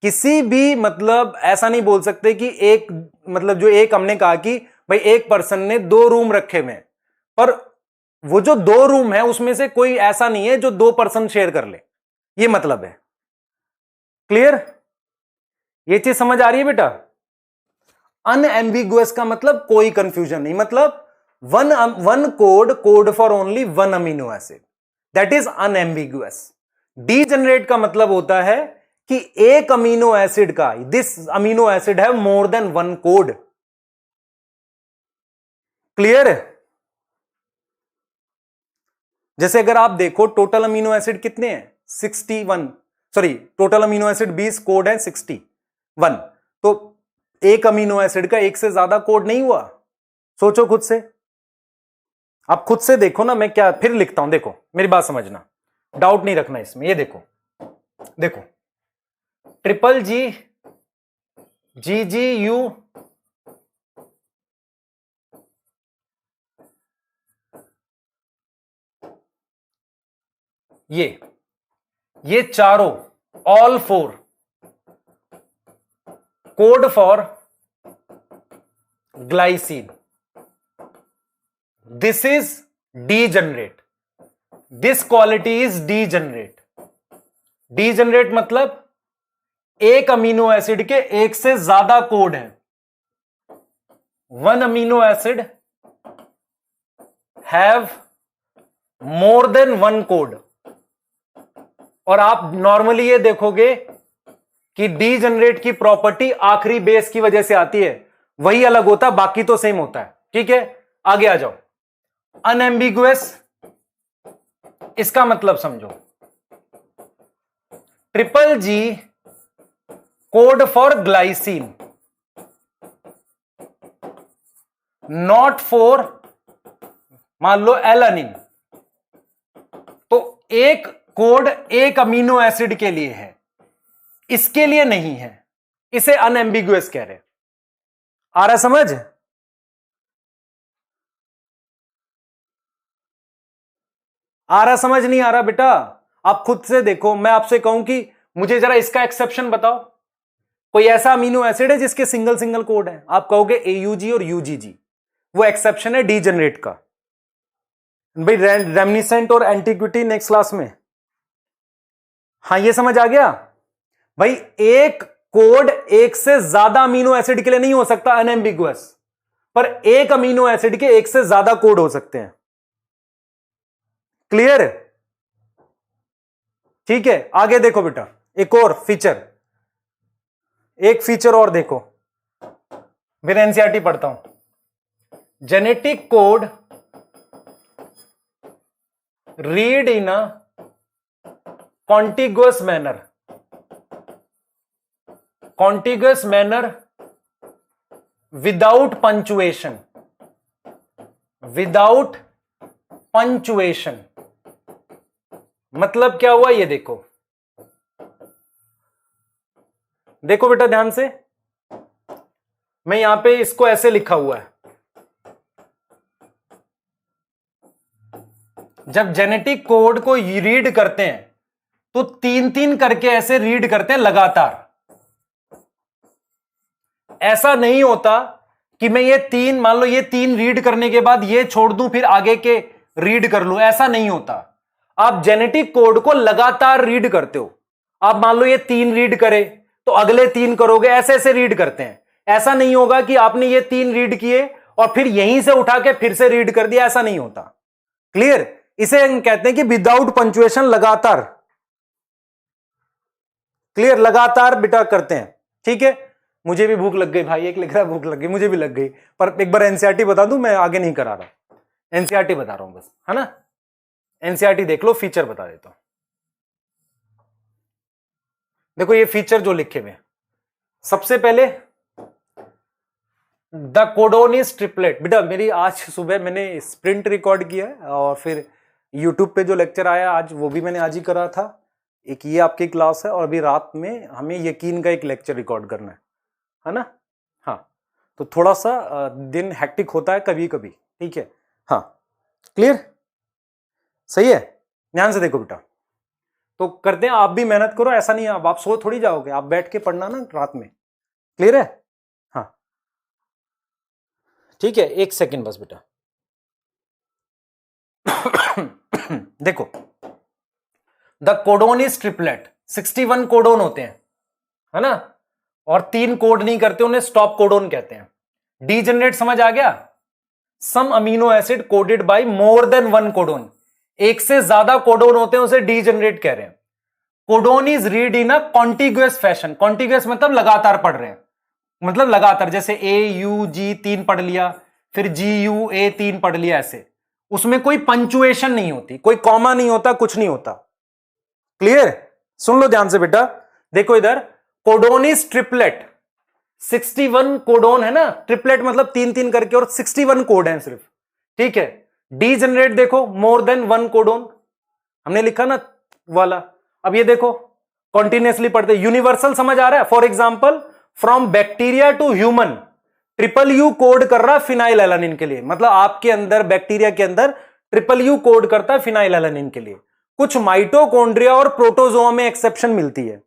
किसी भी मतलब ऐसा नहीं बोल सकते कि एक मतलब जो एक हमने कहा कि भाई एक पर्सन ने 2 रूम रखे हुए हैं, पर वो जो 2 रूम है उसमें से कोई ऐसा नहीं है जो 2 पर्सन शेयर कर ले। ये मतलब है। क्लियर? ये चीज समझ आ रही है बेटा? अनएम्बिगुअस का मतलब कोई कंफ्यूजन नहीं, मतलब one code for only one amino acid, that is unambiguous. Degenerate का मतलब होता है कि एक अमीनो एसिड का, दिस अमीनो एसिड है मोर देन वन कोड। क्लियर है? जैसे अगर आप देखो टोटल अमीनो एसिड कितने हैं? 61, sorry total amino acid 20, code है 61। तो एक अमीनो एसिड का एक से ज्यादा कोड नहीं हुआ। सोचो खुद से, आप खुद से देखो ना। मैं क्या फिर लिखता हूं, देखो मेरी बात समझना, डाउट नहीं रखना इसमें। ये देखो, देखो ट्रिपल जी GGU ये चारों, all 4 code for glycine. This is degenerate, this quality is degenerate. Degenerate मतलब एक अमीनो एसिड के एक से ज्यादा कोड है। One amino acid have more than one code. और आप नॉर्मली ये देखोगे कि डी जनरेट की प्रॉपर्टी आखिरी बेस की वजह से आती है, वही अलग होता है, बाकी तो सेम होता है। ठीक है, आगे आ जाओ। अनएम्बिगुअस, इसका मतलब समझो, triple ji code for glycine, not for मान लो एलानिन। तो एक कोड एक अमीनो एसिड के लिए है, इसके लिए नहीं है, इसे अनएम्बिगुअस कह रहे हैं। आ रहा समझ? आ रहा समझ? नहीं आ रहा बेटा? आप खुद से देखो, मैं आपसे कहूं कि मुझे जरा इसका एक्सेप्शन बताओ, कोई ऐसा अमीनो एसिड है जिसके सिंगल सिंगल कोड है, आप कहोगे एयूजी और यूजीजी, वो एक्सेप्शन है डीजनरेट का। भाई रेमिनिसेंट और एंटीक्विटी नेक्स्ट क्लास में। हाँ ये समझ आ गया भाई? एक कोड एक से ज्यादा अमीनो एसिड के लिए नहीं हो सकता अनएम्बिगुअस, पर एक अमीनो एसिड के एक से ज्यादा कोड हो सकते हैं। क्लियर? ठीक है, आगे देखो बेटा, एक और फीचर, एक फीचर और देखो, फिर एनसीईआरटी पढ़ता हूं। Genetic code read in a contiguous manner, contiguous manner without punctuation, without punctuation. मतलब क्या हुआ ये देखो, देखो बेटा ध्यान से, मैं यहां पे इसको ऐसे लिखा हुआ है, जब जेनेटिक कोड को रीड करते हैं तो तीन तीन करके ऐसे रीड करते हैं लगातार। ऐसा नहीं होता कि मैं ये तीन, मान लो ये तीन रीड करने के बाद ये छोड़ दूं फिर आगे के रीड कर लूं, ऐसा नहीं होता। आप जेनेटिक कोड को लगातार रीड करते हो। आप मान लो ये तीन रीड करे तो अगले तीन करोगे, ऐसे ऐसे रीड करते हैं। ऐसा नहीं होगा कि आपने ये तीन रीड किए और फिर यहीं से उठा के फिर से रीड कर दिया, ऐसा नहीं होता। क्लियर? इसे हम कहते हैं कि विदाउट पंचुएशन, लगातार। क्लियर? लगातार बेटा करते हैं। ठीक है, मुझे भी भूख लग गई भाई, एक लिख रहा है भूख लग गई, मुझे भी लग गई, पर एक बार एनसीईआरटी बता दूं, मैं आगे नहीं करा रहा, एनसीईआरटी बता रहा हूं बस, है ना? एनसीईआरटी देख लो, फीचर बता देता हूं। देखो ये फीचर जो लिखे हुए, सबसे पहले द कोडोन इज ट्रिपलेट। बेटा मेरी आज सुबह मैंने स्प्रिंट रिकॉर्ड किया है और फिर यूट्यूब पे जो लेक्चर आया आज वो भी मैंने आज ही करा था। एक ये आपकी क्लास है और अभी रात में हमें यकीन का एक लेक्चर रिकॉर्ड करना है ना? हाँ, तो थोड़ा सा दिन हेक्टिक होता है कभी कभी। ठीक है, हाँ क्लियर? सही है, ध्यान से देखो बेटा, तो करते हैं, आप भी मेहनत करो, ऐसा नहीं आप सो थोड़ी जाओगे, आप बैठ के पढ़ना ना रात में। क्लियर है? हाँ ठीक है, एक सेकंड बस बेटा। देखो the codon is triplet, 61 codon होते हैं, है ना? और तीन कोड नहीं करते, उन्हें स्टॉप कोडोन कहते हैं। डीजेनरेट समझ आ गया? Some amino acid coded by more than one codon, एक से ज्यादा कोडोन होते हैं, उसे डीजेनरेट कह रहे हैं। Codon is read in a contiguous fashion, contiguous मतलब लगातार पढ़ रहे हैं, मतलब लगातार, जैसे ए यू जी तीन पढ़ लिया, फिर जी यू ए तीन पढ़ लिया, ऐसे। उसमें कोई पंचुएशन नहीं होती, कोई कॉमा नहीं होता, कुछ नहीं होता। क्लियर? सुन लो ध्यान से बेटा, देखो इधर कोडोन इज ट्रिपलेट, 61 कोडोन है ना, ट्रिपलेट मतलब तीन तीन करके, और 61 कोड है सिर्फ। ठीक है, डीजेनरेट देखो मोर देन वन कोडोन, हमने लिखा ना वाला। अब ये देखो कॉन्टिन्यूसली पढ़ते, यूनिवर्सल समझ आ रहा है? For example from bacteria to human, triple U code कर रहा है फिनाइल एलानिन के लिए, मतलब आपके अंदर बैक्टीरिया के अंदर ट्रिपल यू कोड करता है फिनाइल एलानिन के लिए। कुछ माइटोकॉन्ड्रिया और प्रोटोजोआ में एक्सेप्शन मिलती है।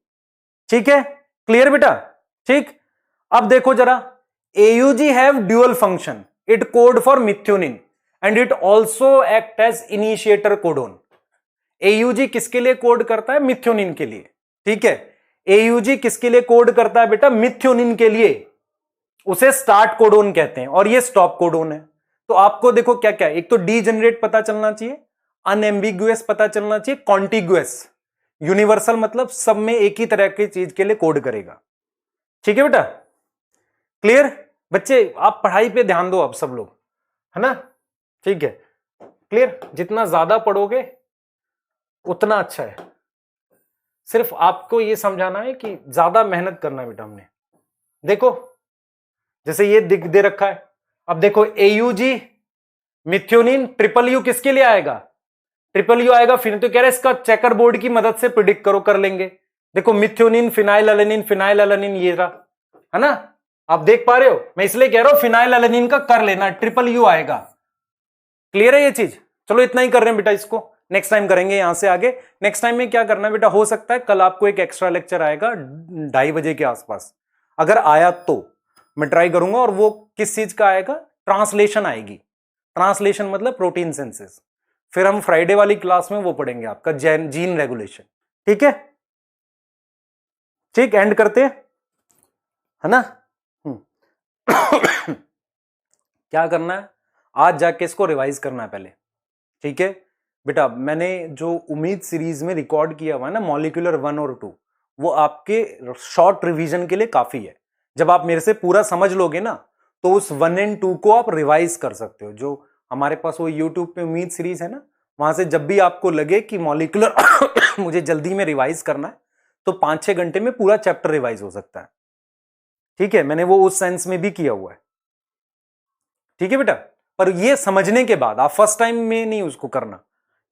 ठीक है, क्लियर बेटा? ठीक, अब देखो जरा, AUG have dual function, it code for methionine and it also act as initiator codon. AUG किसके लिए कोड करता है? मिथ्योनिन के लिए। ठीक है, AUG किसके लिए कोड करता है बेटा? मिथ्योनिन के लिए, उसे स्टार्ट कोडोन कहते हैं, और ये स्टॉप कोडोन है। तो आपको देखो क्या क्या, एक तो डीजेनरेट पता चलना चाहिए, अनएम्बिगुअस पता चलना चाहिए, कॉन्टिग्युअस। यूनिवर्सल मतलब सब में एक ही तरह की चीज के लिए कोड करेगा। ठीक है बेटा, क्लियर? बच्चे आप पढ़ाई पे ध्यान दो अब सब लोग, है ना? ठीक है, क्लियर? जितना ज्यादा पढ़ोगे उतना अच्छा है। सिर्फ आपको ये समझाना है कि ज्यादा मेहनत करना है बेटा। हमने देखो जैसे ये दे रखा है, अब देखो AUG मिथ्योनिन, ट्रिपल यू किसके लिए आएगा? ट्रिपल यू आएगा फिर, तो कह रहे इसका चेकर बोर्ड की मदद से प्रिडिक्ट करो, कर लेंगे। देखो मिथ्योनिन, फिनाइल अलेनिन, फिनाइल अलेनिन, ये रहा, है ना? आप देख पा रहे हो? मैं इसलिए कह रहा हूं फिनाइल अलेनिन का कर लेना, ट्रिपल यू आएगा। क्लियर है ये चीज? चलो इतना ही कर रहे हैं बेटा, इसको नेक्स्ट टाइम करेंगे यहां से आगे। नेक्स्ट टाइम में क्या करना है बेटा, हो सकता है कल आपको एक एक्स्ट्रा लेक्चर आएगा 2:30 बजे के आसपास, अगर आया तो मैं ट्राई करूंगा। और वो किस चीज का आएगा? ट्रांसलेशन आएगी। ट्रांसलेशन मतलब प्रोटीन सिंथेसिस। फिर हम फ्राइडे वाली क्लास में वो पढ़ेंगे आपका जीन रेगुलेशन। ठीक है, ठीक, एंड करते हैं, है ना? क्या करना है आज जाके इसको रिवाइज करना है पहले। ठीक है बेटा, मैंने जो उम्मीद सीरीज में रिकॉर्ड किया हुआ है ना, मॉलिक्यूलर 1 और 2, वो आपके शॉर्ट रिवीजन के लिए काफी है। जब आप मेरे से पूरा समझ लोगे ना, तो उस 1 और 2 को आप रिवाइज कर सकते हो। जो हमारे पास वो यूट्यूब पे उम्मीद सीरीज है ना, वहां से जब भी आपको लगे कि मॉलिक्यूलर मुझे जल्दी में रिवाइज करना है, तो 5-6 घंटे में पूरा चैप्टर रिवाइज हो सकता है। ठीक है, मैंने वो उस सेंस में भी किया हुआ है। ठीक है बेटा, पर ये समझने के बाद, आप फर्स्ट टाइम में नहीं उसको करना।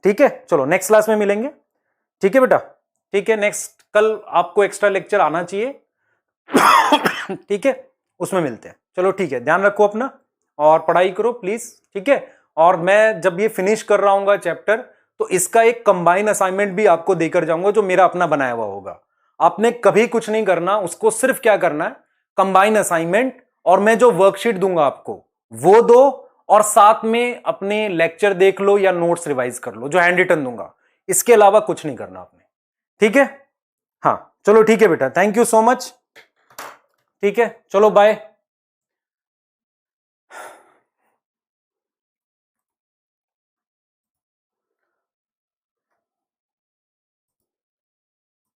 ठीक है, चलो नेक्स्ट क्लास में मिलेंगे। ठीक है बेटा, ठीक है, नेक्स्ट कल आपको एक्स्ट्रा लेक्चर आना चाहिए। ठीक है, उसमें मिलते हैं। चलो ठीक है, ध्यान रखो अपना और पढ़ाई करो प्लीज। ठीक है, और मैं जब ये फिनिश कर रहा हूँ चैप्टर, तो इसका एक कंबाइन असाइनमेंट भी आपको देकर जाऊंगा, जो मेरा अपना बनाया हुआ होगा। आपने कभी कुछ नहीं करना, उसको सिर्फ क्या करना है, कंबाइन असाइनमेंट, और मैं जो वर्कशीट दूंगा आपको वो दो, और साथ में अपने लेक्चर देख लो या नोट्स रिवाइज कर लो, जो हैंड रिटन दूंगा। इसके अलावा कुछ नहीं करना आपने। ठीक है, हाँ चलो ठीक है बेटा, थैंक यू सो मच। ठीक है, चलो बाय।